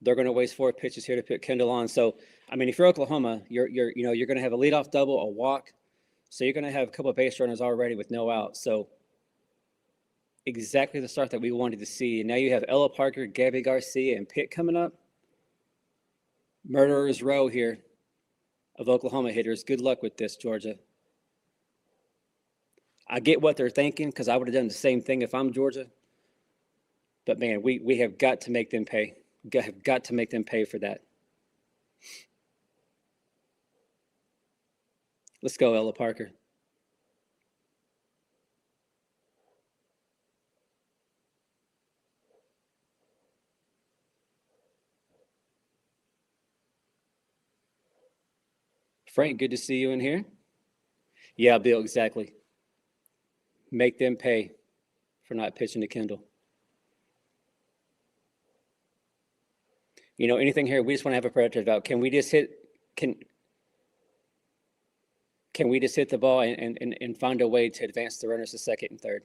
A: they're going to waste 4 pitches here to put Kendall on. So, I mean, if you're Oklahoma, you're going to have a leadoff double, a walk, so you're going to have a couple of base runners already with no out. So, exactly the start that we wanted to see. And now you have Ella Parker, Gabby Garcia, and Pitt coming up. Murderer's row here of Oklahoma hitters. Good luck with this, Georgia. I get what they're thinking because I would have done the same thing if I'm Georgia. But, man, we have got to make them pay. Have got to make them pay for that. Let's go, Ella Parker. Frank, good to see you in here. Yeah, Bill, exactly. Make them pay for not pitching to Kendall. You know, anything here, we just want to have a predator out. Can we just hit the ball and find a way to advance the runners to second and third?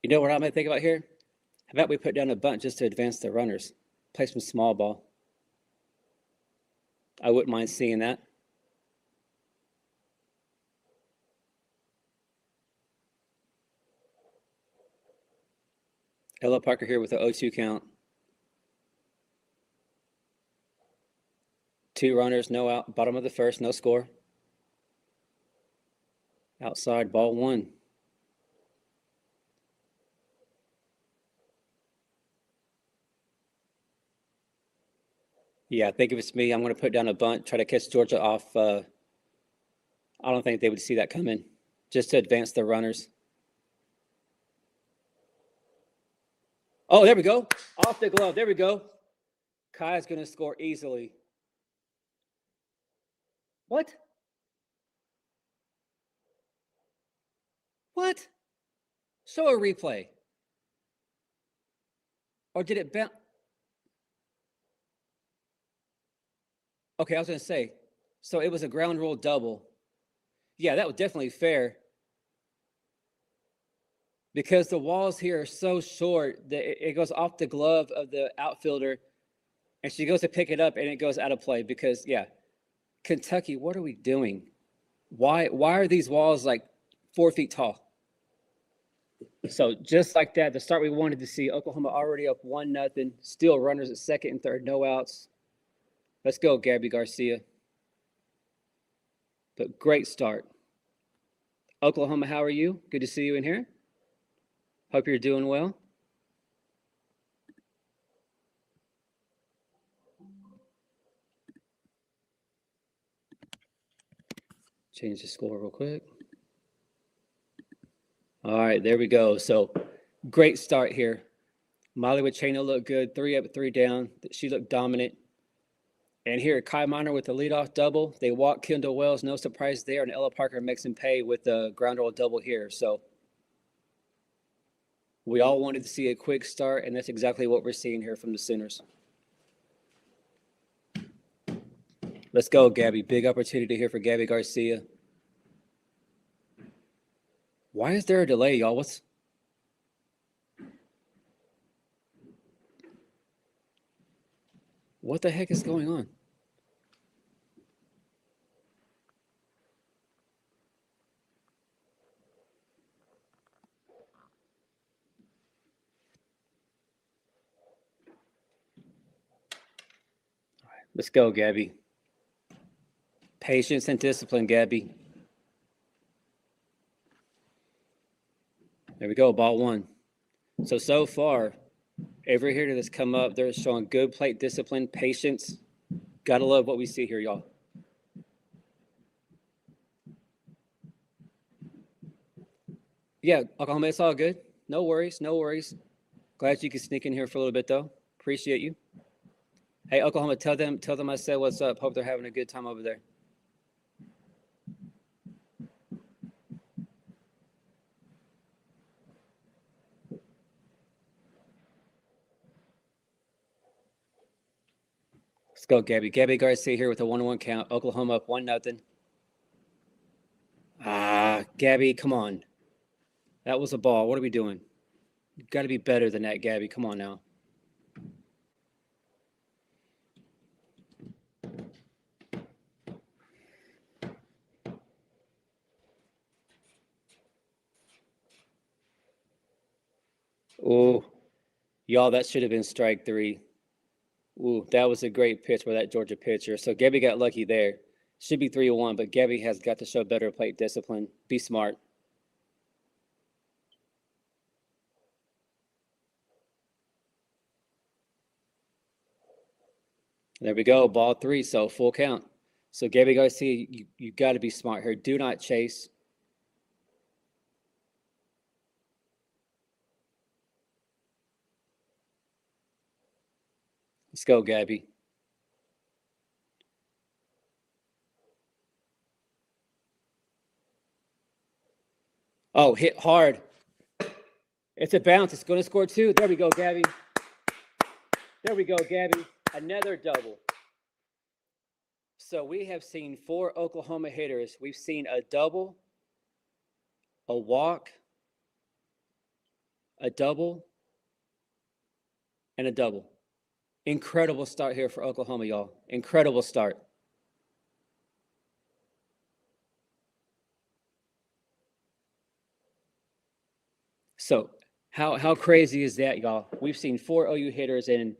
A: You know what I might think about here? How about we put down a bunt just to advance the runners? Play some small ball. I wouldn't mind seeing that. Ella Parker here with the 0-2 count. 2 runners, no out. Bottom of the first, no score. Outside, ball 1. Yeah, I think if it's me, I'm going to put down a bunt, try to catch Georgia off. I don't think they would see that coming, just to advance the runners. Oh, there we go. Off the glove. There we go. Kai's going to score easily. What? What? Show a replay. Or did it bounce? Okay, I was going to say, so it was a ground rule double. Yeah, that was definitely fair. Because the walls here are so short that it goes off the glove of the outfielder, and she goes to pick it up, and it goes out of play. Because, yeah, Kentucky, what are we doing? Why are these walls like 4 feet tall? So just like that, the start we wanted to see, Oklahoma already up 1-0, still runners at second and third, no outs. Let's go, Gabby Garcia. But great start. Oklahoma, how are you? Good to see you in here. Hope you're doing well. Change the score real quick. All right, there we go. So great start here. Molly with Chano looked good, 3 up, 3 down. She looked dominant. And here, Kai Miner with the leadoff double. They walk Kendall Wells, no surprise there. And Ella Parker makes him pay with the ground roll double here. So we all wanted to see a quick start, and that's exactly what we're seeing here from the Sooners. Let's go, Gabby. Big opportunity here for Gabby Garcia. Why is there a delay, y'all? What the heck is going on? All right, let's go, Gabby. Patience and discipline, Gabby. There we go, ball 1. So far, every hitter that's come up, they're showing good plate discipline, patience. Gotta love what we see here, y'all. Yeah, Oklahoma, it's all good. No worries, no worries. Glad you could sneak in here for a little bit, though. Appreciate you. Hey, Oklahoma, tell them I said what's up. Hope they're having a good time over there. Let's go, Gabby. Gabby Garcia here with a 1-1 count. Oklahoma up 1-0. Gabby, come on. That was a ball. What are we doing? You've got to be better than that, Gabby. Come on now. Oh, y'all, that should have been strike 3. Ooh, that was a great pitch by that Georgia pitcher. So Gabby got lucky there. Should be 3-1, but Gabby has got to show better plate discipline. Be smart. There we go. Ball 3, so full count. So Gabby Garcia, you got to be smart here. Do not chase. Let's go, Gabby. Oh, hit hard. It's a bounce. It's going to score 2. There we go, Gabby. There we go, Gabby. Another double. So we have seen 4 Oklahoma hitters. We've seen a double, a walk, a double, and a double. Incredible start here for Oklahoma, y'all. Incredible start. So how crazy is that, y'all? We've seen 4 OU hitters, and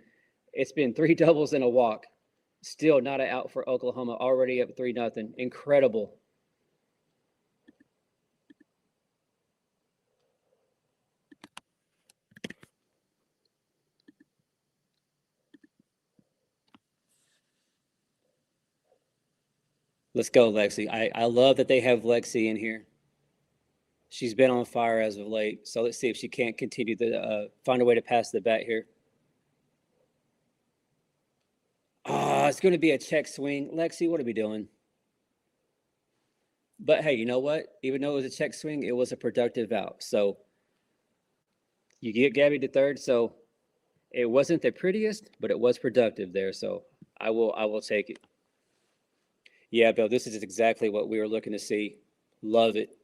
A: it's been 3 doubles and a walk. Still not an out for Oklahoma. Already up 3-0. Incredible. Let's go, Lexi. I love that they have Lexi in here. She's been on fire as of late. So let's see if she can't continue to find a way to pass the bat here. It's going to be a check swing. Lexi, what are we doing? But hey, you know what? Even though it was a check swing, it was a productive out. So you get Gabby to third. So it wasn't the prettiest, but it was productive there. So I will take it. Yeah, Bill, this is exactly what we were looking to see. Love it.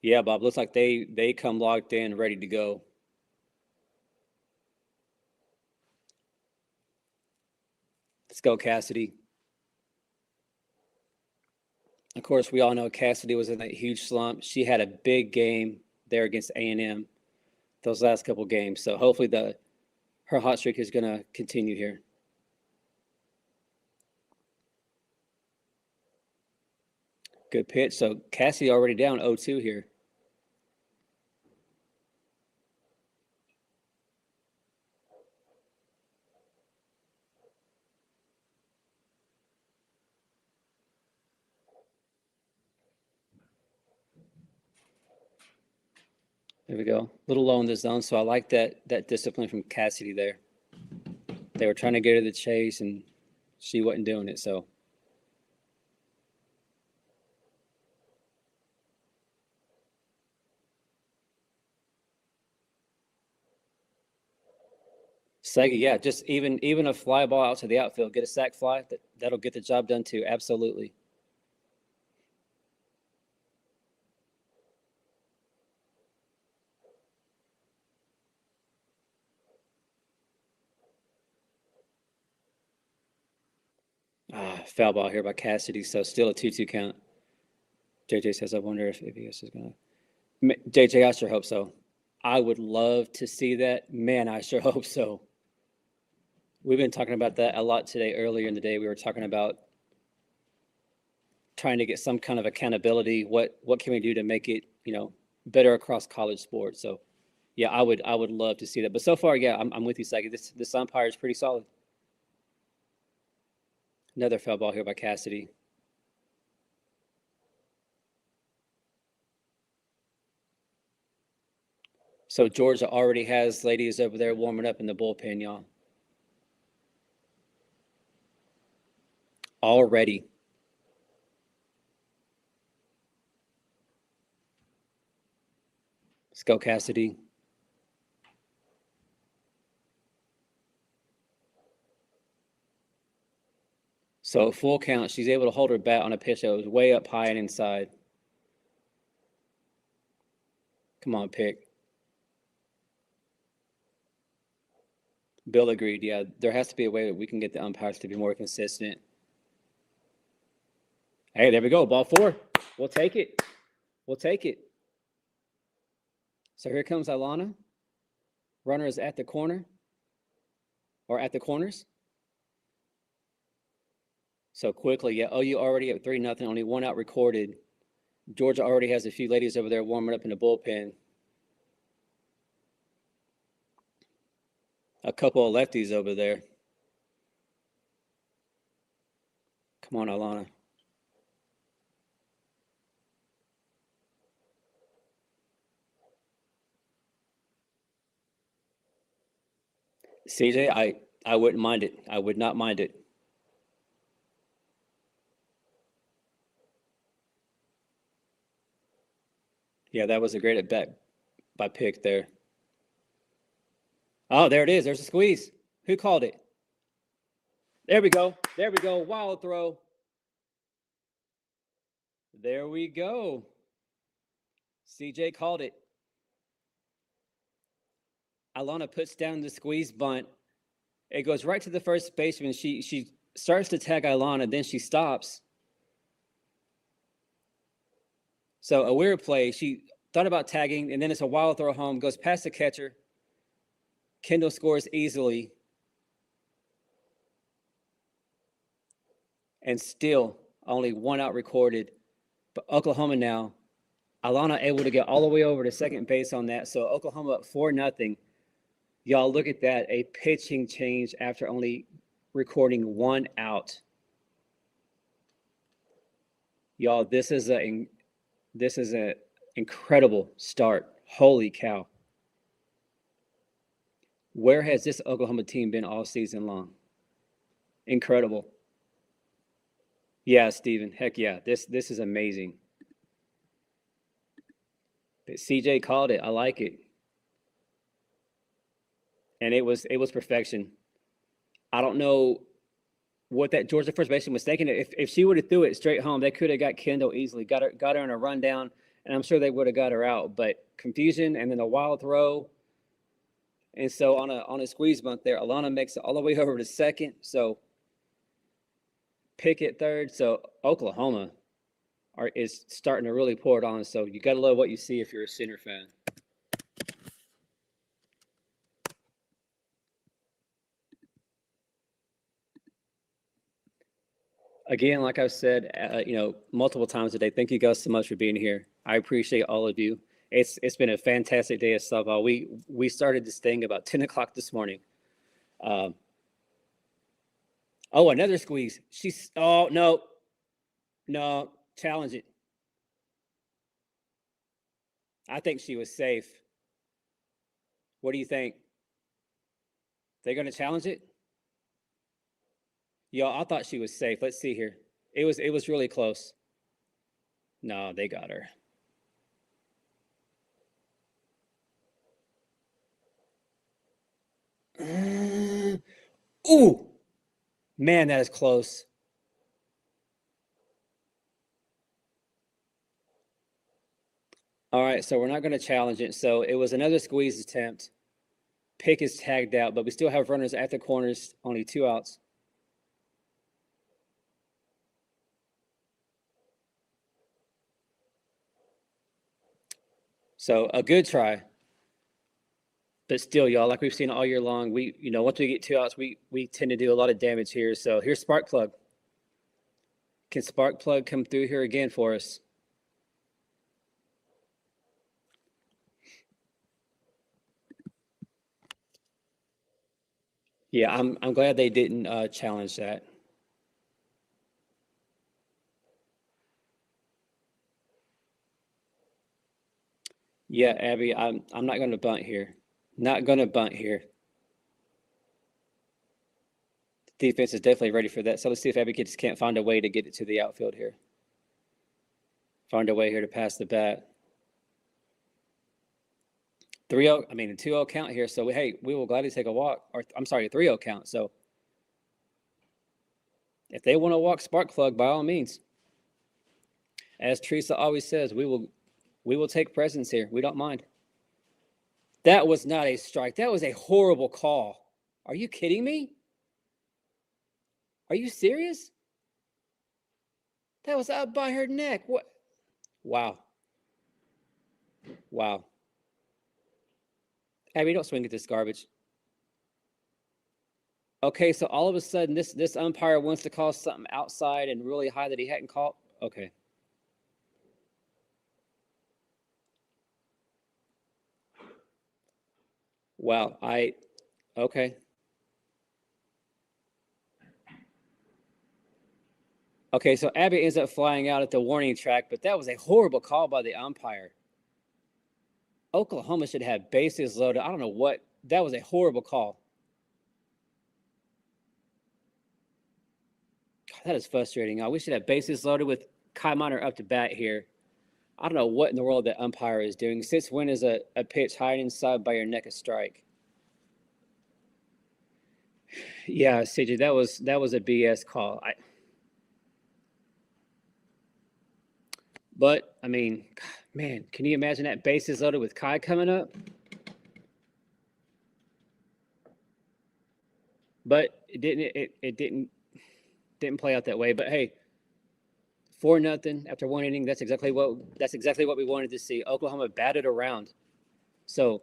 A: Yeah, Bob, looks like they come locked in, ready to go. Let's go, Cassidy. Of course, we all know Cassidy was in that huge slump. She had a big game there against A&M those last couple games. So hopefully her hot streak is going to continue here. Good pitch. So Cassidy already down 0-2 here. There we go. A little low in the zone, so I like that discipline from Cassidy there. They were trying to get her the chase, and she wasn't doing it, so. Sega, yeah, just even a fly ball out to the outfield, get a sac fly, that'll get the job done too, absolutely. Foul ball here by Cassidy, so still a 2-2 count. JJ says, I wonder if ABS is going to. JJ, I sure hope so. I would love to see that. Man, I sure hope so. We've been talking about that a lot today. Earlier in the day, we were talking about trying to get some kind of accountability. What can we do to make it, better across college sports? So, yeah, I would love to see that. But so far, yeah, I'm with you, Sagi. This umpire is pretty solid. Another foul ball here by Cassidy. So Georgia already has ladies over there warming up in the bullpen, y'all. Already. Let's go, Cassidy. So full count, she's able to hold her bat on a pitch that was way up high and inside. Come on, pick. Bill agreed. Yeah, there has to be a way that we can get the umpires to be more consistent. Hey, there we go. Ball 4. We'll take it. We'll take it. So here comes Alana. Runner is at the corner or at the corners. So quickly, yeah, OU already at 3-0, only 1 out recorded. Georgia already has a few ladies over there warming up in the bullpen. A couple of lefties over there. Come on, Alana. CJ, I wouldn't mind it. I would not mind it. Yeah, that was a great at bat by pick there. Oh, there it is. There's a squeeze. Who called it? There we go. There we go. Wild throw. There we go. CJ called it. Alana puts down the squeeze bunt. It goes right to the first baseman. She starts to tag Alana, then she stops. So a weird play. She thought about tagging, and then it's a wild throw home. Goes past the catcher. Kendall scores easily. And still only 1 out recorded. But Oklahoma now, Alana able to get all the way over to second base on that. So Oklahoma up 4-0. Y'all look at that, a pitching change after only recording 1 out. Y'all, this is an incredible start. Holy cow. Where has this Oklahoma team been all season long? Incredible. Yeah, Steven. Heck yeah. This is amazing. But CJ called it. I like it. And it was perfection. I don't know what that Georgia first baseman was thinking. If she would have threw it straight home, they could have got Kendall easily, got her in a rundown, and I'm sure they would have got her out. But confusion and then a wild throw. And so on a squeeze bunt there, Alana makes it all the way over to second. So pick at third. So Oklahoma is starting to really pour it on. So you got to love what you see if you're a Center fan. Again, like I've said, multiple times today, thank you guys so much for being here. I appreciate all of you. It's been a fantastic day of softball. We started this thing about 10 o'clock this morning. Another squeeze. No, challenge it. I think she was safe. What do you think? They're going to challenge it? Y'all, I thought she was safe. Let's see here. It was really close. No, they got her. Ooh, man, that is close. All right, so we're not going to challenge it. So it was another squeeze attempt. Pick is tagged out, but we still have runners at the corners, only 2 outs. So a good try. But still, y'all, like we've seen all year long, once we get 2 outs, we tend to do a lot of damage here. So here's Sparkplug. Can Sparkplug come through here again for us? Yeah, I'm glad they didn't challenge that. Yeah, Abby, I'm not going to bunt here. Not going to bunt here. Defense is definitely ready for that. So let's see if Abby just can't find a way to get it to the outfield here. Find a way here to pass the bat. 3-0, I mean, a 2-0 count here. So, hey, we will gladly take a walk. Or, I'm sorry, a 3-0 count. So, if they want to walk Spark Plug, by all means. As Teresa always says, we will take presents here. We don't mind. That was not a strike. That was a horrible call. Are you kidding me? Are you serious? That was up by her neck. What? Wow. Wow. Abby, don't swing at this garbage. Okay, so all of a sudden, this umpire wants to call something outside and really high that he hadn't called. Okay. Wow. Okay. Okay, so Abby ends up flying out at the warning track, but that was a horrible call by the umpire. Oklahoma should have bases loaded. I don't know what. That was a horrible call. God, that is frustrating. We should have bases loaded with Kai Miner up to bat here. I don't know what in the world that umpire is doing. Since when is a pitch high inside by your neck a strike? Yeah, CJ, that was a BS call. But I mean, man, can you imagine that bases loaded with Kai coming up? But it didn't play out that way. But hey, 4-0 after one inning. That's exactly what we wanted to see. Oklahoma batted around. So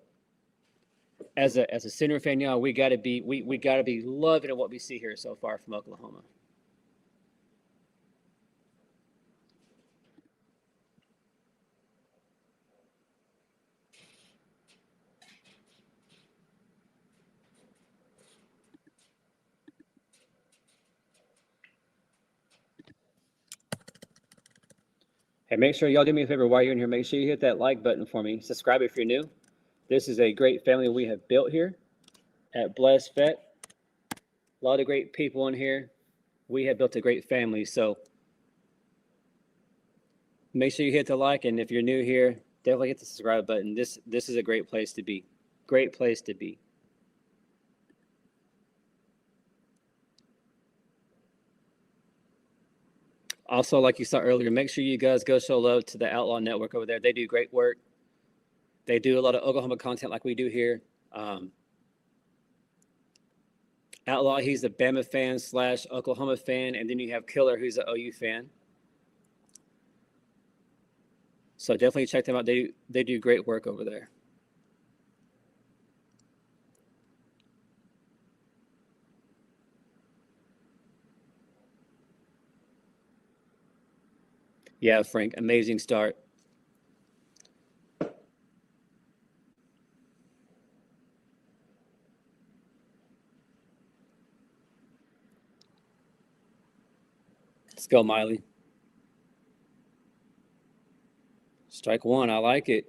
A: as a center fan, y'all, we gotta be loving what we see here so far from Oklahoma. Hey, make sure y'all do me a favor while you're in here. Make sure you hit that like button for me. Subscribe if you're new. This is a great family we have built here at Blessed Vet. A lot of great people in here. We have built a great family. So make sure you hit the like, and if you're new here, definitely hit the subscribe button. This is a great place to be. Great place to be. Also, like you saw earlier, make sure you guys go show love to the Outlaw Network over there. They do great work. They do a lot of Oklahoma content like we do here. Outlaw, he's a Bama fan / Oklahoma fan, and then you have Killer, who's an OU fan. So definitely check them out. They do great work over there. Yeah, Frank, amazing start. Let's go, Miley. Strike one. I like it.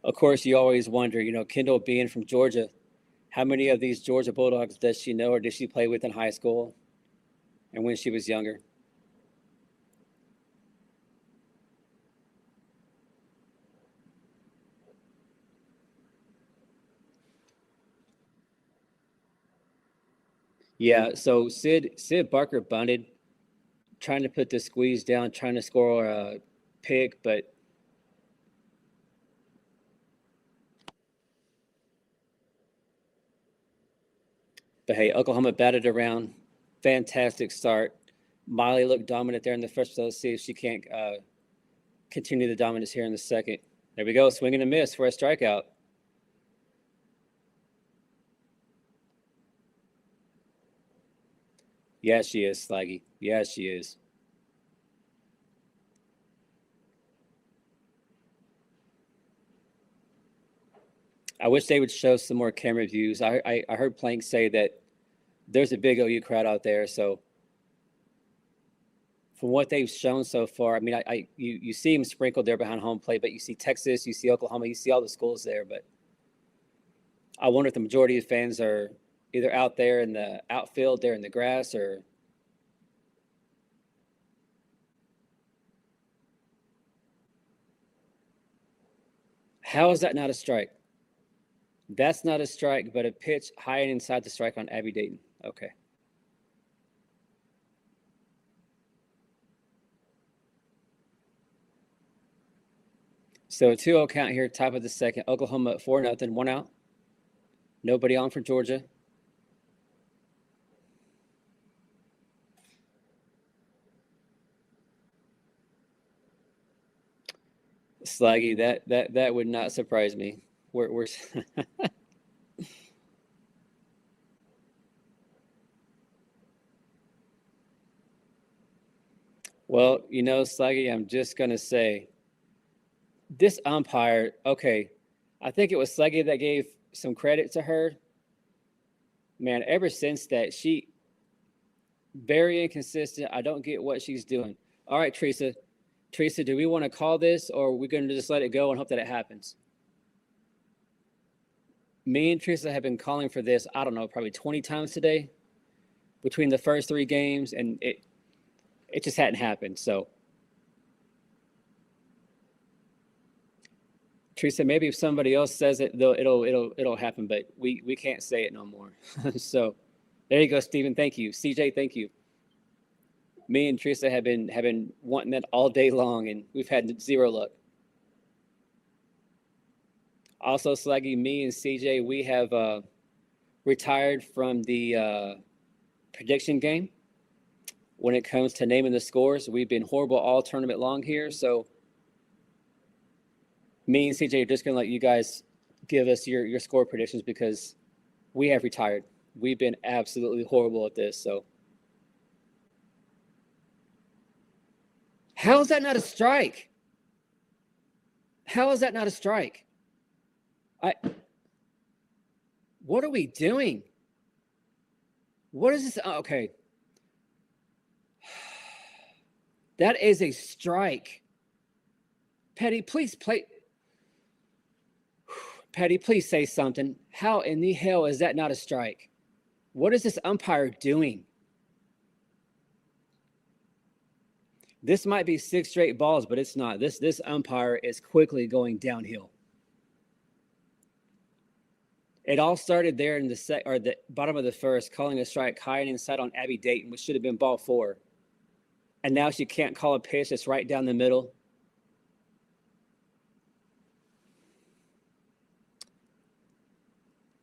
A: Of course, you always wonder, Kendall being from Georgia, how many of these Georgia Bulldogs does she know or did she play with in high school and when she was younger? Yeah, so Sid Barker bunted, trying to put the squeeze down, trying to score a pick, but hey, Oklahoma batted around. Fantastic start. Miley looked dominant there in the first. So let's see if she can't continue the dominance here in the second. There we go, swing and a miss for a strikeout. Yeah, she is, Slaggy. Yeah, she is. I wish they would show some more camera views. I heard Plank say that there's a big OU crowd out there, so from what they've shown so far, I mean, you see them sprinkled there behind home plate, but you see Texas, you see Oklahoma, you see all the schools there. But I wonder if the majority of fans are either out there in the outfield, there in the grass, or how is that not a strike? That's not a strike, but a pitch high and inside the strike on Abby Dayton. Okay. So a 2-0 count here, top of the second. Oklahoma at 4-0, 1 out. Nobody on for Georgia. Slaggy, that would not surprise me. We're Well, Slaggy, I'm just gonna say this umpire. Okay, I think it was Slaggy that gave some credit to her. Man, ever since that, she very inconsistent. I don't get what she's doing. All right, Teresa, do we want to call this, or are we going to just let it go and hope that it happens? Me and Teresa have been calling for this, I don't know, probably 20 times today between the first 3 games, and it just hadn't happened. So, Teresa, maybe if somebody else says it, though, it'll happen, but we can't say it no more. So, there you go, Stephen. Thank you, CJ. Thank you. Me and Teresa have been wanting that all day long, and we've had 0 luck. Also, Slaggy, me and CJ, we have retired from the prediction game when it comes to naming the scores. We've been horrible all tournament long here, so me and CJ are just going to let you guys give us your score predictions because we have retired. We've been absolutely horrible at this, so. How is that not a strike? How is that not a strike? What are we doing? What is this? Oh, okay. That is a strike. Petty, please play. Petty, please say something. How in the hell is that not a strike? What is this umpire doing? This might be 6 straight balls, but it's not. This umpire is quickly going downhill. It all started there in the bottom of the first, calling a strike high and inside on Abby Dayton, which should have been ball 4. And now she can't call a pitch that's right down the middle.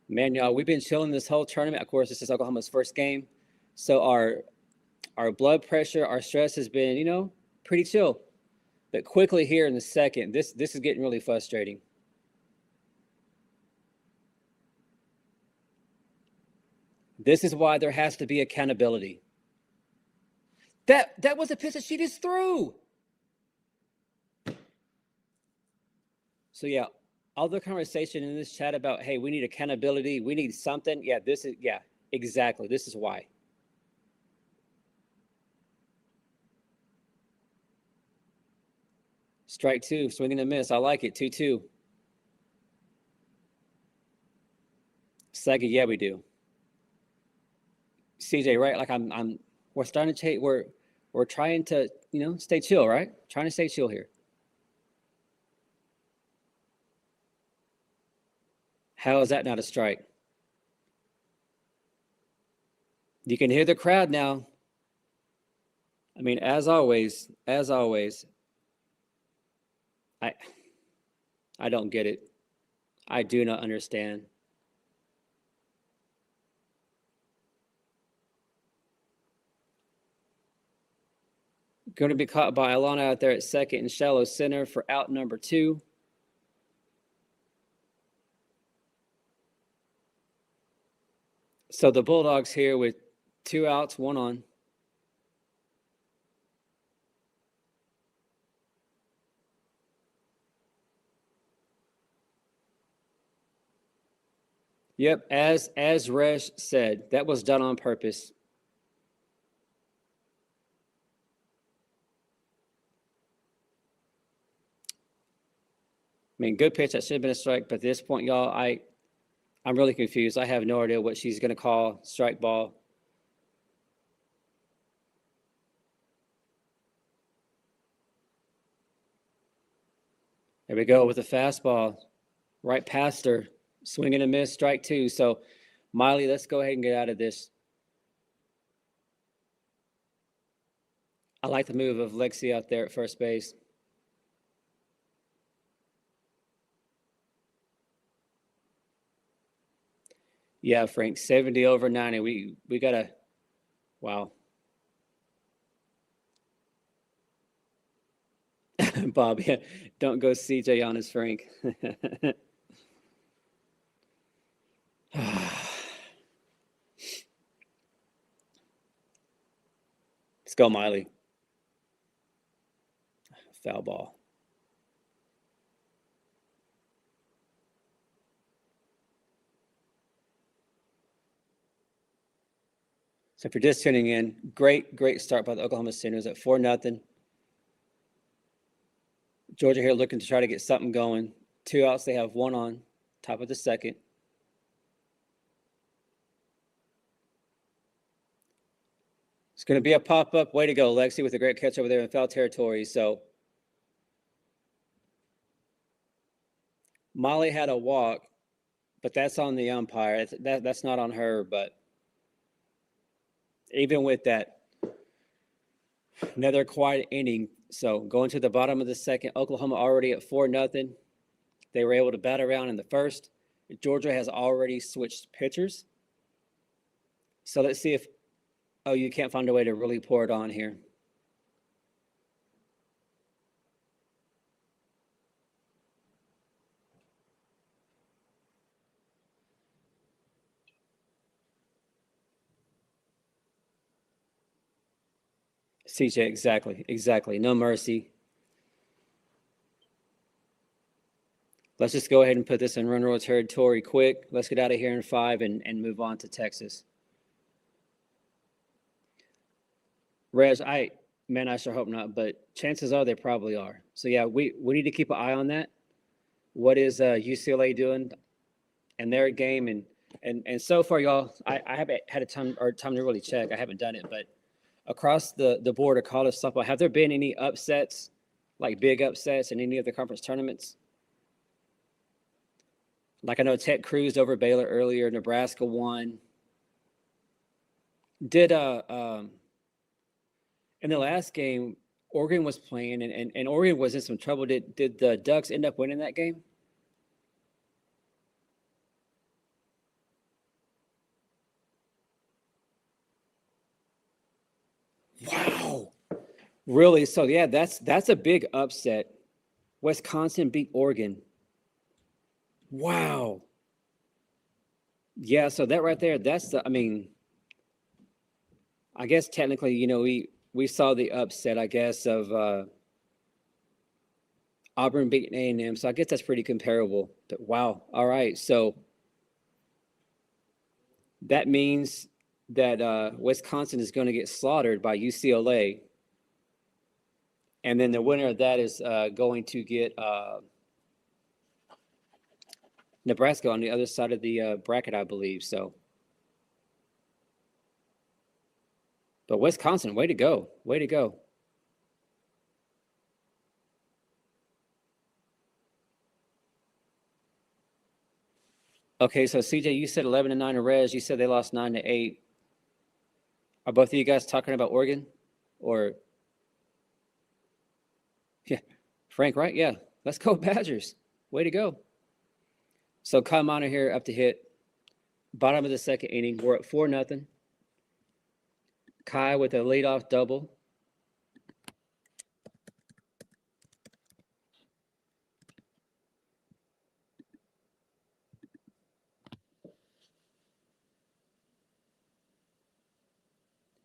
A: Man, y'all, we've been chilling this whole tournament. Of course, this is Oklahoma's first game. So our blood pressure, our stress has been, pretty chill. But quickly here in the second, this is getting really frustrating. This is why there has to be accountability. That was a pitch that she just threw. So yeah, all the conversation in this chat about, hey, we need accountability, we need something. Yeah, exactly. This is why. Strike 2, swinging and miss. I like it. 2-2. Second, yeah, we do. CJ, right? Like we're starting to we're trying to, stay chill, right? Trying to stay chill here. How is that not a strike? You can hear the crowd now. I mean, as always, I don't get it. I do not understand. Going to be caught by Alana out there at second and shallow center for out number 2. So the Bulldogs here with 2 outs, 1 on. Yep, as Resh said, that was done on purpose. mean, good pitch. That should have been a strike. But at this point, y'all, I'm really confused. I have no idea what she's going to call strike ball. There we go with the fastball. Right past her. Swing and a miss, strike two. So, Miley, let's go ahead and get out of this. I like the move of Lexi out there at first base. Yeah, Frank, 70 over 90. We got to, wow. Bob, yeah, don't go CJ on us, Frank. Let's go, Miley. Foul ball. So if you're just tuning in, great start by the Oklahoma Sooners at 4-0. Georgia here looking to try to get something going. 2 outs, they have 1 on, top of the second. It's going to be a pop-up. Way to go, Lexi, with a great catch over there in foul territory. So Molly had a walk, but that's on the umpire. That's not on her, but even with that, another quiet inning. So going to the bottom of the second, Oklahoma already at 4-0. They were able to bat around in the first. Georgia has already switched pitchers. So let's see if, oh, you can't find a way to really pour it on here. CJ, exactly. No mercy. Let's just go ahead and put this in run roll territory quick. Let's get out of here in 5 and move on to Texas. Reg, I sure hope not, but chances are they probably are. So yeah, we need to keep an eye on that. What is UCLA doing in their game? And so far, y'all, I haven't had a time to really check. I haven't done it, but across the board of college softball, have there been any upsets, like big upsets in any of the conference tournaments? Like I know Tech cruised over Baylor earlier. Nebraska won. Did in the last game, Oregon was playing and Oregon was in some trouble. Did the Ducks end up winning that game? Wow. Really? So yeah, that's a big upset. Wisconsin beat Oregon. Wow. Yeah, so that right there, I guess technically, we saw the upset, I guess, of Auburn beating A&M. So I guess that's pretty comparable. But wow. All right. So that means that Wisconsin is going to get slaughtered by UCLA. And then the winner of that is going to get Nebraska on the other side of the bracket, I believe. So, but Wisconsin, way to go. Way to go. Okay, so CJ, you said 11-9 to Reg. You said they lost 9-8. Are both of you guys talking about Oregon? Or yeah, Frank, right? Yeah. Let's go Badgers. Way to go. So Kyle Miner here up to hit. Bottom of the second inning. We're at 4-0. Kai with a leadoff double.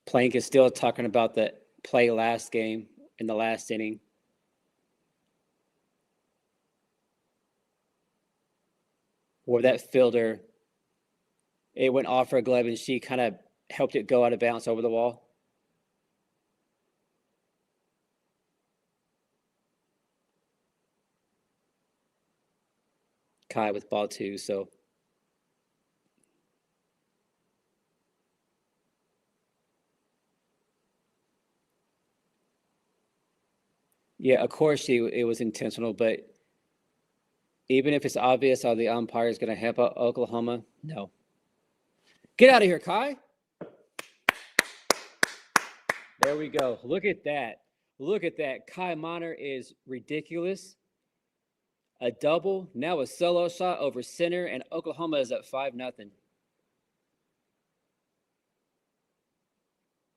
A: Plank is still talking about the play last game in the last inning. Where that fielder, it went off her glove and she kind of helped it go out of bounds over the wall. Kai with ball 2, so. Yeah, of course it was intentional, but even if it's obvious how the umpire is going to help out Oklahoma, no. Get out of here, Kai. There we go. Look at that. Look at that. Kai Miner is ridiculous. A double, now a solo shot over center, and Oklahoma is up 5-0.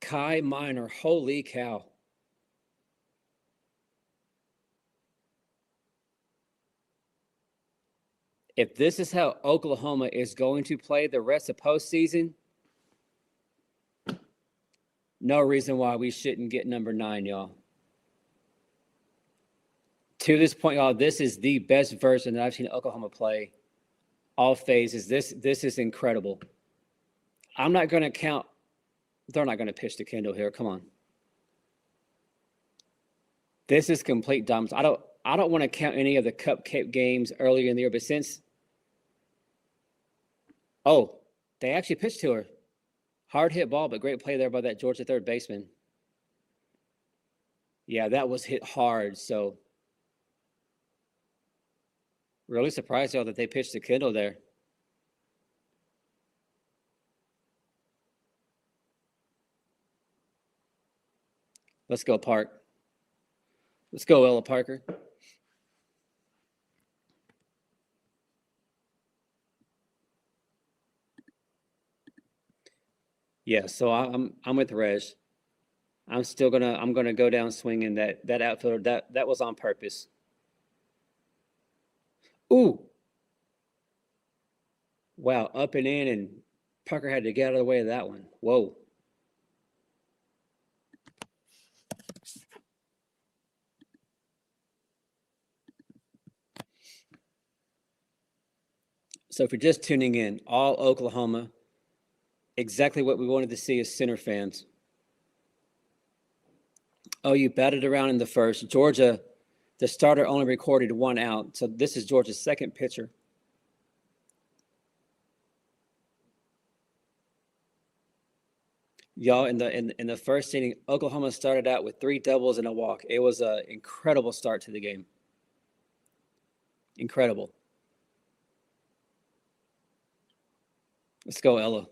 A: Kai Miner, holy cow. If this is how Oklahoma is going to play the rest of postseason, no reason why we shouldn't get number 9, y'all. To this point, y'all, this is the best version that I've seen Oklahoma play all phases. This is incredible. I'm not going to count. They're not going to pitch to Kendall here. Come on. This is complete dominance. I don't want to count any of the cupcake games earlier in the year, but since they actually pitched to her. Hard hit ball, but great play there by that Georgia third baseman. Yeah, that was hit hard. So really surprised y'all that they pitched to Kendall there. Let's go, Park. Let's go, Ella Parker. Yeah, so I'm with Reg. I'm gonna go down swinging that outfielder. That was on purpose. Ooh. Wow, up and in, and Parker had to get out of the way of that one. Whoa. So if you're just tuning in, all Oklahoma, exactly what we wanted to see as center fans. Oh, you batted around in the first. Georgia, the starter only recorded 1 out. So this is Georgia's second pitcher. Y'all, in the first inning, Oklahoma started out with 3 doubles and a walk. It was an incredible start to the game. Incredible. Let's go, Ella.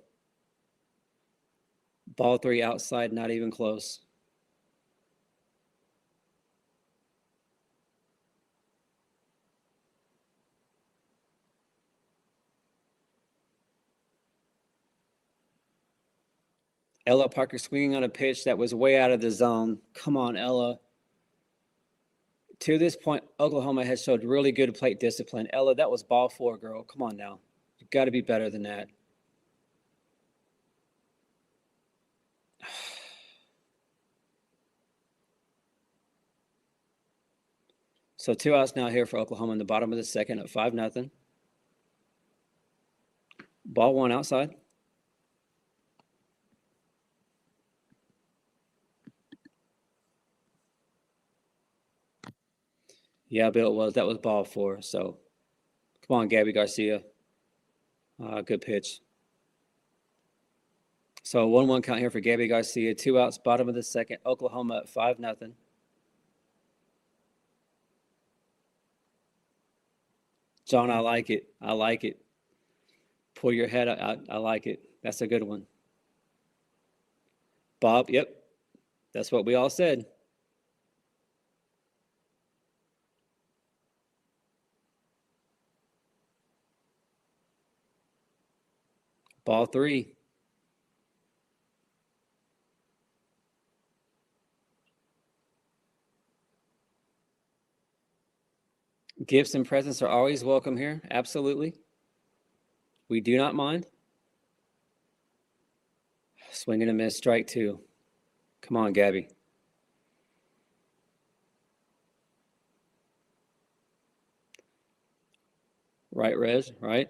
A: Ball 3 outside, not even close. Ella Parker swinging on a pitch that was way out of the zone. Come on, Ella. To this point, Oklahoma has showed really good plate discipline. Ella, that was ball 4, girl. Come on now. You've got to be better than that. So 2 outs now here for Oklahoma in the bottom of the second at 5-0. Ball 1 outside. Yeah, Bill, that was ball 4. So come on, Gabby Garcia. Good pitch. So 1-1 count here for Gabby Garcia. 2 outs, bottom of the second. Oklahoma at 5-0. John, I like it. I like it. Pull your head. I like it. That's a good one. Bob, yep. That's what we all said. Ball 3. Gifts and presents are always welcome here. Absolutely. We do not mind. Swing and a miss, strike 2. Come on, Gabby. Right, Rez? Right?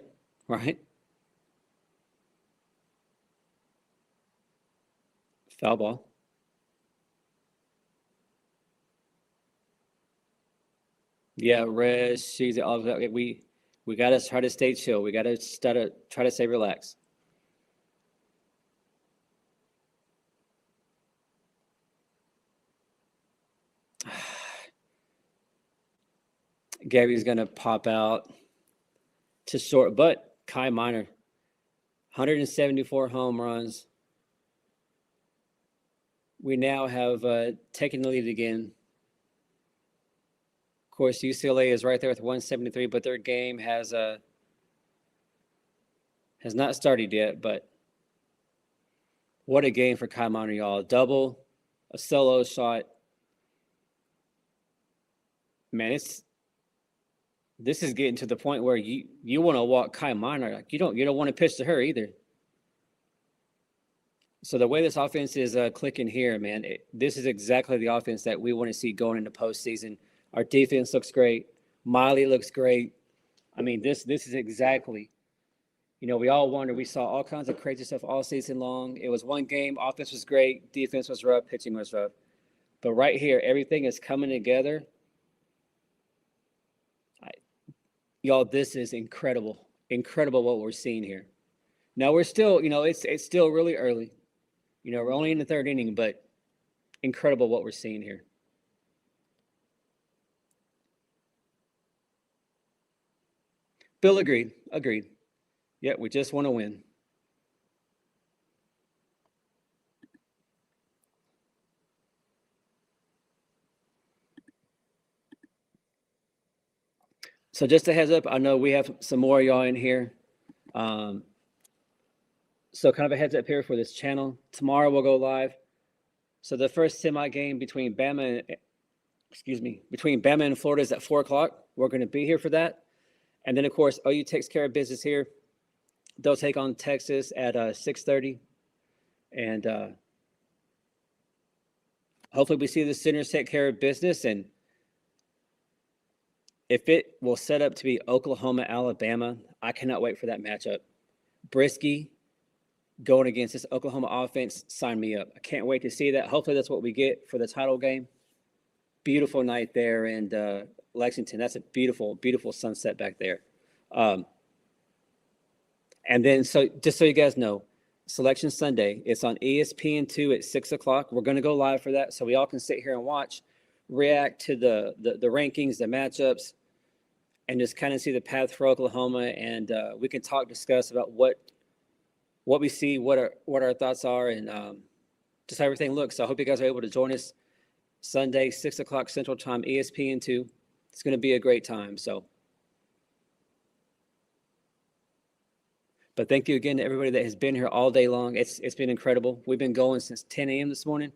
A: Foul ball. Yeah, Rez, we We got to try to stay chill. We got to try to stay relaxed. Gabby's going to pop out to short, but Kai Minor, 174 home runs. We now have taken the lead again. Of course, UCLA is right there with 173, but their game has not started yet. But what a game for Kai Minor, y'all. A double, a solo shot. Man, this is getting to the point where you want to walk Kai Minor. Like you don't want to pitch to her either. So the way this offense is clicking here, man, this is exactly the offense that we want to see going into postseason. Our defense looks great. Miley looks great. I mean, this is exactly, we all wonder. We saw all kinds of crazy stuff all season long. It was one game. Offense was great. Defense was rough. Pitching was rough. But right here, everything is coming together. Y'all, this is incredible. Incredible what we're seeing here. Now, we're still, it's still really early. We're only in the third inning, but incredible what we're seeing here. Bill agreed. Yeah, we just want to win. So just a heads up, I know we have some more of y'all in here. So kind of a heads up here for this channel. Tomorrow we'll go live. So the first semi game between Bama and Florida is at 4:00. We're going to be here for that. And then, of course, OU takes care of business here. They'll take on Texas at 6:30. And hopefully we see the Sooners take care of business. And if it will set up to be Oklahoma, Alabama, I cannot wait for that matchup. Brisky going against this Oklahoma offense, sign me up. I can't wait to see that. Hopefully that's what we get for the title game. Beautiful night there in Lexington. That's a beautiful, beautiful sunset back there. And then, so just so you guys know, Selection Sunday, it's on ESPN2 at 6:00. We're going to go live for that, so we all can sit here and watch, react to the rankings, the matchups, and just kind of see the path for Oklahoma. And we can discuss about what we see, what our thoughts are, and just how everything looks. So I hope you guys are able to join us Sunday, 6:00 Central Time, ESPN2. It's going to be a great time. So, but thank you again to everybody that has been here all day long. It's been incredible. We've been going since 10 a.m. this morning.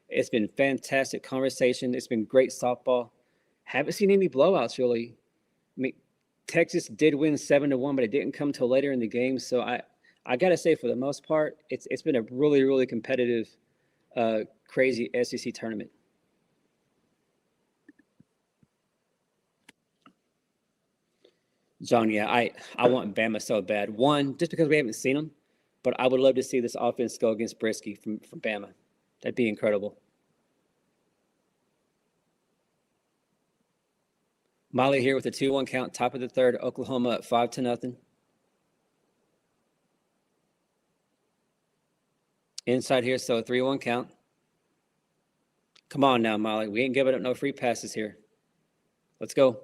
A: It's been fantastic conversation. It's been great softball. Haven't seen any blowouts really. I mean, Texas did win 7-1, but it didn't come till later in the game. So I got to say, for the most part, it's been a really, really competitive, crazy SEC tournament. John, yeah, I want Bama so bad. One, just because we haven't seen them, but I would love to see this offense go against Brisky from Bama. That'd be incredible. Molly here with a 2-1 count, top of the third. Oklahoma up 5-0. Inside here, so a 3-1 count. Come on now, Molly. We ain't giving up no free passes here. Let's go.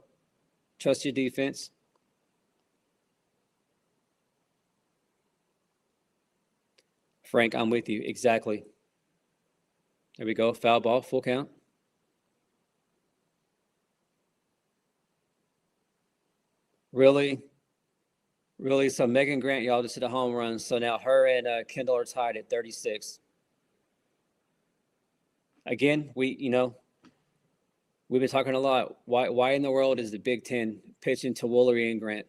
A: Trust your defense. Frank, I'm with you. Exactly. There we go. Foul ball, full count. Really? Really? So Megan Grant, y'all just hit a home run. So now her and Kendall are tied at 36. Again, we've been talking a lot. Why in the world is the Big Ten pitching to Woolery and Grant?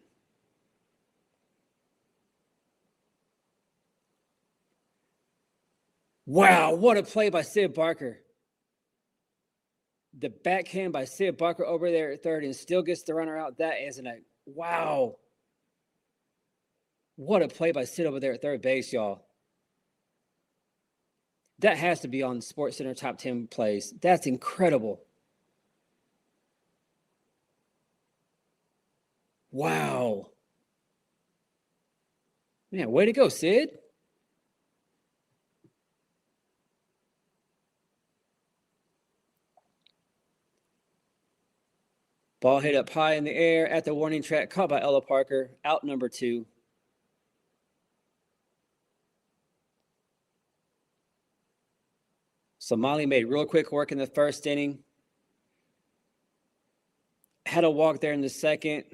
A: Wow, what a play by Sid Barker. The backhand by Sid Barker over there at third and still gets the runner out. That isn't a wow. What a play by Sid over there at third base, y'all. That has to be on SportsCenter top 10 plays. That's incredible. Wow. Man, way to go, Sid. Ball hit up high in the air at the warning track, caught by Ella Parker, out number 2. So Molly made real quick work in the first inning. Had a walk there in the second.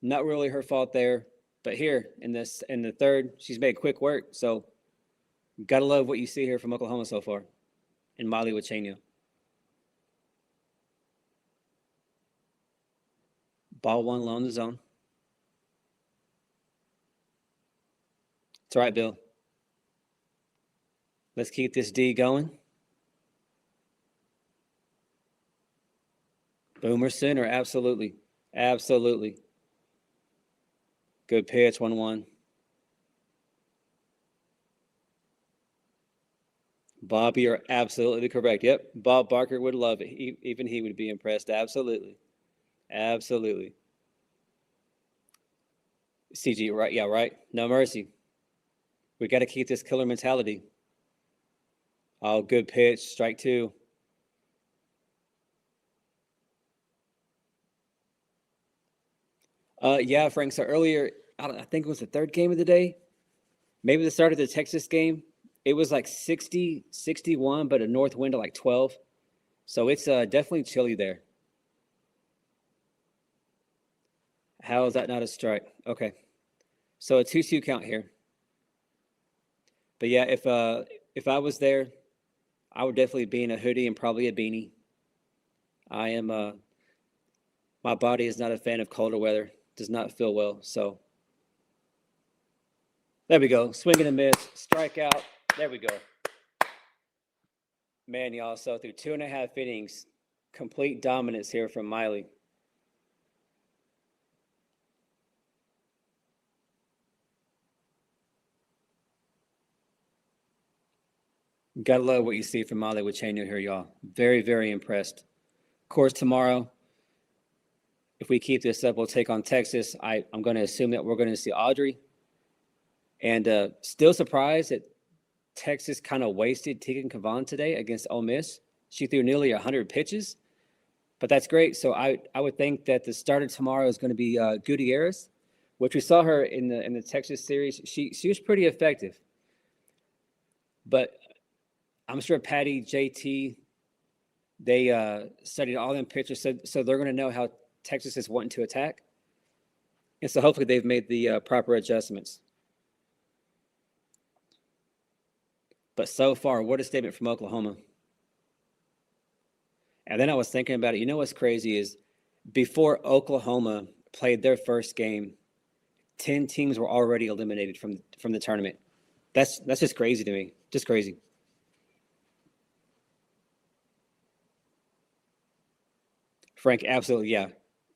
A: Not really her fault there. But here in the third, she's made quick work. So gotta love what you see here from Oklahoma so far. And Molly Wachenia. Ball 1 low in the zone. It's all right, Bill. Let's keep this D going. Boomer center, absolutely. Absolutely. Good pitch, 1-1. Bob, you're absolutely correct. Yep, Bob Barker would love it. Even he would be impressed. Absolutely. Absolutely. CG, right? Yeah, right. No mercy. We got to keep this killer mentality. Oh, good pitch. Strike 2. Yeah, Frank. So earlier, I think it was the third game of the day. Maybe the start of the Texas game. It was like 60, 61, but a north wind of like 12. So it's definitely chilly there. How is that not a strike? Okay. So a 2-2 count here. But yeah, if I was there, I would definitely be in a hoodie and probably a beanie. I am my body is not a fan of colder weather. Does not feel well. So there we go. Swing and a miss. Strike out. There we go. Man, y'all, so through 2.5 innings, complete dominance here from Miley. Gotta love what you see from Miley Wachenia here, y'all. Very, very impressed. Of course, tomorrow, if we keep this up, we'll take on Texas. I'm going to assume that we're going to see Audrey. And still surprised that Texas kind of wasted Tegan Cavan today against Ole Miss. She threw nearly 100 pitches, but that's great. So I would think that the starter tomorrow is going to be Gutierrez, which we saw her in the Texas series. She was pretty effective, but I'm sure Patty, JT, they studied all them pitchers, so they're going to know how Texas is wanting to attack, and so hopefully they've made the proper adjustments. But so far, what a statement from Oklahoma. And then I was thinking about it. You know what's crazy is before Oklahoma played their first game, 10 teams were already eliminated from the tournament. That's just crazy to me. Just crazy. Frank, absolutely, yeah.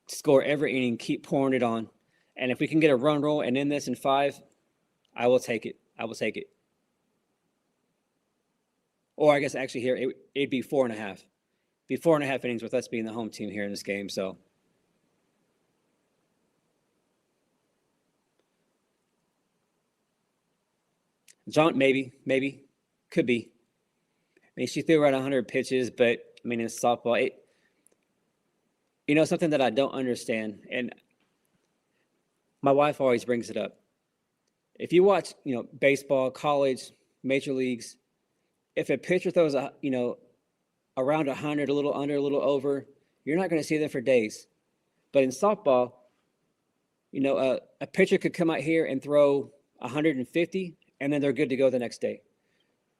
A: Score every inning, keep pouring it on. And if we can get a run roll and end this in 5, I will take it. I will take it. Or I guess actually here, it'd be 4.5. Be 4.5 innings with us being the home team here in this game. So John, maybe, could be. I mean, she threw around 100 pitches, but I mean, in softball, something that I don't understand, and my wife always brings it up. If you watch, baseball, college, major leagues, if a pitcher throws around 100, a little under, a little over, you're not going to see them for days. But in softball, a pitcher could come out here and throw 150, and then they're good to go the next day.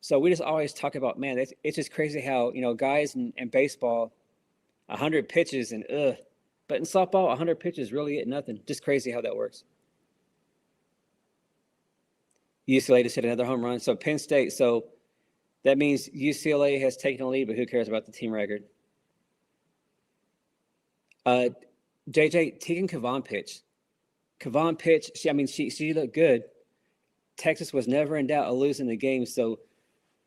A: So we just always talk about, man, it's just crazy how, guys in baseball, 100 pitches and but in softball, 100 pitches really ain't nothing. Just crazy how that works. UCLA just hit another home run. So Penn State, so that means UCLA has taken a lead, but who cares about the team record? JJ, Tegan Cavan pitched. Cavan pitched. She looked good. Texas was never in doubt of losing the game, so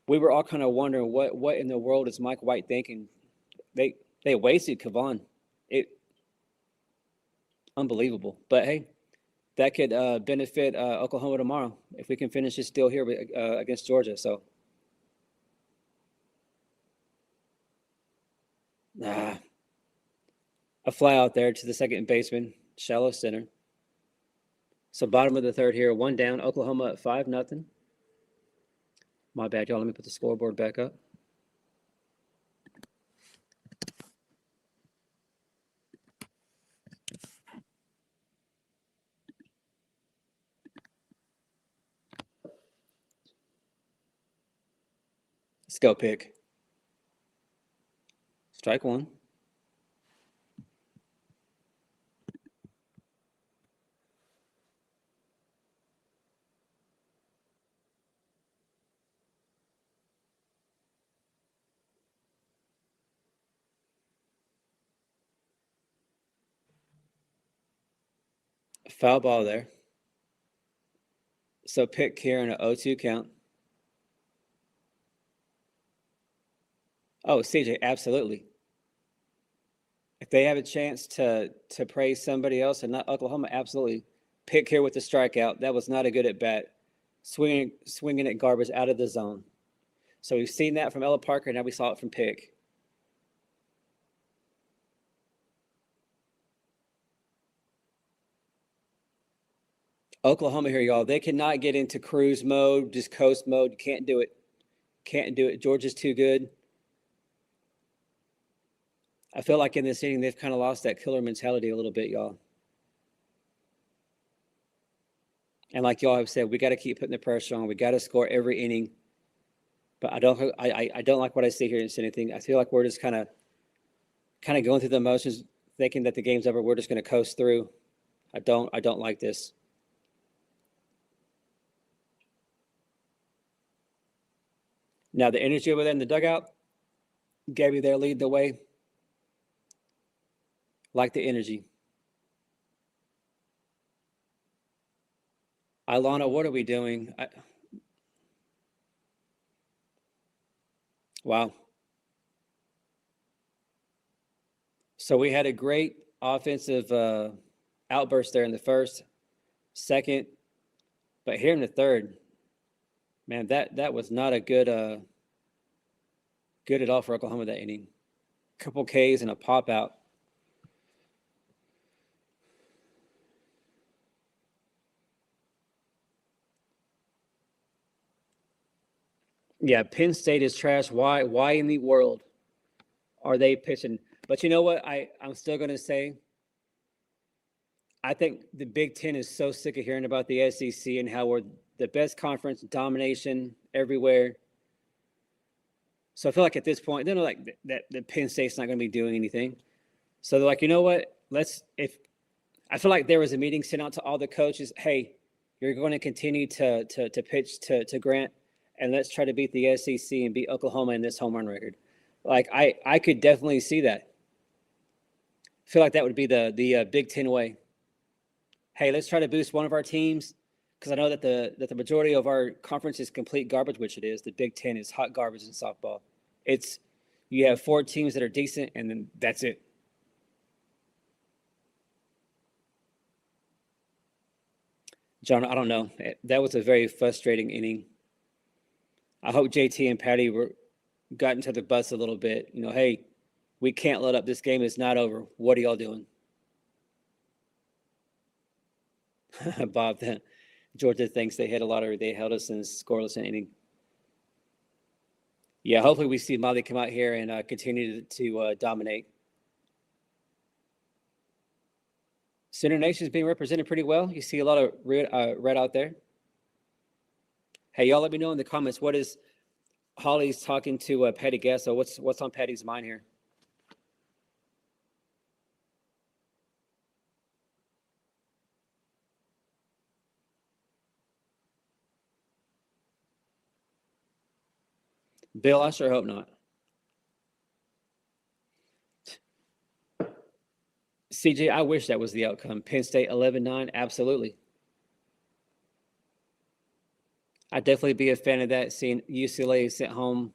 A: we were all kind of wondering what in the world is Mike White thinking. They wasted Cavan. Unbelievable. But hey, that could benefit Oklahoma tomorrow if we can finish this deal here against Georgia. So, a fly out there to the second baseman, shallow center. So bottom of the third here, 1 down. Oklahoma at 5-0. My bad, y'all. Let me put the scoreboard back up. Let's go, pick. Strike one. Foul ball there. So pick here in an 0-2 count. Oh, CJ, absolutely. If they have a chance to praise somebody else and not Oklahoma, absolutely. Pick here with the strikeout. That was not a good at bat. Swinging at garbage out of the zone. So we've seen that from Ella Parker. Now we saw it from Pick. Oklahoma here, y'all. They cannot get into cruise mode, just coast mode. You can't do it. Can't do it. Georgia's too good. I feel like in this inning, they've kind of lost that killer mentality a little bit, y'all. And like y'all have said, we got to keep putting the pressure on. We got to score every inning. But I don't like what I see here in anything. I feel like we're just kind of going through the motions, thinking that the game's over. We're just going to coast through. I don't like this. Now the energy over there in the dugout, Gabby there lead the way. Like the energy. Ilana, what are we doing? Wow. So we had a great offensive outburst there in the first, second, but here in the third, man, that was not a good at all for Oklahoma that inning. Couple Ks and a pop out. Yeah, Penn State is trash. Why in the world are they pitching? But you know what? I'm still going to say I think the Big Ten is so sick of hearing about the SEC and how we're the best conference, domination everywhere. So I feel like at this point, they're like that Penn State's not going to be doing anything. So they're like, you know what? I feel like there was a meeting sent out to all the coaches. Hey, you're going to continue to pitch to Grant, and let's try to beat the SEC and beat Oklahoma in this home run record. Like I could definitely see that. I feel like that would be the Big Ten way. Hey, let's try to boost one of our teams because I know that the majority of our conference is complete garbage, which it is. The Big Ten is hot garbage in softball. You have 4 teams that are decent, and then that's it. John, I don't know. That was a very frustrating inning. I hope JT and Patty got into the bus a little bit. You know, hey, we can't let up. This game is not over. What are y'all doing? Bob, Georgia thinks they hit a lottery. They held us in scoreless inning. Yeah, hopefully we see Molly come out here and continue to dominate. Center Nation is being represented pretty well. You see a lot of red out there. Hey, y'all let me know in the comments, what is Holly's talking to Patty Gasso? What's on Patty's mind here? Bill, I sure hope not. CJ, I wish that was the outcome. Penn State 11-9, absolutely. I'd definitely be a fan of that, seeing UCLA sent home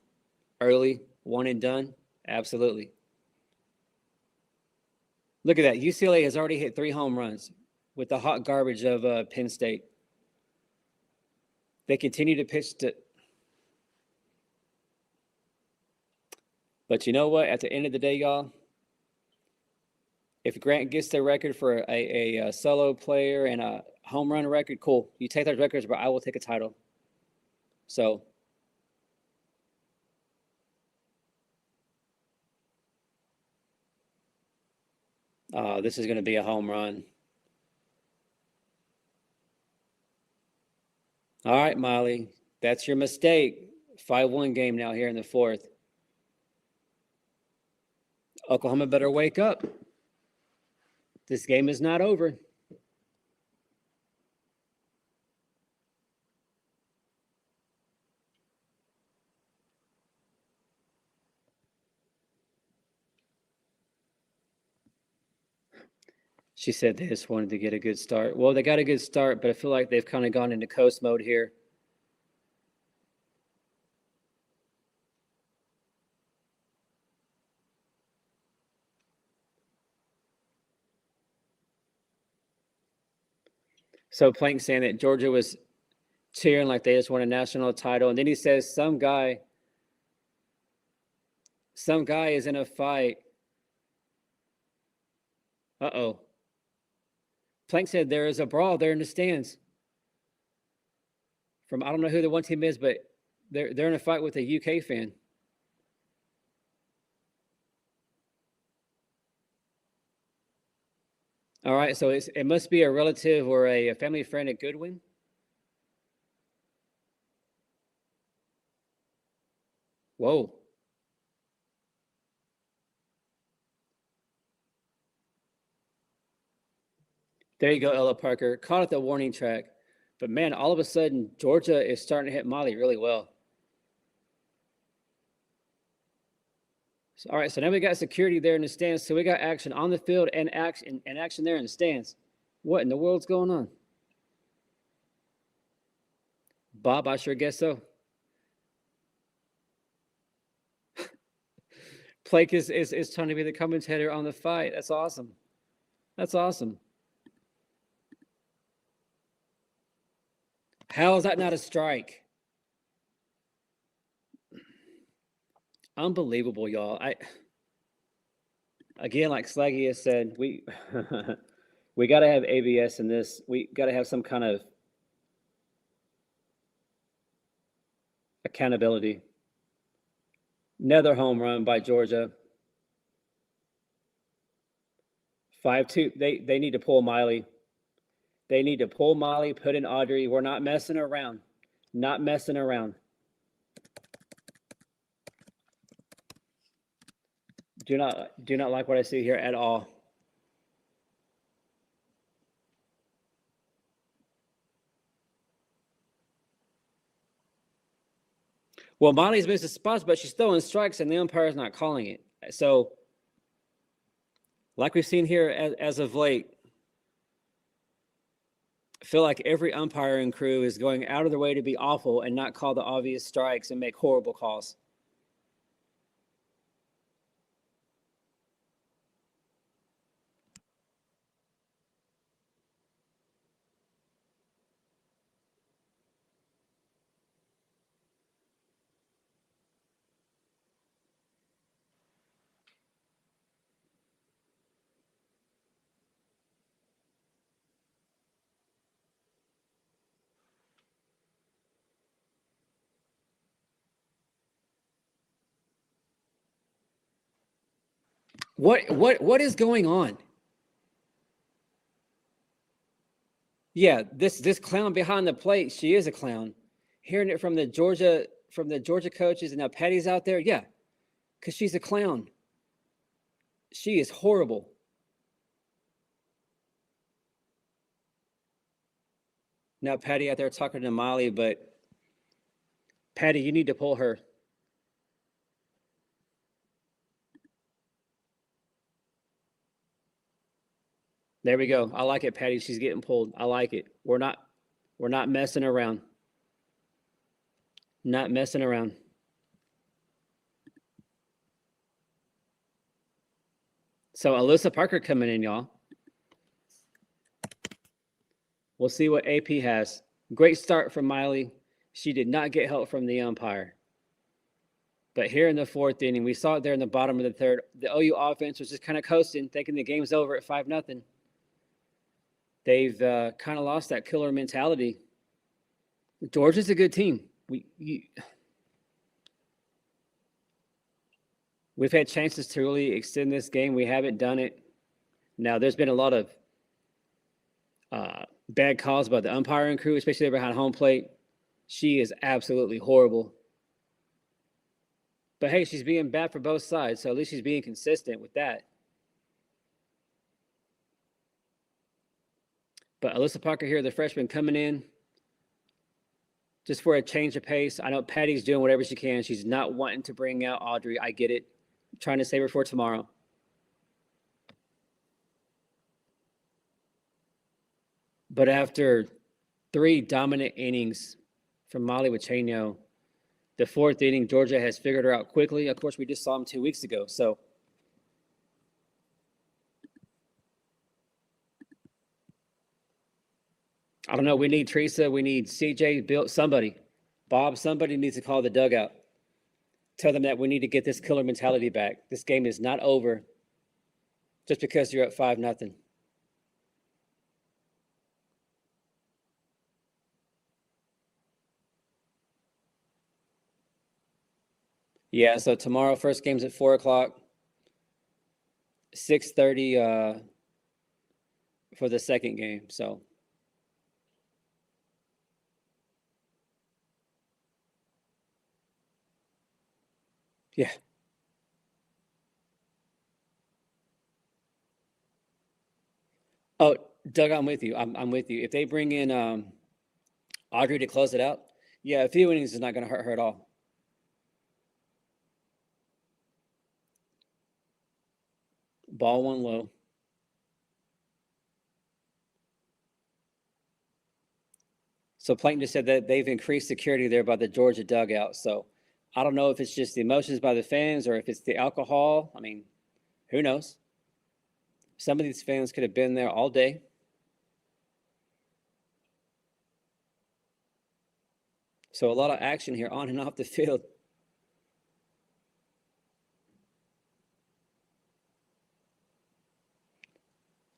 A: early, one and done. Absolutely. Look at that. UCLA has already hit 3 home runs with the hot garbage of Penn State. They continue to pitch to. But you know what? At the end of the day, y'all, if Grant gets the record for a solo player and a home run record, cool. You take those records, but I will take a title. So. This is going to be a home run. All right, Miley, that's your mistake. 5-1 game now here in the 4th. Oklahoma better wake up. This game is not over. She said they just wanted to get a good start. Well, they got a good start, but I feel like they've kind of gone into coast mode here. So Plank saying that Georgia was cheering like they just won a national title. And then he says some guy is in a fight. Uh-oh. Plank said there is a brawl there in the stands. From I don't know who the one team is, but they're in a fight with a UK fan. All right, so it must be a relative or a family friend at Goodwin. Whoa. There you go, Ella Parker. Caught at the warning track. But, man, all of a sudden, Georgia is starting to hit Molly really well. So, all right, so now we got security there in the stands. So we got action on the field and action there in the stands. What in the world's going on? Bob, I sure guess so. Blake is trying to be the commentator on the fight. That's awesome. That's awesome. How is that not a strike? Unbelievable, y'all. Again, like Slaggy has said, we we got to have ABS in this. We got to have some kind of accountability. Another home run by Georgia. 5-2. They need to pull Miley. They need to pull Molly, put in Audrey. We're not messing around. Not messing around. Do not like what I see here at all. Well, Molly's missed the spots, but she's throwing strikes, and the umpire's not calling it. So, like we've seen here as of late, I feel like every umpiring crew is going out of their way to be awful and not call the obvious strikes and make horrible calls. What is going on? Yeah, this clown behind the plate, she is a clown. Hearing it from the Georgia coaches, and now Patty's out there, yeah, because she's a clown. She is horrible. Now Patty out there talking to Molly, but Patty, you need to pull her. There we go. I like it, Patty. She's getting pulled. I like it. We're not messing around. Not messing around. So Alyssa Parker coming in, y'all. We'll see what AP has. Great start from Miley. She did not get help from the umpire. But here in the fourth inning, we saw it there in the bottom of the third. The OU offense was just kind of coasting, thinking the game's over at 5-0. They've kind of lost that killer mentality. Georgia's a good team. We've had chances to really extend this game. We haven't done it. Now, there's been a lot of bad calls by the umpiring crew, especially behind home plate. She is absolutely horrible. But hey, she's being bad for both sides, so at least she's being consistent with that. But Alyssa Parker here, the freshman, coming in just for a change of pace. I know Patty's doing whatever she can. She's not wanting to bring out Audrey. I get it. Trying to save her for tomorrow. But after 3 dominant innings from Molly Wachenio, the fourth inning, Georgia has figured her out quickly. Of course, we just saw them 2 weeks ago. So I don't know. We need Teresa. We need CJ, Bill, somebody. Bob, somebody needs to call the dugout. Tell them that we need to get this killer mentality back. This game is not over just because you're up 5-0. Yeah, so tomorrow, first game's at 4 o'clock, 6:30 for the second game. So, yeah. Oh, Doug, I'm with you. I'm with you. If they bring in Audrey to close it out, yeah, a few innings is not going to hurt her at all. Ball one low. So Plankton just said that they've increased security there by the Georgia dugout. So I don't know if it's just the emotions by the fans or if it's the alcohol. I mean, who knows? Some of these fans could have been there all day. So a lot of action here on and off the field.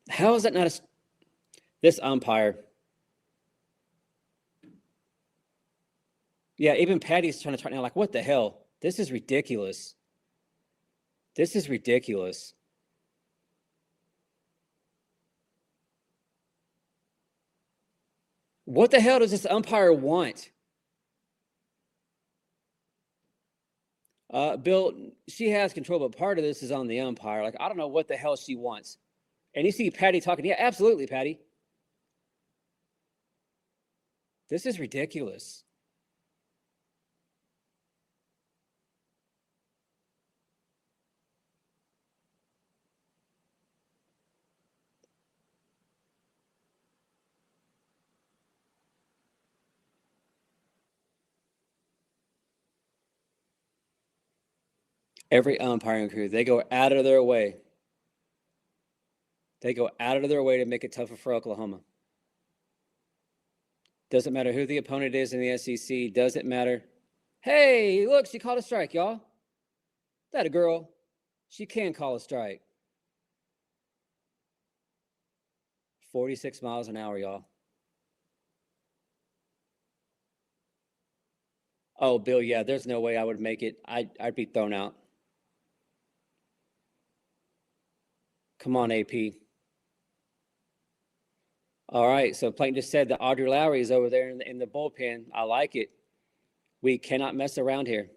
A: How is that not this umpire? Yeah, even Patty's trying to talk now, like, what the hell? This is ridiculous. This is ridiculous. What the hell does this umpire want? Bill, she has control, but part of this is on the umpire. Like, I don't know what the hell she wants. And you see Patty talking. Yeah, absolutely, Patty. This is ridiculous. Every umpiring crew, they go out of their way. They go out of their way to make it tougher for Oklahoma. Doesn't matter who the opponent is in the SEC. Doesn't matter. Hey, look, she called a strike, y'all. That a girl. She can call a strike. 46 miles an hour, y'all. Oh, Bill, yeah, there's no way I would make it. I'd be thrown out. Come on, AP. All right, so Plankton just said that Audrey Lowry is over there in the bullpen. I like it. We cannot mess around here.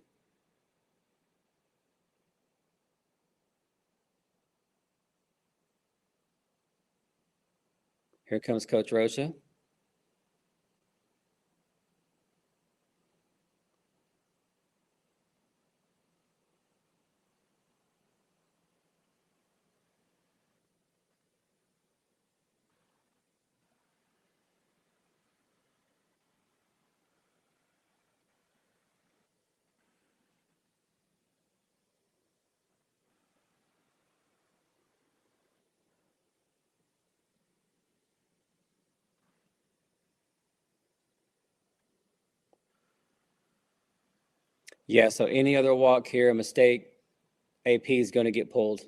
A: Here comes Coach Rocha. Yeah, so any other walk here, a mistake, AP is going to get pulled.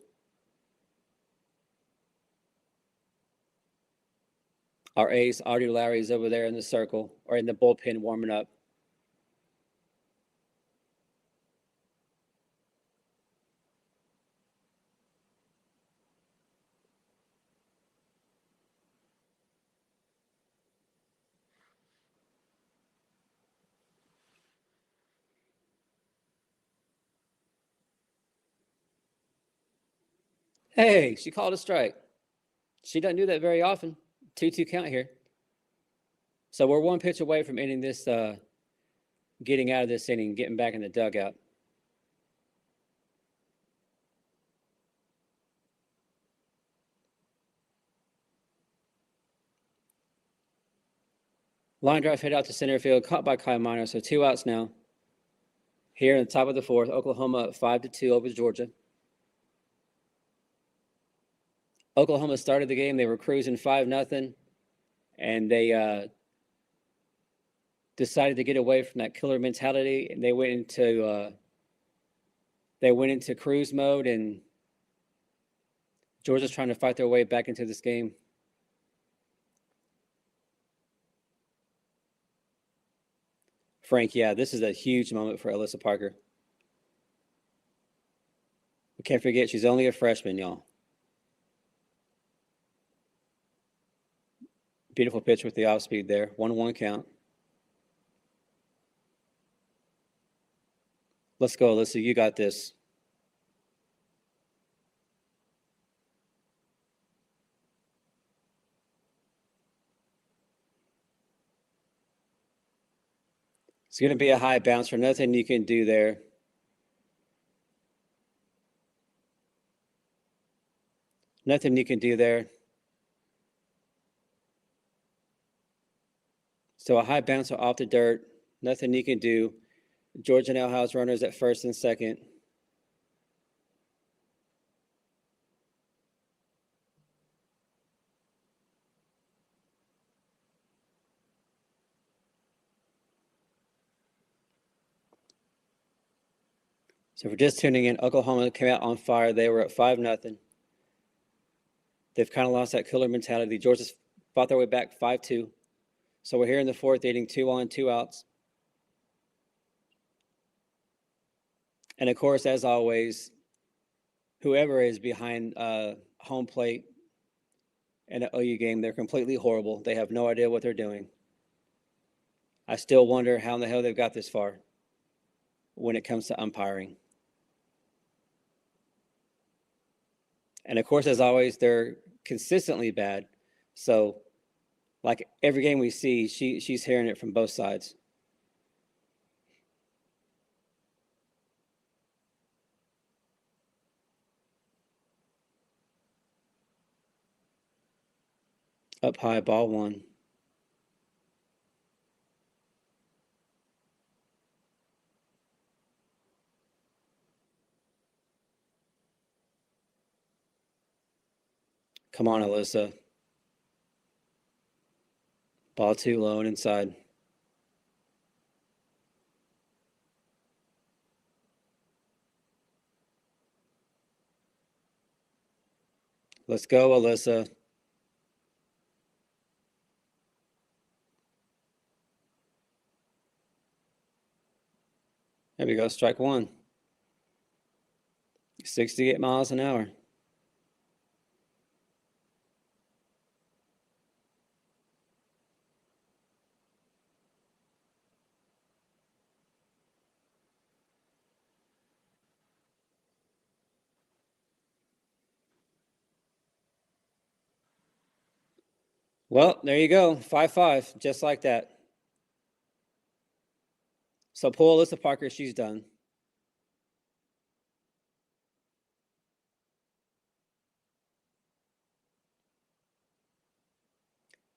A: Our ace, Artie Lowry, is over there in the circle or in the bullpen warming up. Hey, she called a strike. She doesn't do that very often. 2-2 count here. So we're one pitch away from ending this, getting out of this inning, getting back in the dugout. Line drive hit out to center field, caught by Kai Minor. So 2 outs now. Here in the top of the fourth, Oklahoma up 5-2 over Georgia. Oklahoma started the game. They were cruising 5-0, and they decided to get away from that killer mentality, and they went into cruise mode, and Georgia's trying to fight their way back into this game. Frank, yeah, this is a huge moment for Alyssa Parker. We can't forget she's only a freshman, y'all. Beautiful pitch with the off speed there. 1-1 count. Let's go, Alyssa. You got this. It's going to be a high bouncer. Nothing you can do there. Nothing you can do there. So a high bouncer off the dirt. Nothing you can do. Georgia now has runners at first and second. So if we're just tuning in, Oklahoma came out on fire. They were at 5-0. They've kind of lost that killer mentality. Georgia's fought their way back 5-2. So we're here in the fourth inning, 2 on, 2 outs. And of course, as always, whoever is behind home plate in an OU game, they're completely horrible. They have no idea what they're doing. I still wonder how in the hell they've got this far when it comes to umpiring. And of course, as always, they're consistently bad. So, like every game we see, she's hearing it from both sides. Up high, ball 1. Come on, Alyssa. Ball 2 low and inside. Let's go, Alyssa. There we go, strike 1. 68 miles an hour. Well, there you go, 5-5, just like that. So pull Alyssa Parker, she's done.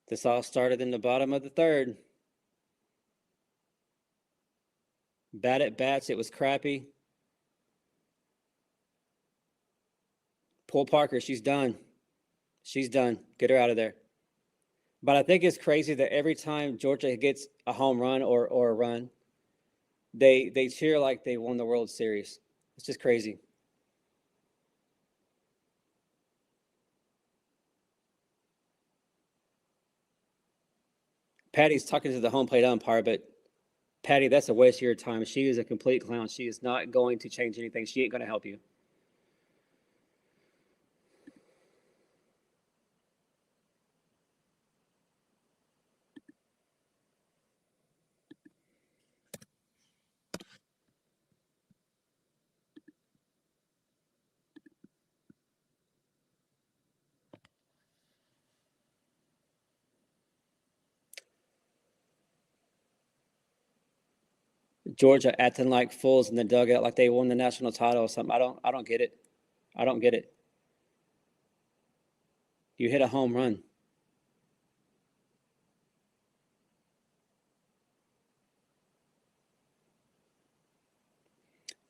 A: This all started in the bottom of the third. Bad at bats, it was crappy. Pull Parker, she's done. She's done. Get her out of there. But I think it's crazy that every time Georgia gets a home run or a run, They cheer like they won the World Series. It's just crazy. Patty's talking to the home plate umpire, but Patty, that's a waste of your time. She is a complete clown. She is not going to change anything. She ain't going to help you. Georgia acting like fools in the dugout, like they won the national title or something. I don't get it. I don't get it. You hit a home run.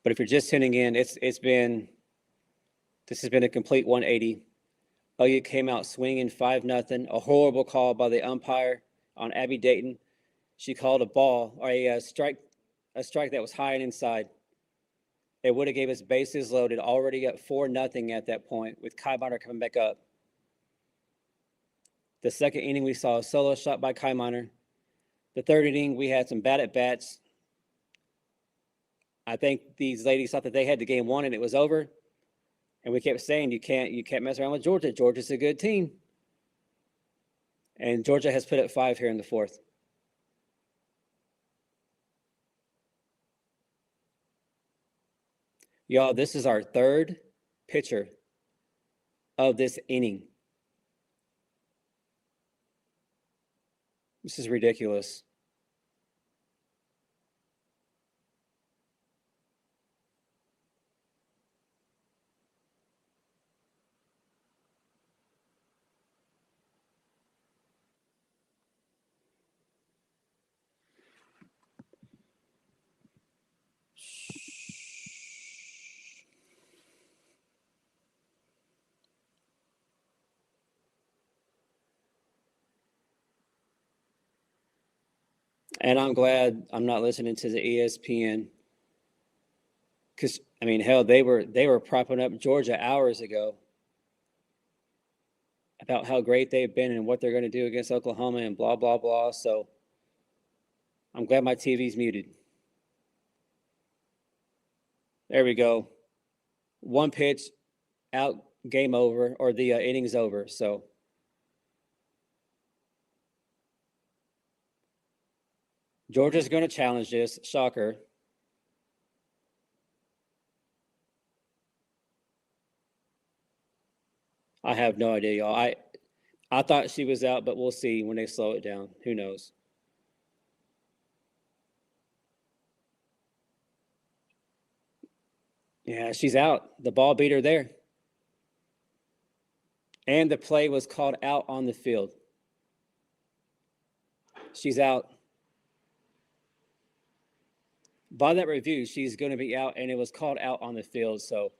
A: But if you're just tuning in, this has been a complete 180. OU came out swinging 5-0. A horrible call by the umpire on Abby Dayton. She called a ball or a strike that was high and inside. It would have gave us bases loaded, already at 4-0 at that point, with Kai Miner coming back up. The second inning, we saw a solo shot by Kai Miner. The third inning, we had some bad at bats. I think these ladies thought that they had the game won and it was over. And we kept saying you can't mess around with Georgia. Georgia's a good team. And Georgia has put up 5 here in the fourth. Y'all, this is our third pitcher of this inning. This is ridiculous. And I'm glad I'm not listening to the ESPN. Because, I mean, hell, they were propping up Georgia hours ago about how great they've been and what they're going to do against Oklahoma and blah, blah, blah. So I'm glad my TV's muted. There we go. One pitch, out, game over, or the inning's over. So Georgia's going to challenge this. Shocker. I have no idea, y'all. I thought she was out, but we'll see when they slow it down. Who knows? Yeah, she's out. The ball beat her there. And the play was called out on the field. She's out. By that review, she's going to be out, and it was called out on the field. So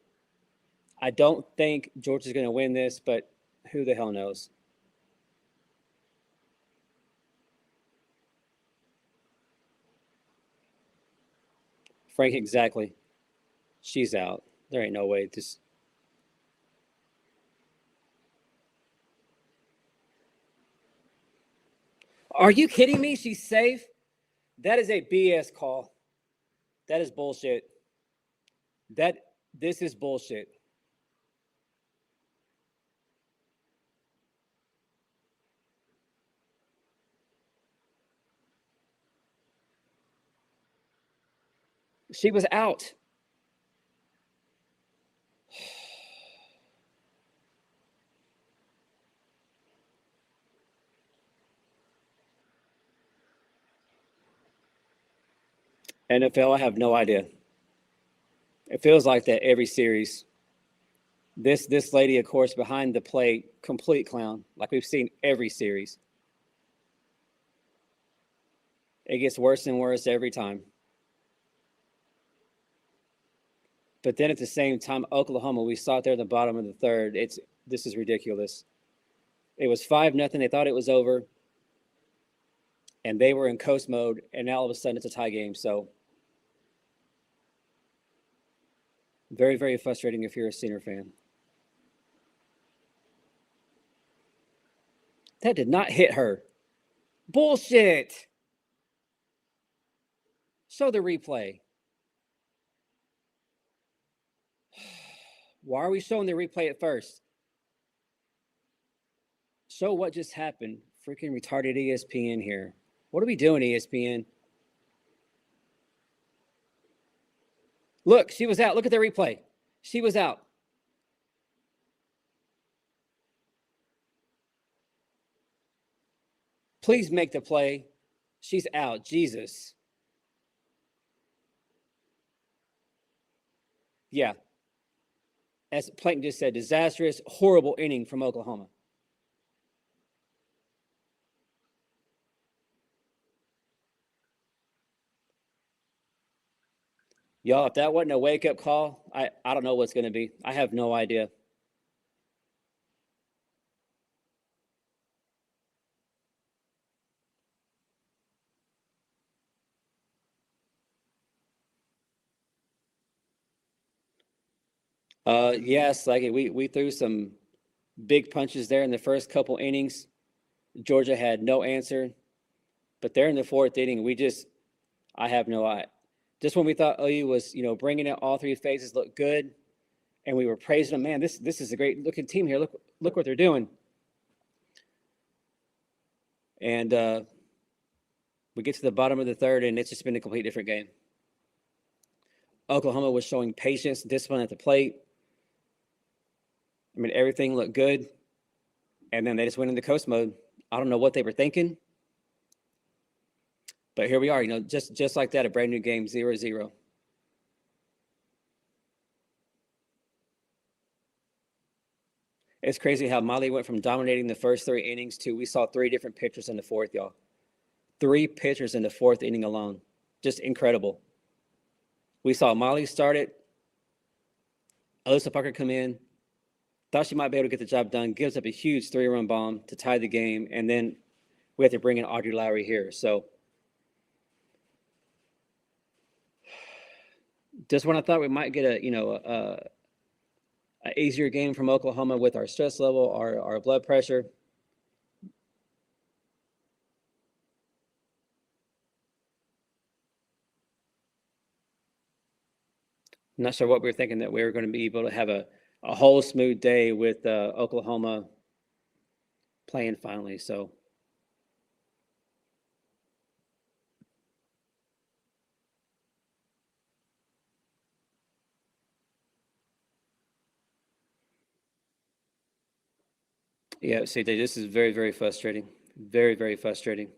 A: I don't think Georgia's going to win this, but who the hell knows? Frank, exactly. She's out. There ain't no way. Just Are you kidding me? She's safe? That is a BS call. That is bullshit. This is bullshit. She was out. NFL, I have no idea. It feels like that every series. This lady, of course, behind the plate, complete clown, like we've seen every series. It gets worse and worse every time. But then at the same time, Oklahoma, we saw it there at the bottom of the third. This is ridiculous. It was 5-0. They thought it was over. And they were in coast mode, and now all of a sudden it's a tie game. So Very, very frustrating if you're a Senior fan. That did not hit her. Bullshit. Show the replay. Why are we showing the replay at first? Show what just happened. Freaking retarded ESPN here. What are we doing, ESPN? Look, she was out. Look at the replay. She was out. Please make the play. She's out. Jesus. Yeah. As Plankton just said, disastrous, horrible inning from Oklahoma. Y'all, if that wasn't a wake-up call, I don't know what's going to be. I have no idea. Yes, like we threw some big punches there in the first couple innings. Georgia had no answer, but there in the fourth inning, I have no idea. Just when we thought OU was, bringing it, all three phases looked good, and we were praising them. Man, this is a great looking team here. Look what they're doing. And we get to the bottom of the third, and it's just been a complete different game. Oklahoma was showing patience, discipline at the plate. I mean, everything looked good, and then they just went into coast mode. I don't know what they were thinking, but here we are. Just like that, a brand new game, 0-0. It's crazy how Molly went from dominating the first three innings to we saw three different pitchers in the fourth, y'all. Three pitchers in the fourth inning alone. Just incredible. We saw Molly start it. Alyssa Parker come in. Thought she might be able to get the job done. Gives up a huge 3-run bomb to tie the game. And then we have to bring in Audrey Lowry here. So just when I thought we might get a easier game from Oklahoma with our stress level, our blood pressure. I'm not sure what we were thinking, that we were going to be able to have a whole smooth day with Oklahoma playing finally. So yeah, CJ, this is very, very frustrating. Very, very frustrating.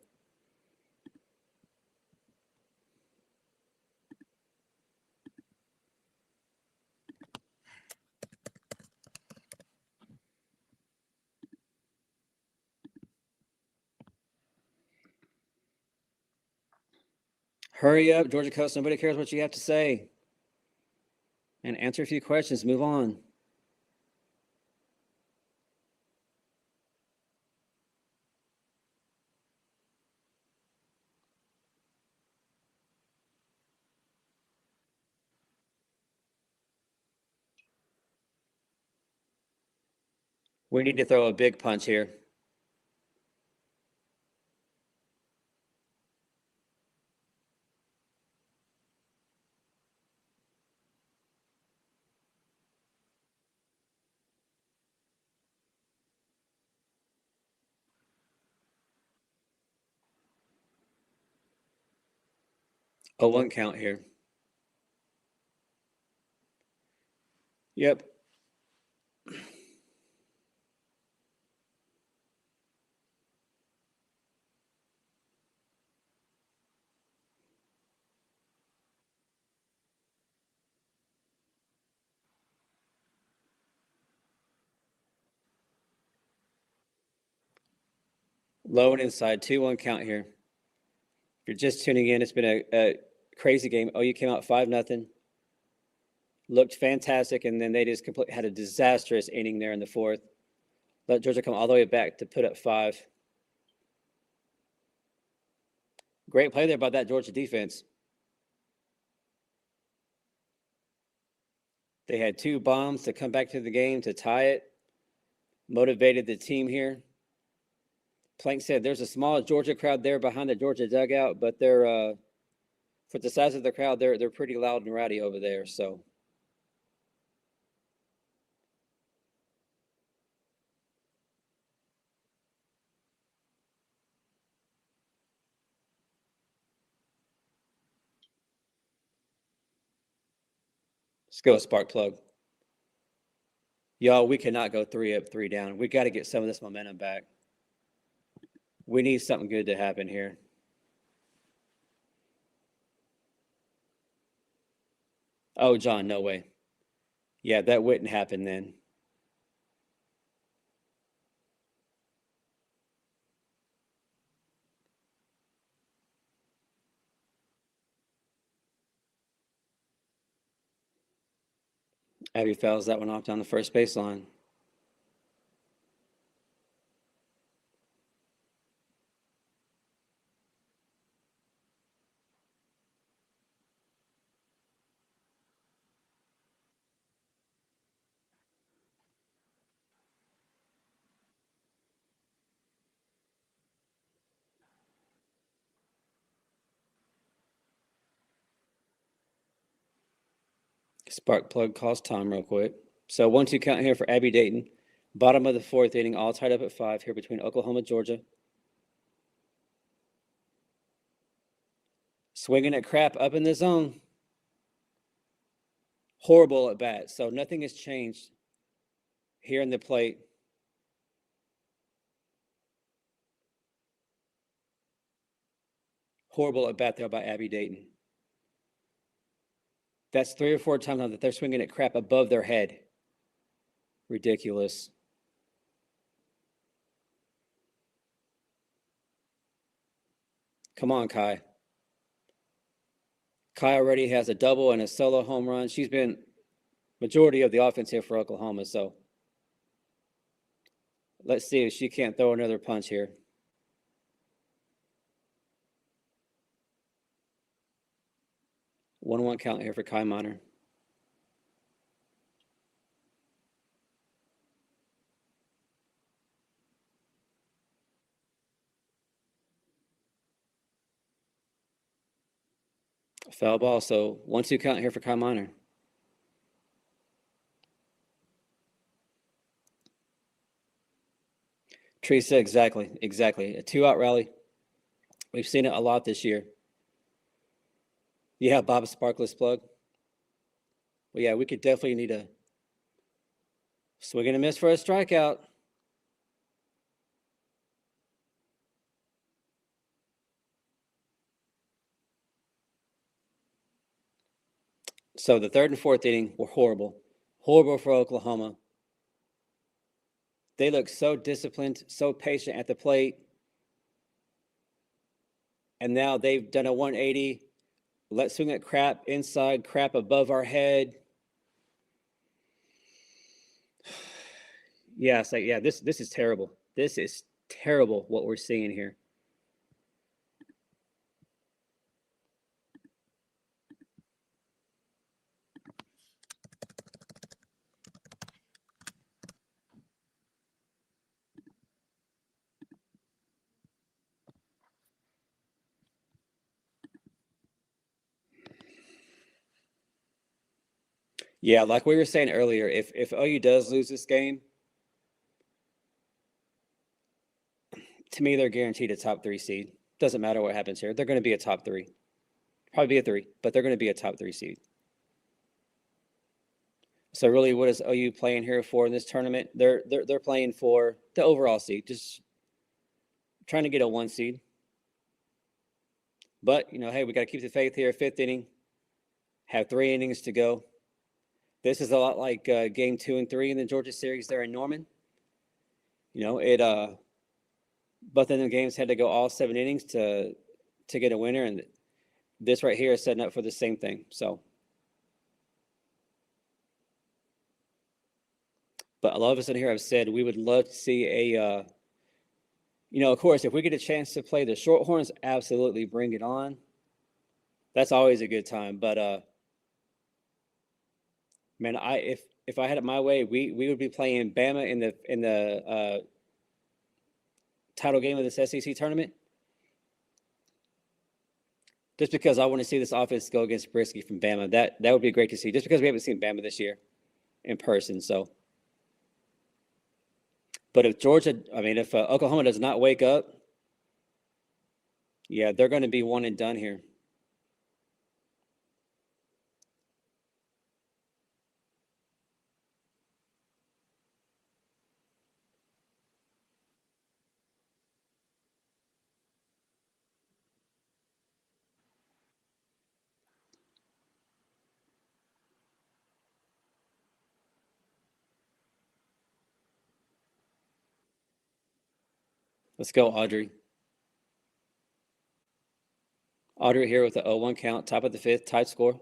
A: Hurry up, Georgia Coast. Nobody cares what you have to say. And answer a few questions. Move on. We need to throw a big punch here. A 1 count here. Yep. Low and inside. 2-1 count here. If you're just tuning in, it's been a crazy game. OU came out 5-0. Looked fantastic, and then they just had a disastrous inning there in the fourth. Let Georgia come all the way back to put up 5. Great play there by that Georgia defense. They had 2 bombs to come back to the game to tie it. Motivated the team here. Plank said there's a small Georgia crowd there behind the Georgia dugout, but they're for the size of the crowd, they're pretty loud and rowdy over there. So let's go, spark plug. Y'all, we cannot go 3 up, 3 down. We got to get some of this momentum back. We need something good to happen here. Oh, John, no way. Yeah, that wouldn't happen then. Abby fouls that one off down the first baseline. Spark plug calls time real quick. So 1-2 count here for Abby Dayton. Bottom of the 4th inning, all tied up at 5 here between Oklahoma, Georgia. Swinging at crap up in the zone. Horrible at bat. So nothing has changed here in the plate. Horrible at bat there by Abby Dayton. That's 3 or 4 times now that they're swinging at crap above their head. Ridiculous. Come on, Kai. Kai already has a double and a solo home run. She's been majority of the offense here for Oklahoma, so let's see if she can't throw another punch here. 1-1 count here for Kai Miner. Foul ball, so 1-2 count here for Kai Miner. Teresa, exactly. A 2-out rally. We've seen it a lot this year. Yeah, Bob Sparkless plug. Well, yeah, we could definitely need a swing and a miss for a strikeout. So the 3rd and 4th inning were horrible. Horrible for Oklahoma. They look so disciplined, so patient at the plate. And now they've done a 180. Let's swing at crap inside, crap above our head. Yeah, it's like, yeah, this is terrible. This is terrible what we're seeing here. Yeah, like we were saying earlier, if OU does lose this game, to me, they're guaranteed a top 3 seed. Doesn't matter what happens here. They're going to be a top 3. Probably be a 3, but they're going to be a top 3 seed. So really, what is OU playing here for in this tournament? They're playing for the overall seed, just trying to get a 1 seed. But, hey, we got to keep the faith here. 5th inning, have 3 innings to go. This is a lot like game 2 and 3 in the Georgia series there in Norman. Both of them games had to go all 7 innings to get a winner, and this right here is setting up for the same thing. So, but a lot of us in here have said we would love to see a, of course, if we get a chance to play the Shorthorns, absolutely bring it on. That's always a good time. But Man, if I had it my way, we would be playing Bama in the title game of this SEC tournament. Just because I want to see this offense go against Brisky from Bama, that would be great to see. Just because we haven't seen Bama this year in person, so. But if Oklahoma does not wake up, yeah, they're going to be one and done here. Let's go, Audrey. Audrey here with the 0-1 count, top of the fifth, tied score.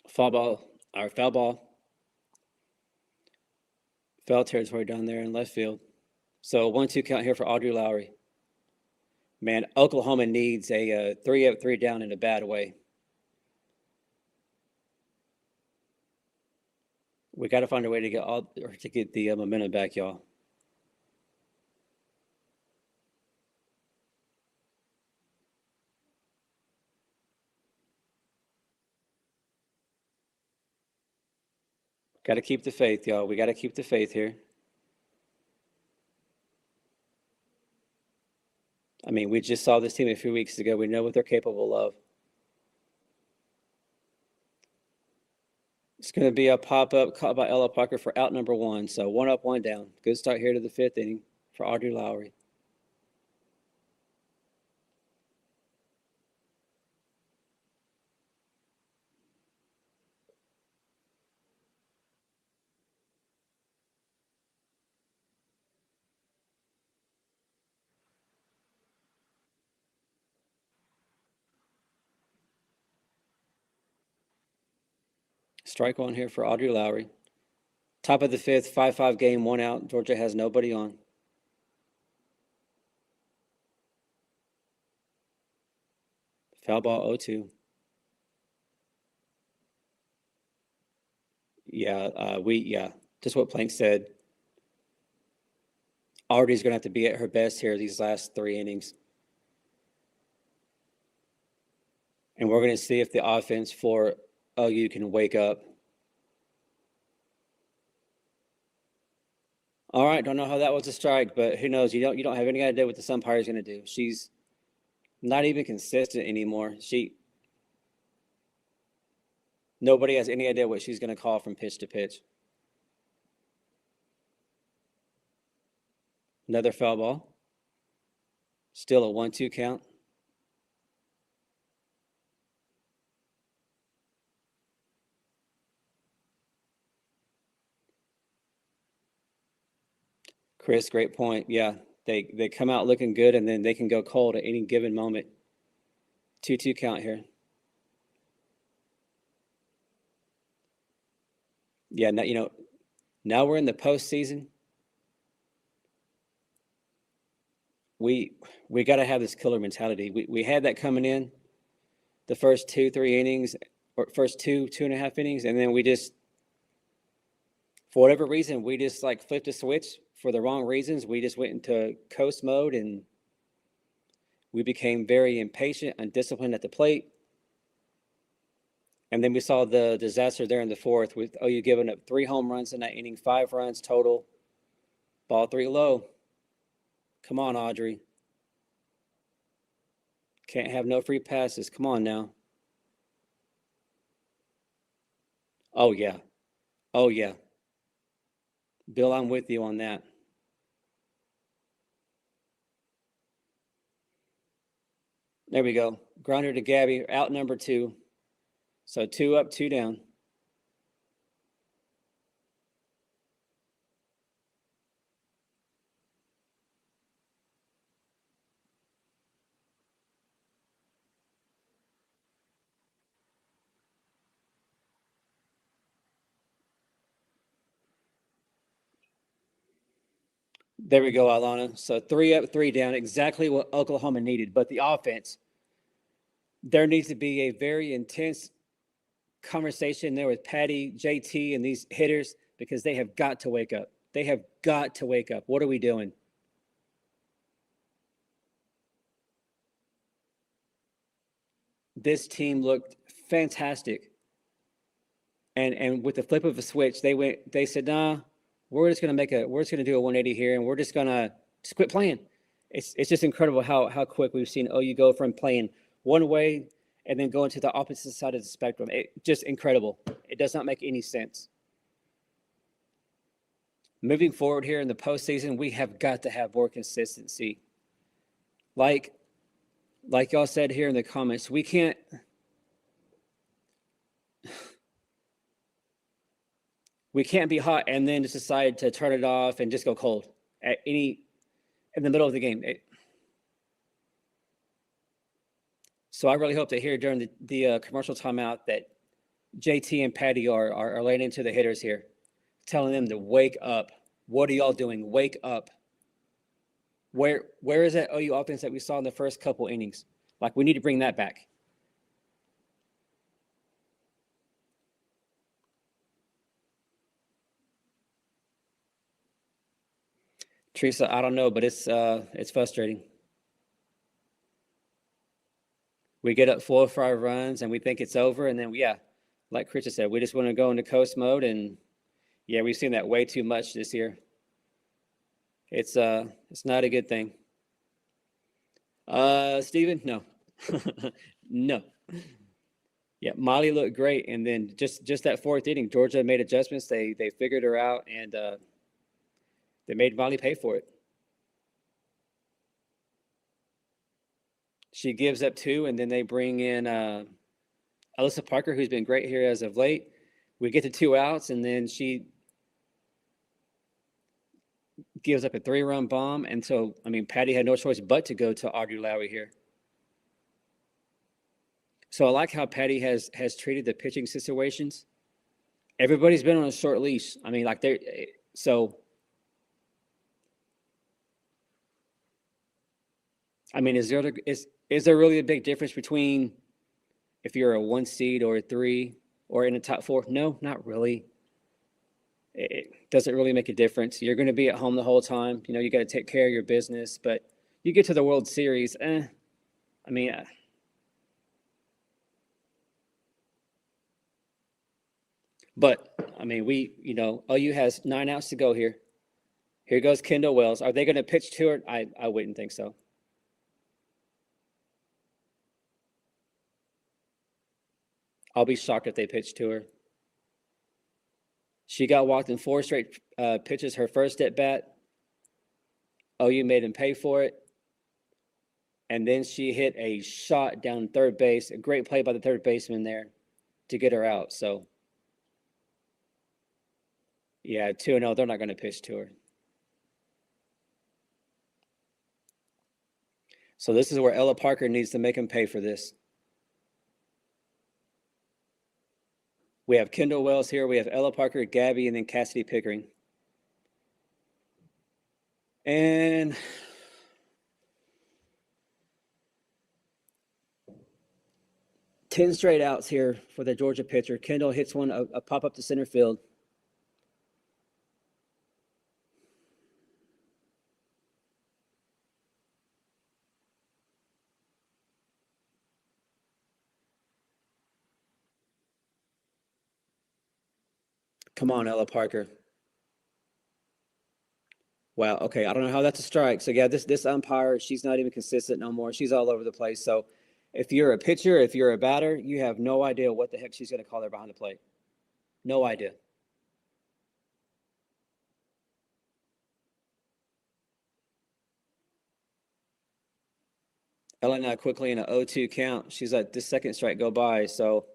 A: Foul ball. Foul territory down there in left field. So 1-2 count here for Audrey Lowry. Man, Oklahoma needs a 3 up, 3 down in a bad way. We got to find a way to get the momentum back, y'all. Got to keep the faith, y'all. We got to keep the faith here. I mean, we just saw this team a few weeks ago. We know what they're capable of. It's going to be a pop-up caught by Ella Parker for out number 1. So 1 up, 1 down. Good start here to the 5th inning for Audrey Lowry. Strike 1 here for Audrey Lowry. Top of the 5th, 5-5 game, 1 out. Georgia has nobody on. Foul ball 0-2. Yeah, just what Plank said. Audrey's going to have to be at her best here these last 3 innings. And we're going to see if the offense for OU can wake up. All right, don't know how that was a strike, but who knows? You don't have any idea what this umpire is going to do. She's not even consistent anymore. Nobody has any idea what she's going to call from pitch to pitch. Another foul ball. Still a 1-2 count. Chris, great point. Yeah, they come out looking good, and then they can go cold at any given moment. 2-2 count here. Yeah, now we're in the postseason. We got to have this killer mentality. We had that coming in the first 2-3 innings, or first 2.5 innings, and then we just, for whatever reason, we just like flipped a switch for the wrong reasons. We just went into coast mode, and we became very impatient, undisciplined at the plate. And then we saw the disaster there in the 4th with OU giving up 3 home runs in that inning, 5 runs total. Ball 3 low. Come on, Audrey. Can't have no free passes. Come on now. Oh, yeah. Oh, yeah. Bill, I'm with you on that. There we go. Grounder to Gabby, out number 2. So 2 up, 2 down. There we go, Alana. So 3 up, 3 down, exactly what Oklahoma needed. But the offense, there needs to be a very intense conversation there with Patty, JT, and these hitters because they have got to wake up. They have got to wake up. What are we doing? This team looked fantastic. And with the flip of a switch, they said, nah, we're just gonna do a 180 here and we're just gonna just quit playing. It's just incredible how quick we've seen OU go from playing one way and then going to the opposite side of the spectrum. Just incredible. It does not make any sense. Moving forward here in the postseason, we have got to have more consistency. Like y'all said here in the comments, we can't be hot and then just decide to turn it off and just go cold in the middle of the game. So I really hope that here during the commercial timeout that JT and Patty are laying into the hitters here, telling them to wake up. What are y'all doing? Wake up. Where is that OU offense that we saw in the first couple innings? Like, we need to bring that back. Teresa, I don't know, but it's frustrating. We get up 4 or 5 runs and we think it's over, and then like Christian said, we just want to go into coast mode, and we've seen that way too much this year. It's not a good thing. Steven, no. No. Yeah, Molly looked great, and then just that 4th inning, Georgia made adjustments. They figured her out, and they made Molly pay for it. She gives up 2, and then they bring in Alyssa Parker, who's been great here as of late. We get to 2 outs, and then she gives up a 3-run bomb. And so, Patty had no choice but to go to Audrey Lowry here. So I like how Patty has treated the pitching situations. Everybody's been on a short leash. Is there really a big difference between if you're a 1 seed or a 3 or in the top 4? No, not really. It doesn't really make a difference. You're going to be at home the whole time. You got to take care of your business. But you get to the World Series, but OU has 9 outs to go here. Here goes Kendall Wells. Are they going to pitch to her? I wouldn't think so. I'll be shocked if they pitch to her. She got walked in 4 straight pitches her first at bat. OU made him pay for it. And then she hit a shot down third base. A great play by the third baseman there to get her out. So, 2-0. They're not going to pitch to her. So this is where Ella Parker needs to make him pay for this. We have Kendall Wells here. We have Ella Parker, Gabby, and then Cassidy Pickering. And 10 straight outs here for the Georgia pitcher. Kendall hits one, a pop up to center field. Come on, Ella Parker. Wow. Okay. I don't know how that's a strike. So this umpire, she's not even consistent no more. She's all over the place. So if you're a pitcher, if you're a batter, you have no idea what the heck she's going to call there behind the plate. No idea. Ella now quickly in an 0-2 count. She's let this second strike go by. So.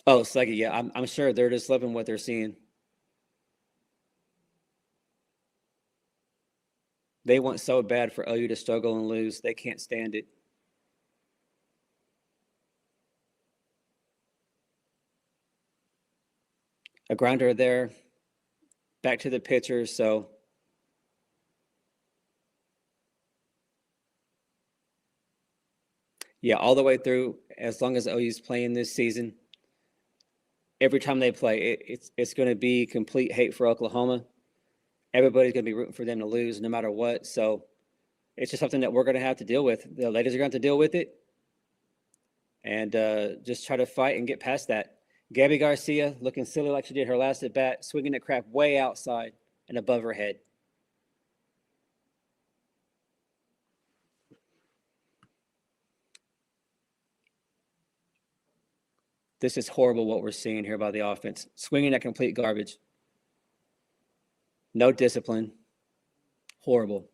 A: Oh, second. Yeah, I'm sure they're just loving what they're seeing. They want so bad for OU to struggle and lose. They can't stand it. a grounder there, back to the pitcher. So yeah, all the way through, as long as OU's playing this season, every time they play, it's going to be complete hate for Oklahoma. Everybody's going to be rooting for them to lose no matter what. So it's just something that we're going to have to deal with. The ladies are going to have to deal with it and just try to fight and get past that. Gabby Garcia looking silly like she did her last at bat, swinging the crap way outside and above her head. This is horrible what we're seeing here by the offense. Swinging at complete garbage. No discipline. Horrible.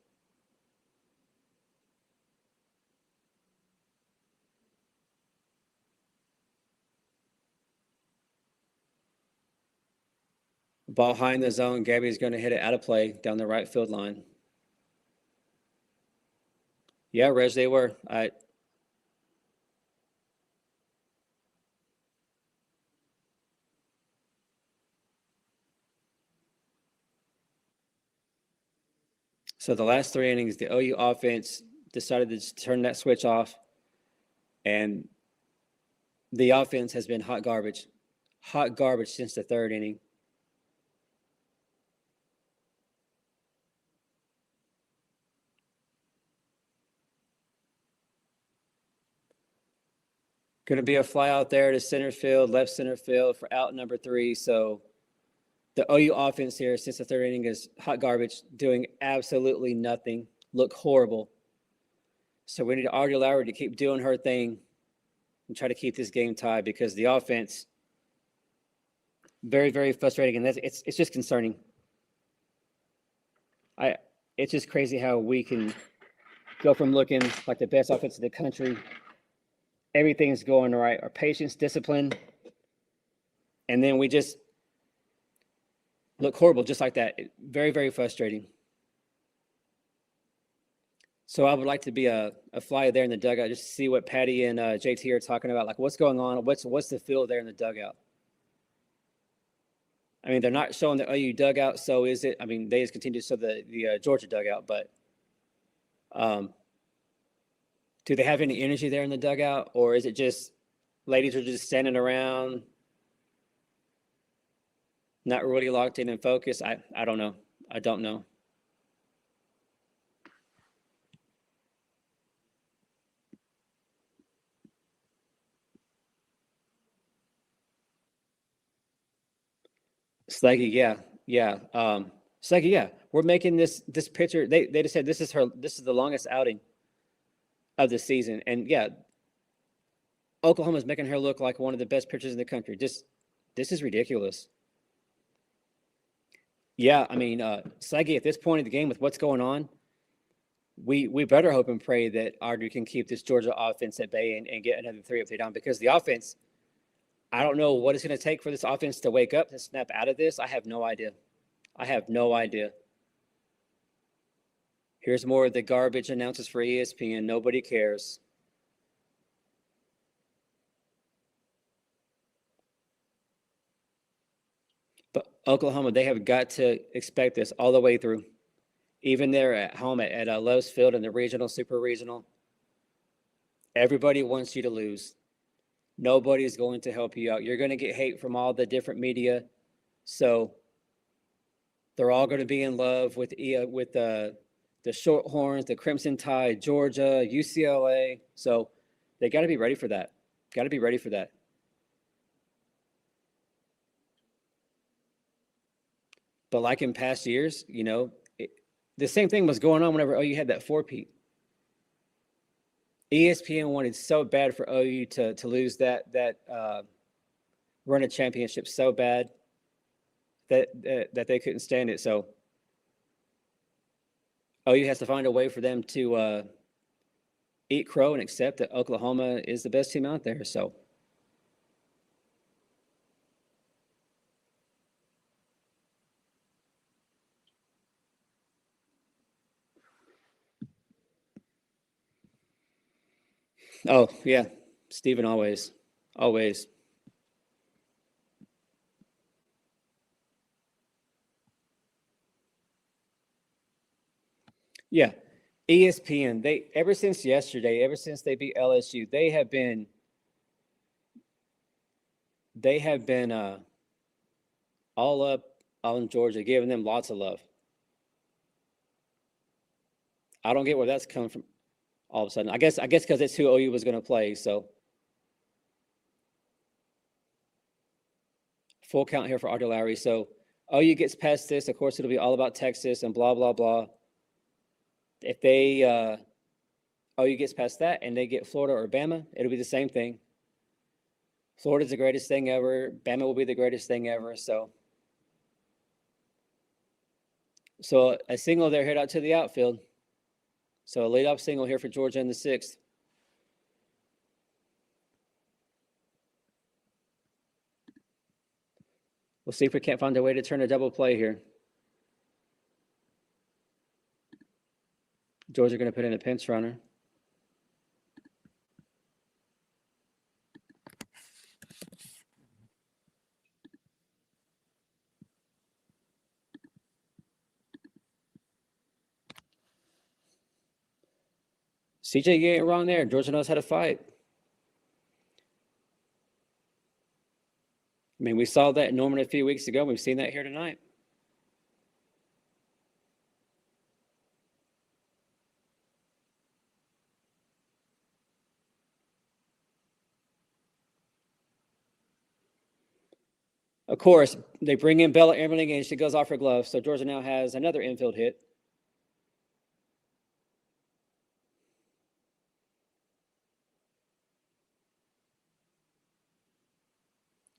A: Ball high in the zone. Gabby's going to hit it out of play down the right field line. Yeah, Reg, they were. So the last 3 innings, the OU offense decided to turn that switch off, and the offense has been hot garbage since the 3rd inning. Going to be a fly out there to center field, left center field for out number 3. So the OU offense here since the 3rd inning is hot garbage, doing absolutely nothing, look horrible. So we need Audrey Lowry to keep doing her thing and try to keep this game tied because the offense, very, very frustrating. And it's just concerning. It's just crazy how we can go from looking like the best offense in the country. Everything's going right. Our patience, discipline, and then we just look horrible just like that. Very, very frustrating. So I would like to be a fly there in the dugout just to see what Patty and JT are talking about. Like, what's going on? What's the feel there in the dugout? I mean, they're not showing the OU dugout, so is it? I mean, they just continue to show the Georgia dugout, but do they have any energy there in the dugout, or is it just ladies are just standing around, not really locked in and focused? I don't know. I don't know. Slaggy, yeah. Slaggy, yeah. We're making this picture. They just said this is the longest outing of the season, and yeah, Oklahoma's making her look like one of the best pitchers in the country. This is ridiculous. Yeah, I mean, Slaggy, at this point in the game with what's going on, we better hope and pray that Audrey can keep this Georgia offense at bay and get another 3 up, 3 down because the offense. I don't know what it's going to take for this offense to wake up, to snap out of this. I have no idea. Here's more of the garbage announcers for ESPN. Nobody cares. But Oklahoma, they have got to expect this all the way through. Even there at home at Lowe's Field in the regional, super regional, everybody wants you to lose. Nobody's going to help you out. You're going to get hate from all the different media. So they're all going to be in love with the Shorthorns, the Crimson Tide, Georgia, UCLA. So they got to be ready for that. But like in past years, the same thing was going on whenever OU had that 4-peat. ESPN wanted so bad for OU to lose that run a championship so bad that they couldn't stand it. So OU has to find a way for them to eat crow and accept that Oklahoma is the best team out there. So oh yeah, Stephen always. Yeah. ESPN, they ever since yesterday, ever since they beat LSU, they have been all up on Georgia, giving them lots of love. I don't get where that's coming from all of a sudden. I guess because it's who OU was going to play. So full count here for Artillery. So OU gets past this. Of course, it'll be all about Texas and blah blah blah. If they OU gets past that and they get Florida or Bama, it'll be the same thing. Florida's the greatest thing ever. Bama will be the greatest thing ever. So a single there hit out to the outfield. So a leadoff single here for Georgia in the 6th. We'll see if we can't find a way to turn a double play here. Georgia going to put in a pinch runner. CJ, you ain't wrong there. Georgia knows how to fight. I mean, we saw that in Norman a few weeks ago. We've seen that here tonight. Of course, they bring in Bella Emerling and she goes off her glove. So Georgia now has another infield hit.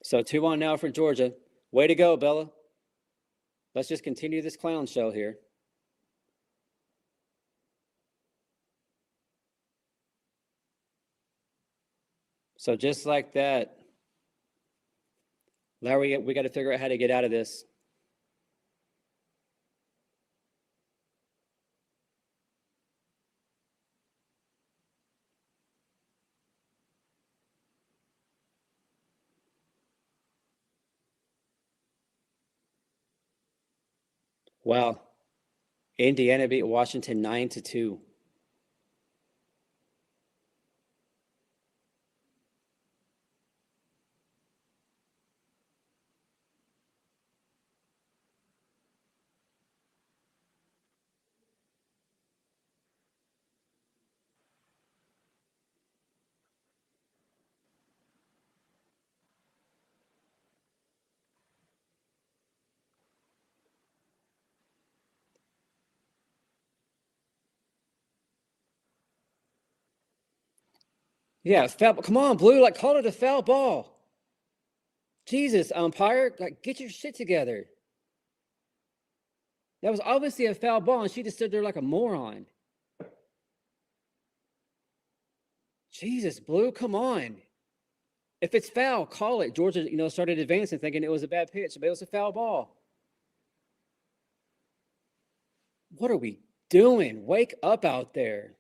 A: So 2-1 now for Georgia. Way to go, Bella. Let's just continue this clown show here. So just like that, Larry, we got to figure out how to get out of this. Wow. Indiana beat Washington 9-2. Yeah, foul. Come on, Blue. Like, call it a foul ball. Jesus, umpire, like, get your shit together. That was obviously a foul ball, and she just stood there like a moron. Jesus, Blue, come on. If it's foul, call it. Georgia, started advancing thinking it was a bad pitch, but it was a foul ball. What are we doing? Wake up out there.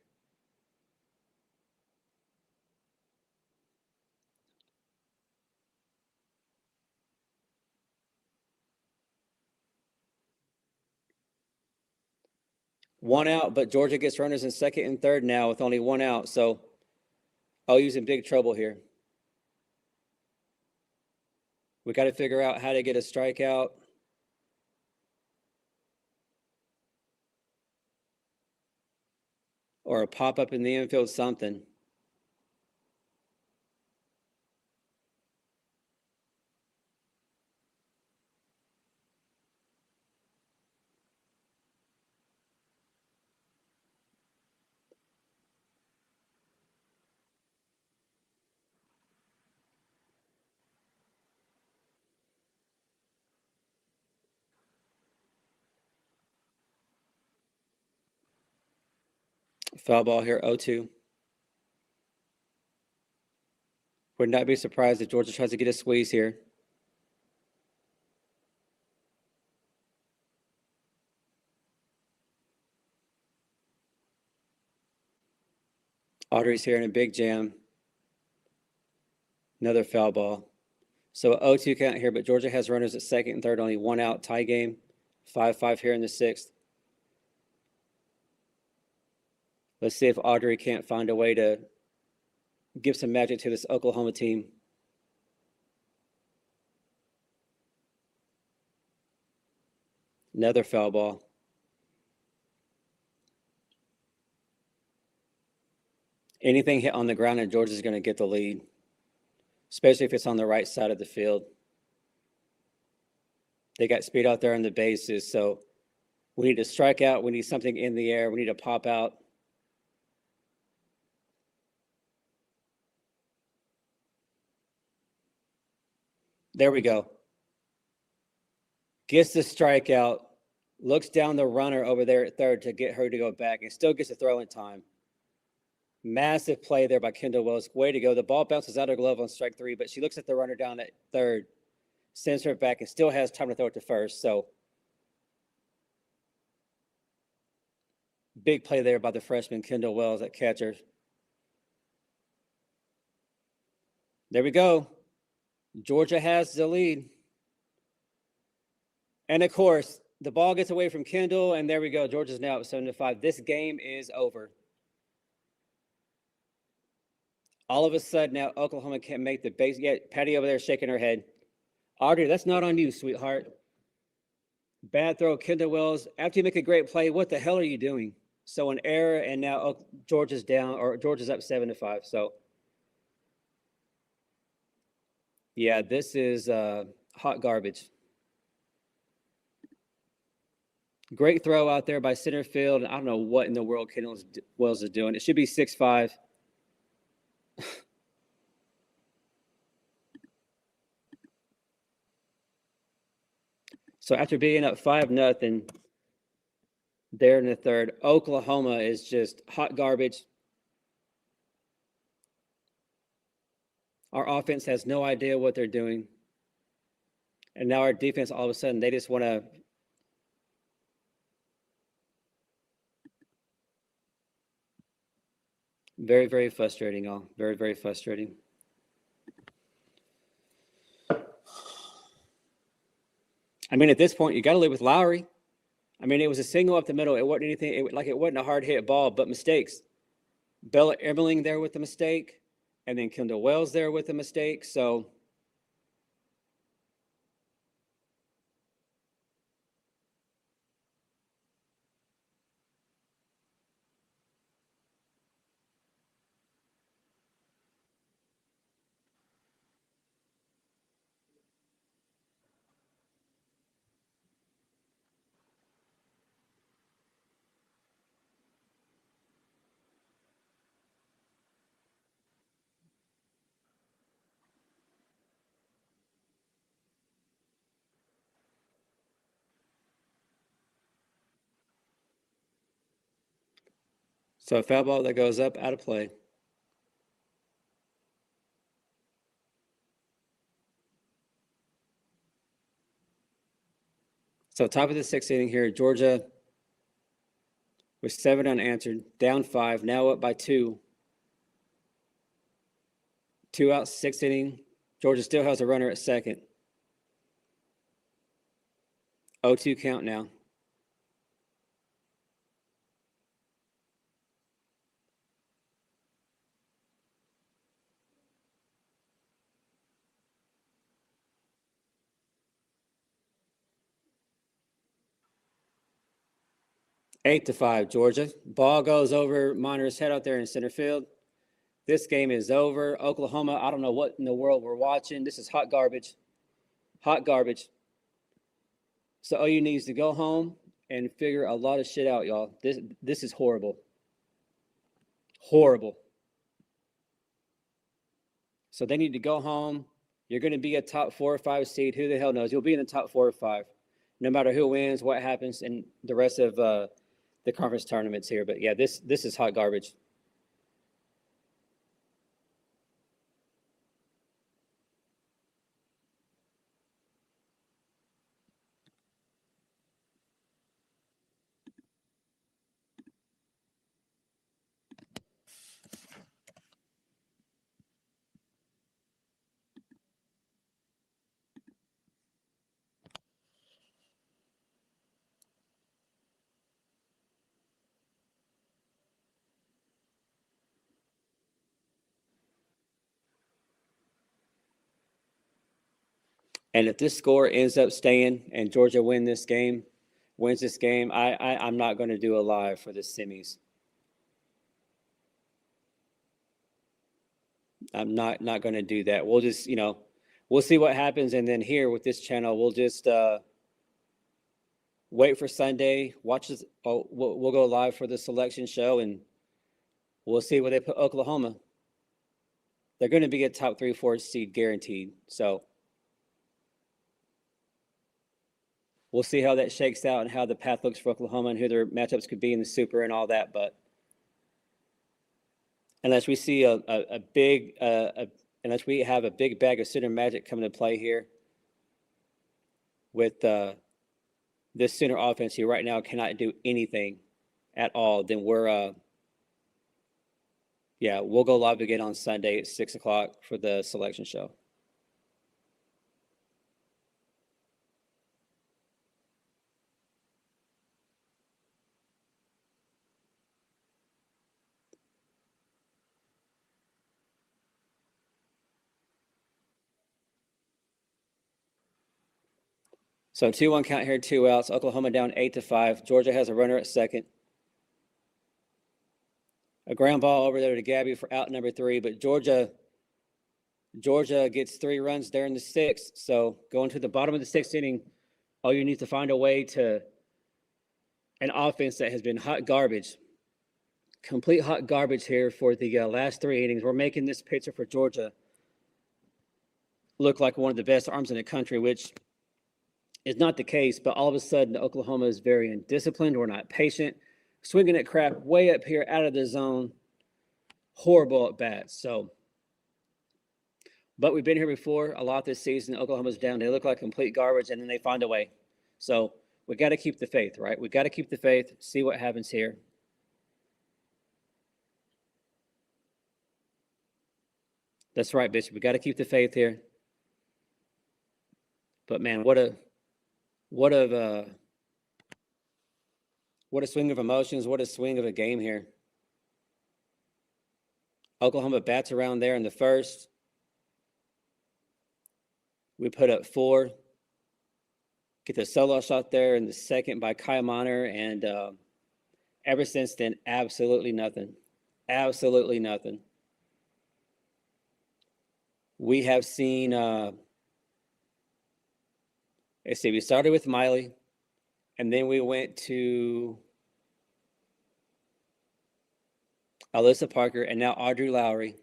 A: One out, but Georgia gets runners in second and third now with only one out. So OU's in big trouble here. We got to figure out how to get a strikeout. Or a pop-up in the infield, something. Foul ball here, 0-2. Would not be surprised if Georgia tries to get a squeeze here. Audrey's here in a big jam. Another foul ball. So 0-2 count here, but Georgia has runners at second and third, only one out, tie game. 5-5 here in the 6th. Let's see if Audrey can't find a way to give some magic to this Oklahoma team. Another foul ball. Anything hit on the ground and Georgia's going to get the lead, especially if it's on the right side of the field. They got speed out there on the bases, so we need to strike out. We need something in the air. We need to pop out. There we go. Gets the strikeout, looks down the runner over there at third to get her to go back, and still gets a throw in time. Massive play there by Kendall Wells. Way to go. The ball bounces out of her glove on strike three, but she looks at the runner down at third, sends her back, and still has time to throw it to first. So big play there by the freshman Kendall Wells at catcher. There we go. Georgia has the lead. And of course, the ball gets away from Kendall, and there we go. Georgia's now up 7-5. This game is over. All of a sudden, now Oklahoma can't make the base. Yeah, Patty over there shaking her head. Audrey, that's not on you, sweetheart. Bad throw, Kendall Wells. After you make a great play, what the hell are you doing? So an error, and now Georgia's down, or Georgia's up 7-5. So, yeah, this is hot garbage. Great throw out there by center field. I don't know what in the world Kendall Wells is doing. It should be 6-5. So after being up 5-0 there in the third, Oklahoma is just hot garbage. Our offense has no idea what they're doing. And now our defense, all of a sudden, they just want to very, very frustrating, all. Very, very frustrating. I mean, at this point, you got to live with Lowry. I mean, it was a single up the middle. It wasn't anything, it wasn't a hard hit ball, but mistakes. Bella Emmerling there with the mistake, and then Kendall Wells there with the mistake. So, a foul ball that goes up, out of play. So top of the sixth inning here, Georgia with 7 unanswered, down 5, now up by 2. 2 out, 6th inning. Georgia still has a runner at second. 0-2 count now. Eight to 5, Georgia. Ball goes over Minor's head out there in center field. This game is over. Oklahoma, I don't know what in the world we're watching. This is hot garbage. Hot garbage. So OU needs to go home and figure a lot of shit out, y'all. This is horrible. Horrible. So they need to go home. You're going to be a top 4 or 5 seed. Who the hell knows? You'll be in the top 4 or 5, no matter who wins, what happens, and the rest of the conference tournaments here. But yeah, this is hot garbage. And if this score ends up staying and Georgia wins this game, I'm not going to do a live for the semis. I'm not going to do that. We'll just, we'll see what happens. And then here with this channel, we'll just wait for Sunday, watch this. We'll go live for the selection show, and we'll see where they put Oklahoma. They're going to be a top 3-4 seed guaranteed. So we'll see how that shakes out and how the path looks for Oklahoma and who their matchups could be in the Super and all that. But unless we see unless we have a big bag of Sooner Magic coming to play here with this Sooner offense here right now cannot do anything at all, then we'll go live again on Sunday at 6 o'clock for the selection show. So 2-1 count here, 2 outs. Oklahoma down 8-5. Georgia has a runner at second. A ground ball over there to Gabby for out number 3, but Georgia gets 3 runs there in the 6th. So going to the bottom of the 6th inning, all you need to find a way to an offense that has been hot garbage, complete hot garbage here for the last 3 innings. We're making this pitcher for Georgia look like one of the best arms in the country, which is not the case, but all of a sudden Oklahoma is very undisciplined. We're not patient, swinging at crap way up here out of the zone, horrible at bats. So, but we've been here before a lot this season. Oklahoma's down. They look like complete garbage, and then they find a way. So we got to keep the faith, right? We got to keep the faith, see what happens here. That's right, Bishop. We got to keep the faith here. But man, what a swing of emotions, what a swing of a game here. Oklahoma bats around there in the first. We put up 4. Get the solo shot there in the second by Kai Miner, and ever since then, absolutely nothing. Absolutely nothing. We have seen, let's see, we started with Miley, and then we went to Alyssa Parker, and now Audrey Lowry.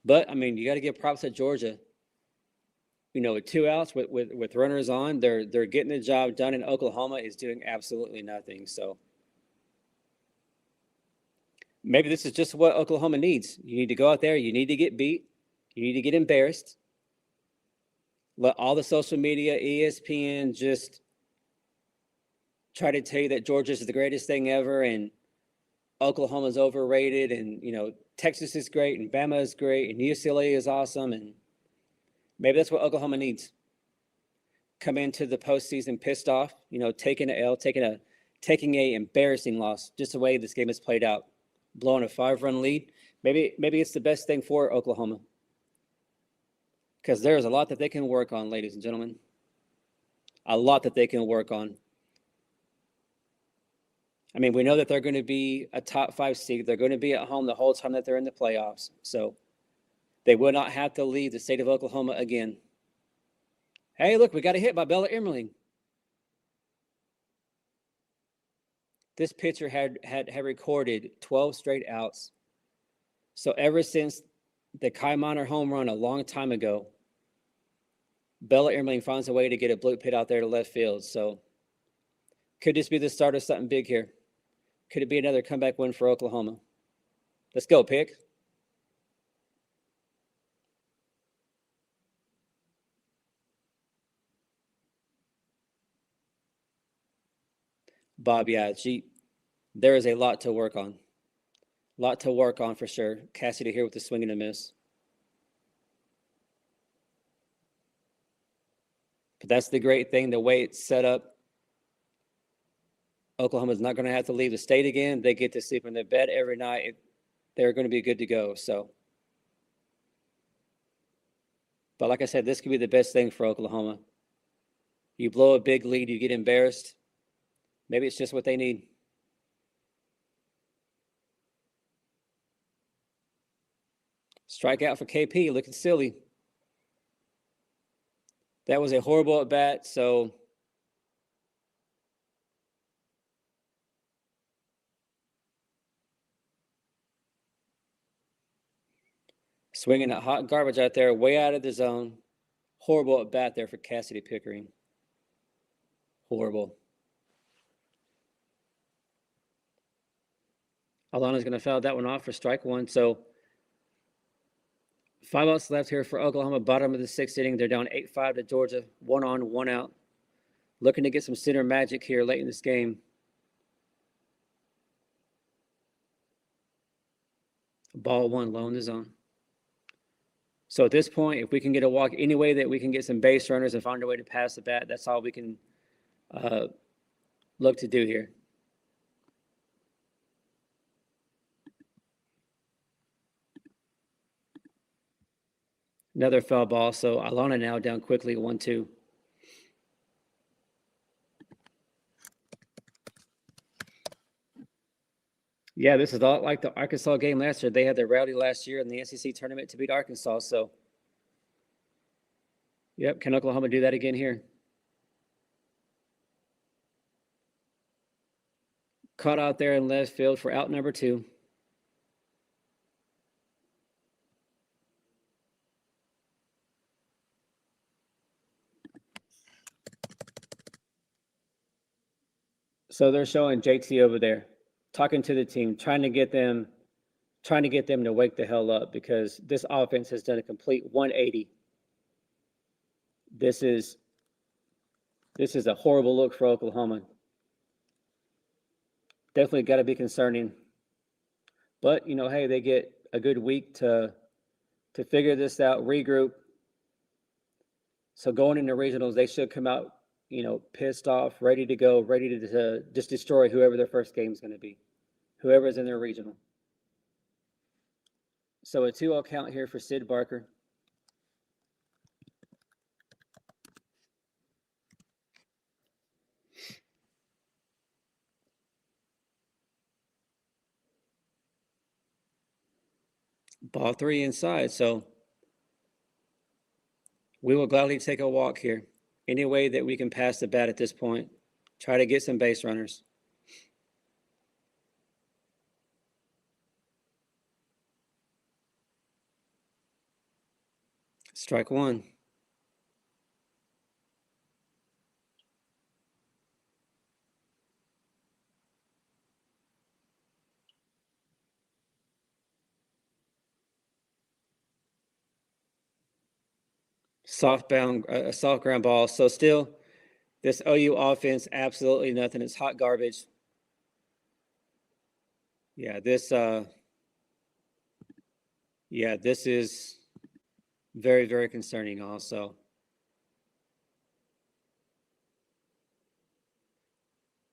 A: But, I mean, you got to give props to Georgia. With 2 outs, with runners on, they're getting the job done, and Oklahoma is doing absolutely nothing. So maybe this is just what Oklahoma needs. You need to go out there. You need to get beat. You need to get embarrassed. Let all the social media, ESPN, just try to tell you that Georgia's the greatest thing ever and Oklahoma's overrated, and Texas is great and Bama is great and UCLA is awesome, and maybe that's what Oklahoma needs. Come into the postseason pissed off, taking an L, taking a embarrassing loss, just the way this game has played out, blowing a 5-run lead. Maybe it's the best thing for Oklahoma, because there's a lot that they can work on, ladies and gentlemen. A lot that they can work on. I mean, we know that they're going to be a top 5 seed. They're going to be at home the whole time that they're in the playoffs. So they will not have to leave the state of Oklahoma again. Hey, look, we got a hit by Bella Emerling. This pitcher had recorded 12 straight outs. So ever since the Kai Miner home run a long time ago, Bella Emerling finds a way to get a blue pit out there to left field. So could this be the start of something big here? Could it be another comeback win for Oklahoma? Let's go, Pick. Bob, yeah, there is a lot to work on. Lot to work on for sure. Cassidy here with the swing and a miss. But that's the great thing, the way it's set up. Oklahoma's not going to have to leave the state again. They get to sleep in their bed every night. They're going to be good to go. So But like I said, this could be the best thing for Oklahoma. You blow a big lead, you get embarrassed. Maybe it's just what they need. Strikeout for KP, looking silly. That was a horrible at bat, so swinging that hot garbage out there, way out of the zone. Horrible at bat there for Cassidy Pickering. Horrible. Alana's going to foul that one off for strike one. So 5 outs left here for Oklahoma, bottom of the 6th inning. They're down 8-5 to Georgia, 1 on, 1 out. Looking to get some center magic here late in this game. Ball 1 low in the zone. So at this point, if we can get a walk any way that we can get some base runners and find a way to pass the bat, that's all we can look to do here. Another foul ball, so Alana now down quickly, 1-2. Yeah, this is a lot like the Arkansas game last year. They had their rally last year in the SEC tournament to beat Arkansas, so. Yep, can Oklahoma do that again here? Caught out there in left field for out number 2. So they're showing JT over there, talking to the team, trying to get them to wake the hell up because this offense has done a complete 180. This is a horrible look for Oklahoma. Definitely got to be concerning. But, you know, hey, they get a good week to figure this out, regroup. So going into regionals, they should come out, you know, pissed off, ready to go, ready to just destroy whoever their first game is going to be, whoever's in their regional. So a 2-0 count here for Sid Barker. Ball 3 inside, so we will gladly take a walk here. Any way that we can pass the bat at this point. Try to get some base runners. Strike 1. Soft ground ball. So still, this OU offense, absolutely nothing. It's hot garbage. Yeah, this is very, very concerning also.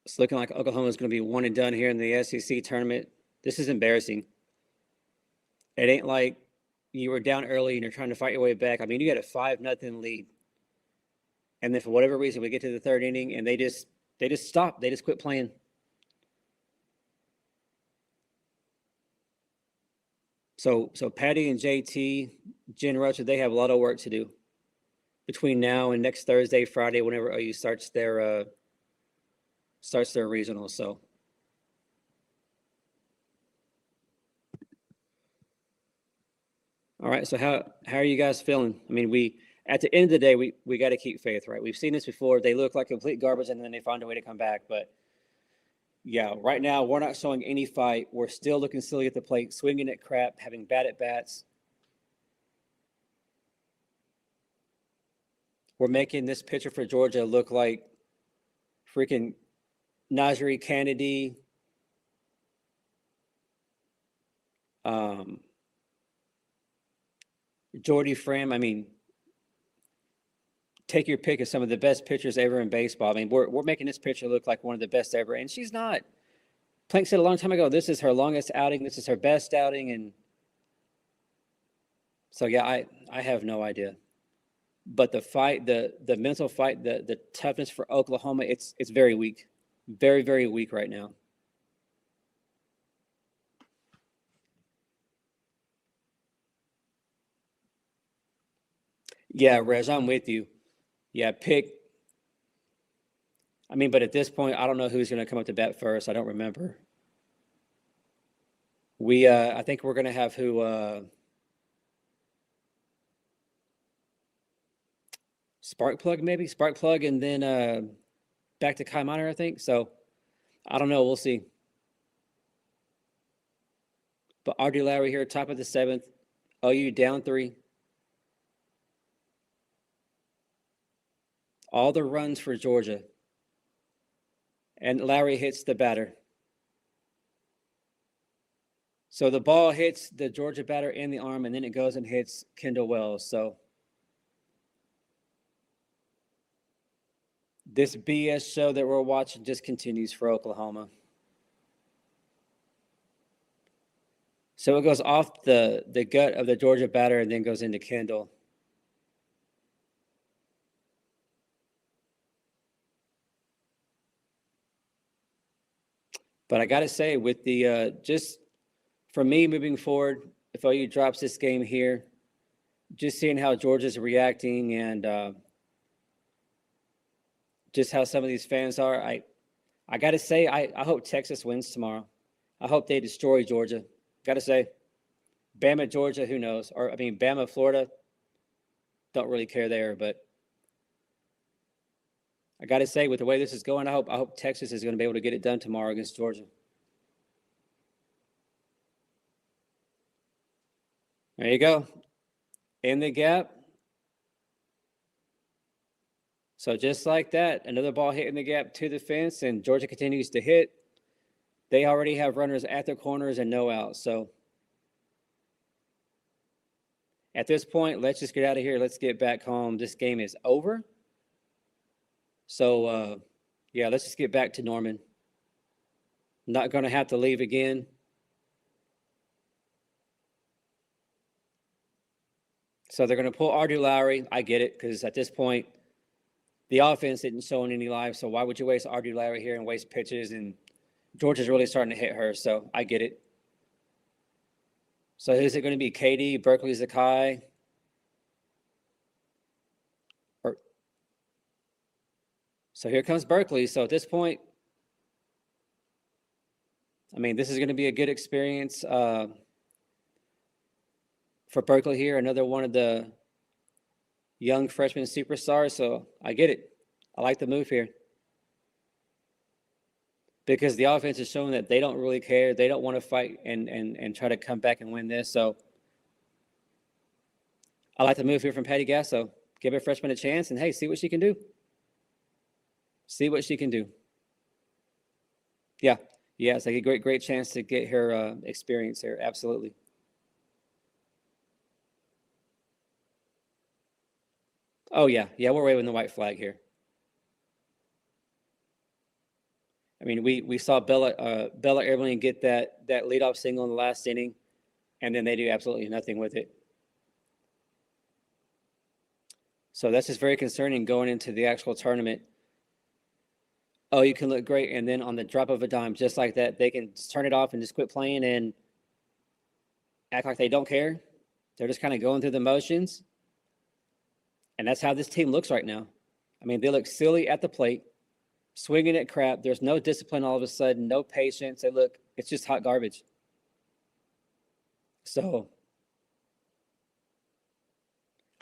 A: It's looking like Oklahoma is going to be one and done here in the SEC tournament. This is embarrassing. It ain't like you were down early and you're trying to fight your way back. I mean, you got a 5-0 lead. And then for whatever reason, we get to the 3rd inning and they just stop. They just quit playing. So Patty and JT, Jen Rutcher, they have a lot of work to do between now and next Thursday, Friday, whenever OU starts their regional. So all right, so how are you guys feeling? I mean, at the end of the day, we got to keep faith, right? We've seen this before. They look like complete garbage, and then they find a way to come back. But, yeah, right now we're not showing any fight. We're still looking silly at the plate, swinging at crap, having bad at-bats. We're making this pitcher for Georgia look like freaking Najee Kennedy, Jordy Fram. I mean, take your pick of some of the best pitchers ever in baseball. I mean, we're making this pitcher look like one of the best ever, and she's not. Plank said a long time ago, this is her longest outing. This is her best outing, and so yeah, I have no idea. But the fight, the mental fight, the toughness for Oklahoma, it's very weak. Very, very weak right now. Yeah, Reg, I'm with you. Yeah, pick. I mean, but at this point, I don't know who's going to come up to bat first. I don't remember. I think we're going to have who, Sparkplug maybe? Sparkplug and then back to Kai Miner, I think. So I don't know. We'll see. But RD Lowry here, top of the 7th. OU down 3. All the runs for Georgia. And Lowry hits the batter. So the ball hits the Georgia batter in the arm, and then it goes and hits Kendall Wells. So this BS show that we're watching just continues for Oklahoma. So it goes off the gut of the Georgia batter and then goes into Kendall. But I got to say, with the just for me moving forward, if OU drops this game here, just seeing how Georgia's reacting and just how some of these fans are, I got to say, I hope Texas wins tomorrow. I hope they destroy Georgia. Got to say, Bama, Georgia, who knows? Or, I mean, Bama, Florida, don't really care there. But I got to say, with the way this is going, I hope Texas is going to be able to get it done tomorrow against Georgia. There you go. In the gap. So just like that, another ball hitting the gap to the fence, and Georgia continues to hit. They already have runners at the corners and no outs. So at this point, let's just get out of here. Let's get back home. This game is over. So, yeah, let's just get back to Norman. Not going to have to leave again. So they're going to pull Ardu Lowry. I get it, because at this point, the offense isn't showing any life. So why would you waste Ardu Lowry here and waste pitches? And Georgia's really starting to hit her. So I get it. So is it going to be Katie, Berkeley, Zakai? So here comes Berkeley. So at this point, I mean, this is going to be a good experience for Berkeley here. Another one of the young freshman superstars. So I get it. I like the move here. Because the offense is showing that they don't really care. They don't want to fight and try to come back and win this. So I like the move here from Patty Gasso. Give a freshman a chance and, hey, see what she can do. See what she can do. Yeah, it's like a great chance to get her experience here. Absolutely. Oh, yeah, we're waving the white flag here. I mean, we saw Bella Eberling get that leadoff single in the last inning, and then they do absolutely nothing with it. So that's just very concerning going into the actual tournament. Oh, you can look great, and then on the drop of a dime, just like that, they can just turn it off and just quit playing and act like they don't care. They're just kind of going through the motions. And that's how this team looks right now. I mean, they look silly at the plate, swinging at crap. There's no discipline all of a sudden, no patience. It's just hot garbage. So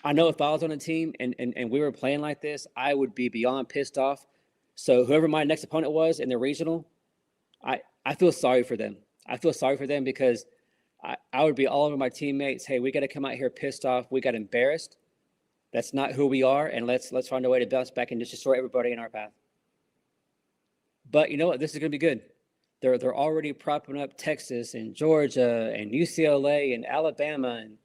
A: I know if I was on a team and we were playing like this, I would be beyond pissed off. So whoever my next opponent was in the regional, I feel sorry for them. I feel sorry for them because I would be all over my teammates. Hey, we got to come out here pissed off. We got embarrassed. That's not who we are, and let's find a way to bounce back and just destroy everybody in our path. But you know what? This is going to be good. They're already propping up Texas and Georgia and UCLA and Alabama, and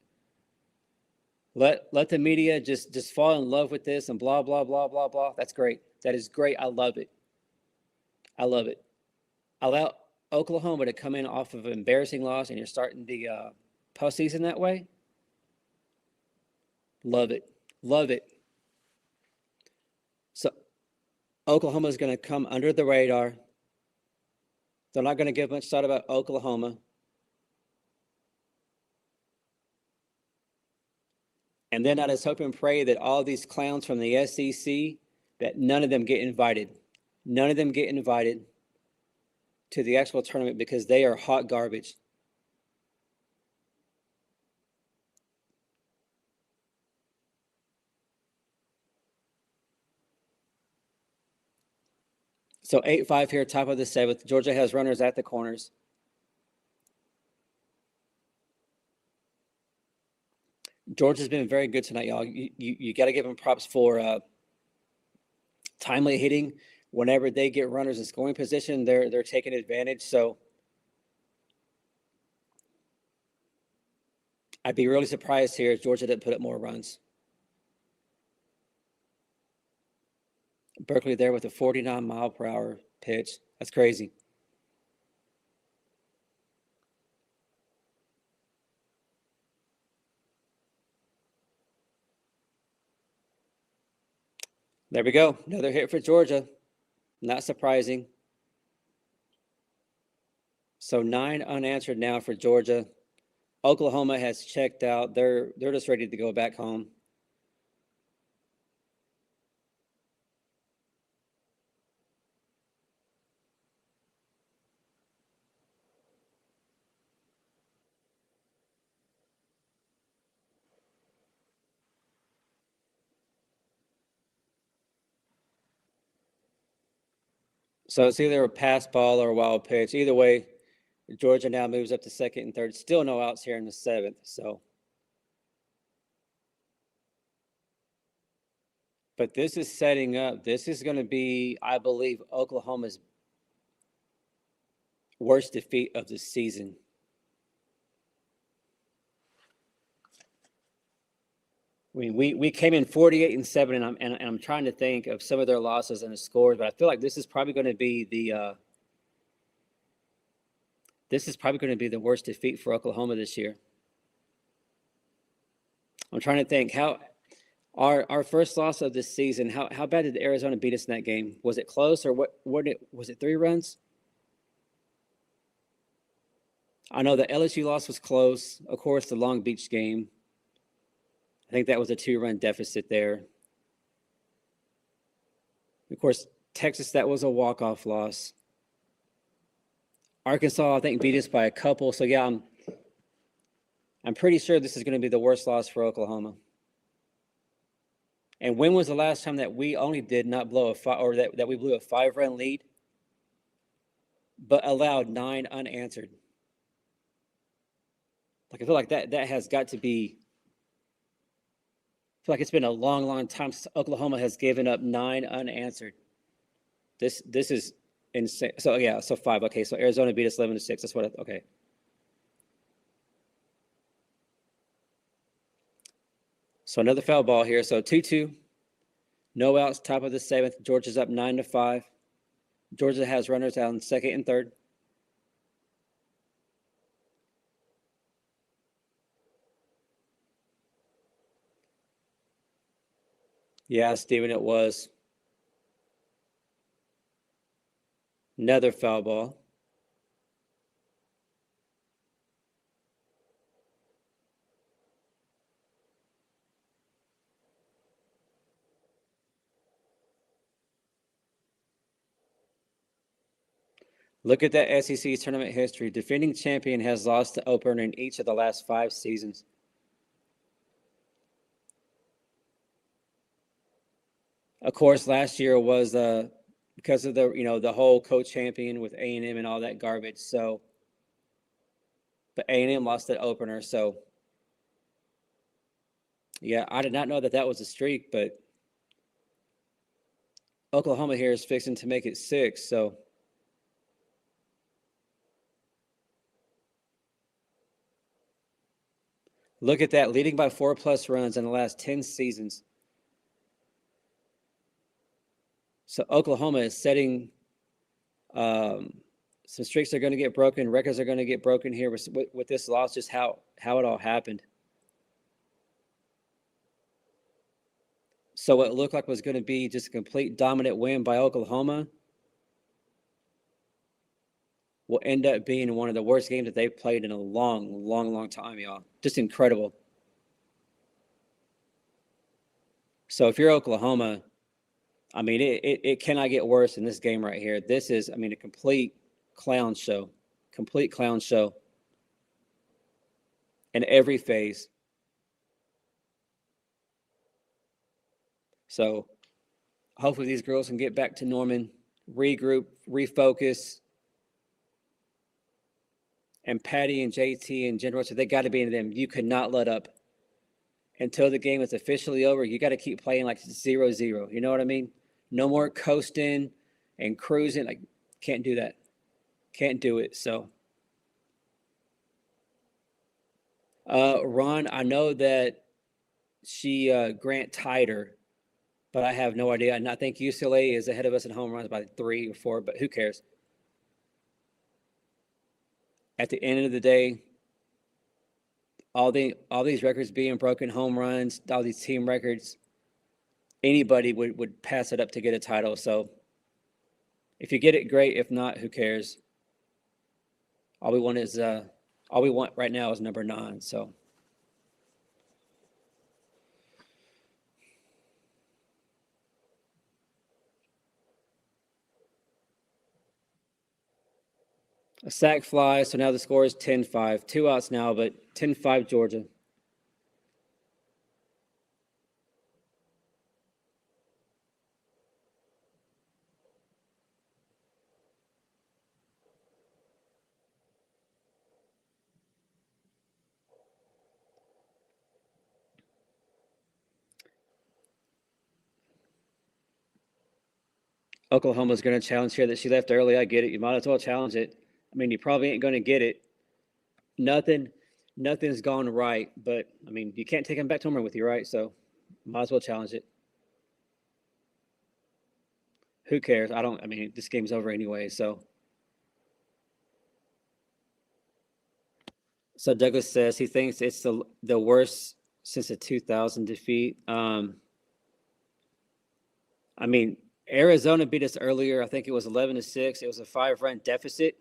A: let the media just fall in love with this and blah blah blah blah blah. That's great. That is great. I love it. I love it. Allow Oklahoma to come in off of an embarrassing loss, and you're starting the postseason that way. Love it. Love it. Oklahoma is going to come under the radar. They're not going to give much thought about Oklahoma. And then I just hope and pray that all these clowns from the SEC, that none of them get invited. None of them get invited to the actual tournament because they are hot garbage. So 8-5 here, top of the seventh. Georgia has runners at the corners. Georgia's been very good tonight, y'all. You got to give them props for timely hitting. Whenever they get runners in scoring position, they're taking advantage. So I'd be really surprised here if Georgia didn't put up more runs. Berkeley there with a 49-mile-per-hour pitch. That's crazy. There we go. Another hit for Georgia. Not surprising. So 9 unanswered now for Georgia. Oklahoma has checked out. They're just ready to go back home. So it's either a pass ball or a wild pitch. Either way, Georgia now moves up to second and third. Still no outs here in the seventh. So, but this is setting up. This is going to be, I believe, Oklahoma's worst defeat of the season. I mean, we came in 48-7, and I'm trying to think of some of their losses and the scores, but I feel like this is probably going to be the worst defeat for Oklahoma this year. I'm trying to think how our first loss of this season. How bad did Arizona beat us in that game? Was it close or what? Was it 3 runs? I know the LSU loss was close. Of course, the Long Beach game. I think that was a 2-run deficit there. Of course, Texas, that was a walk-off loss. Arkansas, I think, beat us by a couple. So, yeah, I'm pretty sure this is going to be the worst loss for Oklahoma. And when was the last time that we only did not blow that we blew a 5-run lead, but allowed 9 unanswered? Like, I feel like that has got to be. I feel like it's been a long, long time since Oklahoma has given up 9 unanswered. This is insane. So yeah, so 5. Okay, so Arizona beat us 11-6. That's what. Okay. So another foul ball here. So 2-2, no outs, top of the 7th. Georgia's up 9-5. Georgia has runners out in second and third. Yeah, Steven, it was. Another foul ball. Look at that SEC tournament history. Defending champion has lost to opener in each of the last 5 seasons. Of course, last year was because of the whole co-champion with A&M and all that garbage. So, but A&M lost that opener. So, yeah, I did not know that was a streak, but Oklahoma here is fixing to make it 6. So, look at that, leading by 4+ runs in the last 10 seasons. So Oklahoma is setting some streaks are going to get broken. Records are going to get broken here with this loss, just how it all happened. So what looked like was going to be just a complete dominant win by Oklahoma will end up being one of the worst games that they've played in a long, long, long time, y'all. Just incredible. So if you're Oklahoma, I mean, it cannot get worse than this game right here. This is, I mean, a complete clown show. Complete clown show in every phase. So hopefully these girls can get back to Norman, regroup, refocus. And Patty and JT and Jen Russell, they got to be in them. You could not let up until the game is officially over. You got to keep playing like 0-0. You know what I mean? No more coasting and cruising. Like, can't do that. Can't do it. So, Ron, I know that Grant tied her, but I have no idea. And I think UCLA is ahead of us in home runs by 3 or 4, but who cares? At the end of the day, all these records being broken, home runs, all these team records, anybody would pass it up to get a title. So if you get it, great. If not, who cares? All we want right now is number 9. So a sack flies. So now the score is 10-5. 2 outs now, but 10-5 Georgia. Oklahoma's going to challenge here that she left early. I get it. You might as well challenge it. I mean, you probably ain't going to get it. Nothing's gone right, but I mean, you can't take them back to Norman with you, right? So might as well challenge it. Who cares? I mean, this game's over anyway. So Douglas says he thinks it's the worst since the 2000 defeat. I mean, Arizona beat us earlier. I think it was 11-6. It was a 5-run deficit.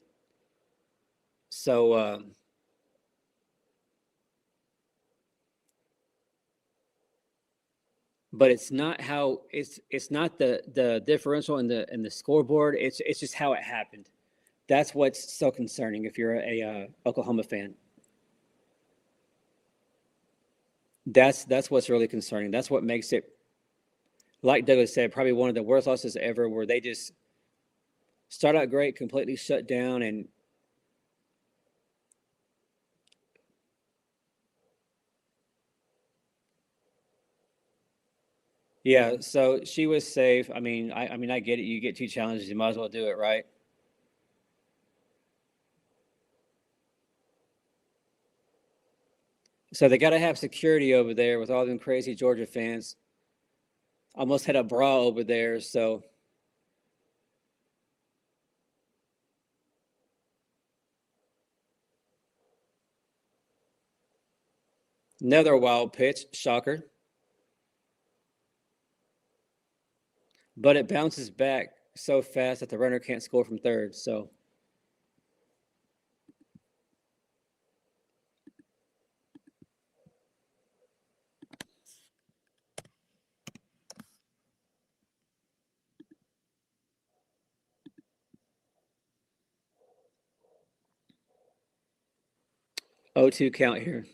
A: So, but it's not how it's not the differential in the scoreboard. It's just how it happened. That's what's so concerning if you're a Oklahoma fan. That's what's really concerning. That's what makes it, like Douglas said, probably one of the worst losses ever, where they just start out great, completely shut down, and yeah. So she was safe. I mean, I get it. You get 2 challenges, you might as well do it, right? So they got to have security over there with all them crazy Georgia fans. Almost had a brawl over there. So another wild pitch, shocker. But it bounces back so fast that the runner can't score from third. So oh, 2 count here.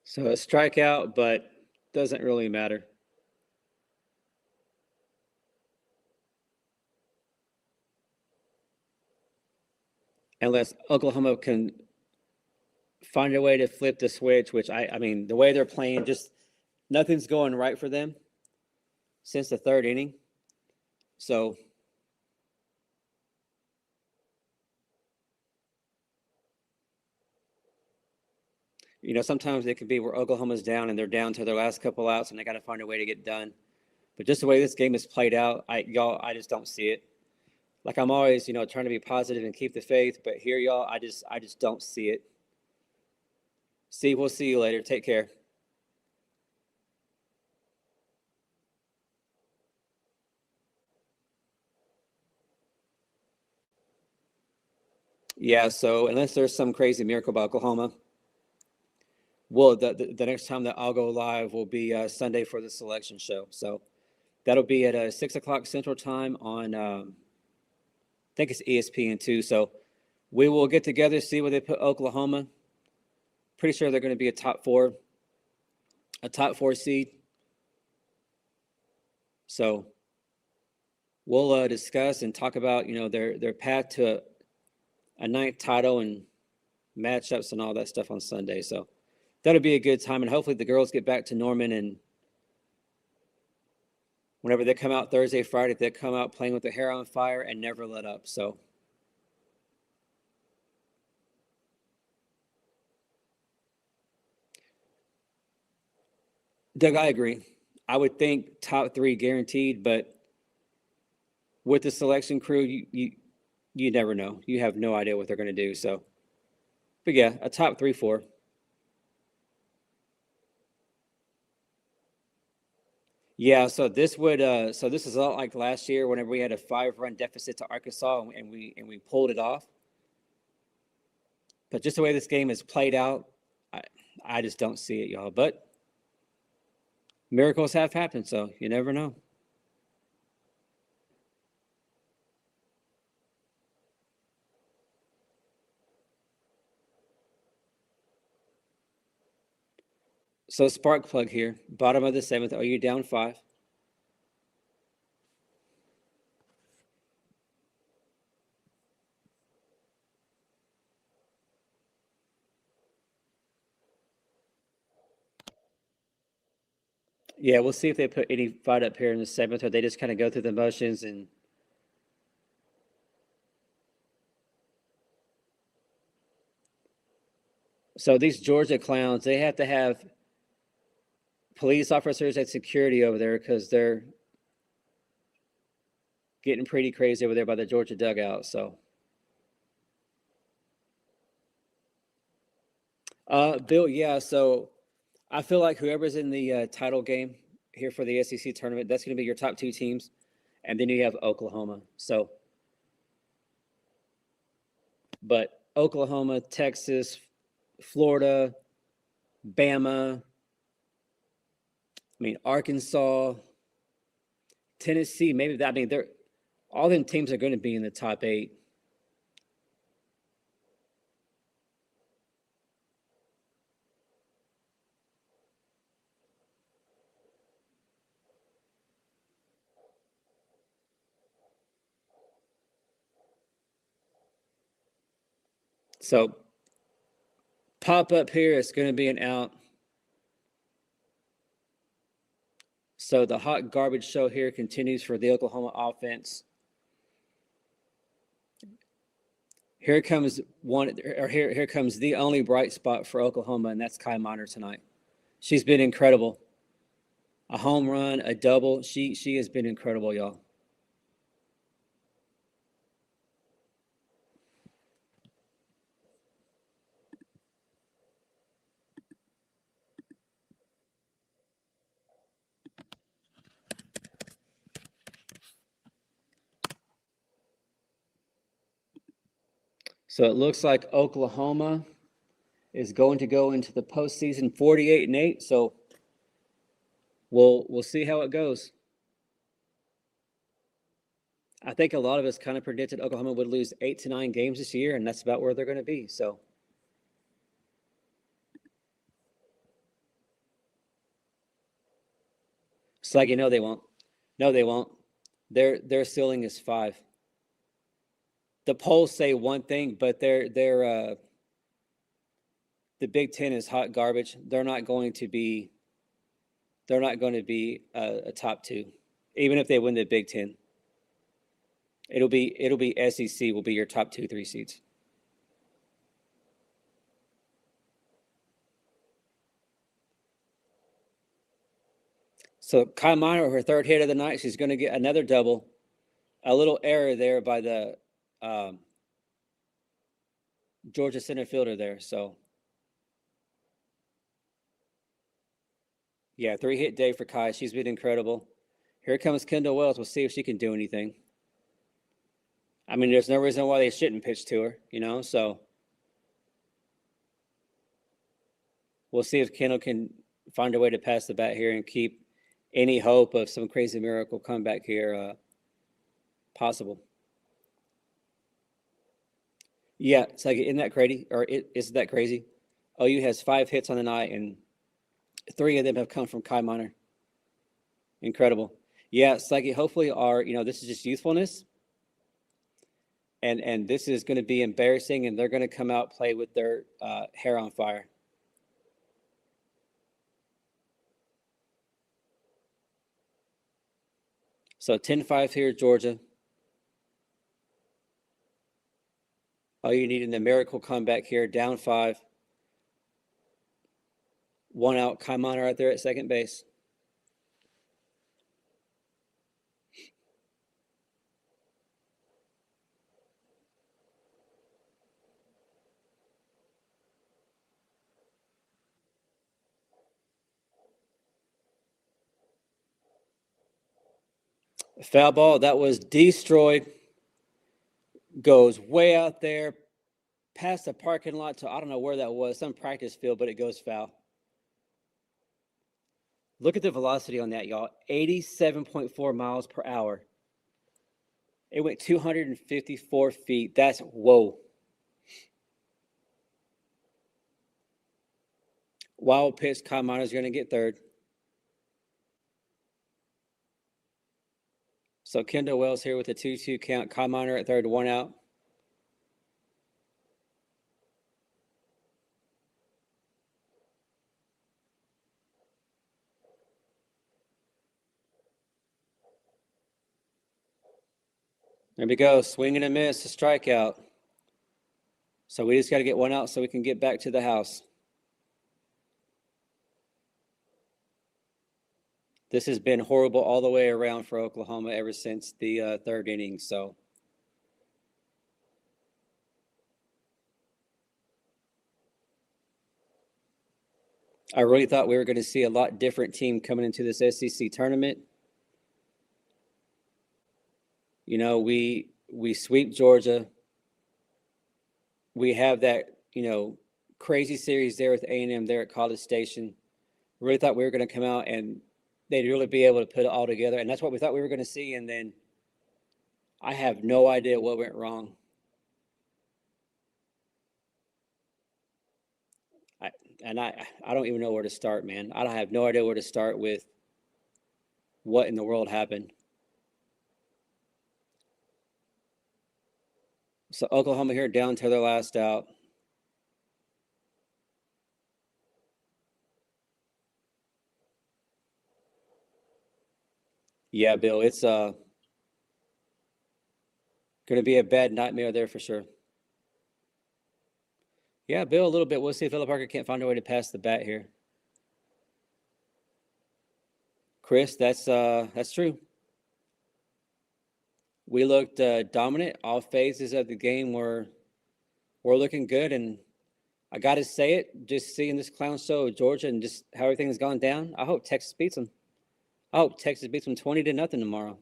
A: So a strikeout, but doesn't really matter. unless Oklahoma can find a way to flip the switch, which I mean, the way they're playing, just nothing's going right for them since the third inning. So sometimes it could be where Oklahoma's down and they're down to their last couple outs and they got to find a way to get done. But just the way this game is played out, I just don't see it. Like I'm always, trying to be positive and keep the faith, but here, y'all, I just don't see it. Steve, we'll see you later. Take care. Yeah, so unless there's some crazy miracle about Oklahoma, well, the next time that I'll go live will be Sunday for the selection show. So that'll be at 6 o'clock Central Time on, I think it's ESPN2. So we will get together, see where they put Oklahoma. Pretty sure they're going to be a top four seed. So we'll discuss and talk about their path to a ninth title and matchups and all that stuff on Sunday. So that'll be a good time, and hopefully the girls get back to Norman, and whenever they come out Thursday, Friday, they come out playing with their hair on fire and never let up. So Doug, I agree. I would think top three guaranteed, but with the selection crew, you never know. You have no idea what they're going to do. So, but yeah, a top 3-4. Yeah, so this is a lot like last year whenever we had a 5-run deficit to Arkansas and we pulled it off. But just the way this game is played out, I just don't see it, y'all. But miracles have happened, so you never know. So spark plug here, bottom of the seventh. Are you down 5? Yeah, we'll see if they put any fight up here in the seventh, or they just kind of go through the motions and. So these Georgia clowns, they have to have police officers and security over there because they're getting pretty crazy over there by the Georgia dugout. So, Bill, yeah. So I feel like whoever's in the title game here for the SEC tournament, that's going to be your top 2 teams, and then you have Oklahoma. So, but Oklahoma, Texas, Florida, Bama, Arkansas, Tennessee, maybe that. They're all them teams are going to be in the top 8. So pop up here, it's going to be an out. So the hot garbage show here continues for the Oklahoma offense. Here comes here comes the only bright spot for Oklahoma, and that's Kai Miner tonight. She's been incredible. A home run, a double. She has been incredible, y'all. So it looks like Oklahoma is going to go into the postseason 48-8. So we'll see how it goes. I think a lot of us kind of predicted Oklahoma would lose 8 to 9 games this year, and that's about where they're going to be. So it's like they won't. No, they won't. Their ceiling is 5. the polls say one thing, but the Big Ten is hot garbage. They're not going to be a top two, even if they win the Big Ten. It'll be SEC will be your top 2-3 seeds. So Kai Minor, her third hit of the night, she's going to get another double. A little error there by the Georgia center fielder there. So, yeah, 3-hit day for Kai. She's been incredible. Here comes Kendall Wells. We'll see if she can do anything. I mean, there's no reason why they shouldn't pitch to her, so we'll see if Kendall can find a way to pass the bat here and keep any hope of some crazy miracle comeback here possible. Yeah, it's like, isn't that crazy? Or isn't that crazy? OU has 5 hits on the night, and 3 of them have come from Kai Minor. Incredible. Yeah, it's like hopefully this is just youthfulness. And this is going to be embarrassing, and they're going to come out play with their hair on fire. So 10-5 here, Georgia. All you need in the miracle comeback here, down 5. 1 out, Kai Minor right there at second base. Foul ball, that was destroyed. Goes way out there, past the parking lot to, I don't know where that was, some practice field, but it goes foul. Look at the velocity on that, y'all. 87.4 miles per hour. It went 254 feet. That's whoa. Wild pitch, Kai Minor's going to get third. So Kendall Wells here with a 2-2 count. Kai Minor at third, 1 out. There we go. Swing and a miss, a strikeout. So we just got to get 1 out so we can get back to the house. This has been horrible all the way around for Oklahoma ever since the third inning. So I really thought we were going to see a lot different team coming into this SEC tournament. We sweep Georgia. We have that, crazy series there with A&M there at College Station. Really thought we were going to come out and they'd really be able to put it all together. And that's what we thought we were going to see. And then I have no idea what went wrong. I don't even know where to start, man. I have no idea where to start with what in the world happened. So Oklahoma here down to their last out. Yeah, Bill, it's going to be a bad nightmare there for sure. Yeah, Bill, a little bit. We'll see if Phillip Parker can't find a way to pass the bat here. Chris, that's true. We looked dominant. All phases of the game were looking good, and I got to say it, just seeing this clown show of Georgia and just how everything has gone down, I hope Texas beats them. I hope Texas beats them 20-0 tomorrow.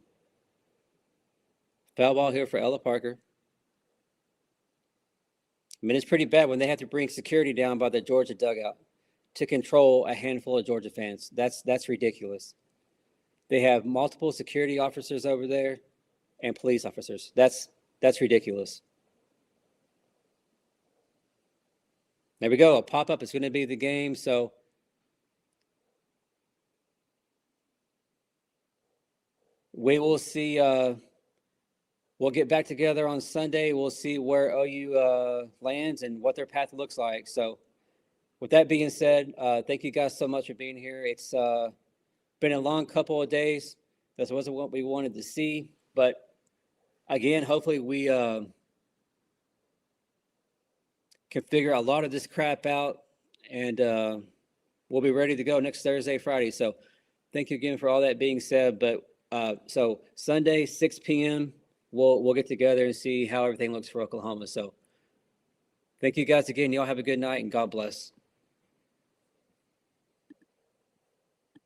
A: Foul ball here for Ella Parker. I mean, it's pretty bad when they have to bring security down by the Georgia dugout to control a handful of Georgia fans. That's ridiculous. They have multiple security officers over there and police officers. That's ridiculous. There we go. A pop-up is going to be the game. So we will see we'll get back together on Sunday. We'll see where OU lands and what their path looks like. So with that being said, thank you guys so much for being here. It's been a long couple of days. This wasn't what we wanted to see. But again, hopefully we can figure a lot of this crap out, and we'll be ready to go next Thursday, Friday. So thank you again for all that being said. But so Sunday, 6 p.m., we'll get together and see how everything looks for Oklahoma. So thank you guys again. Y'all have a good night, and God bless.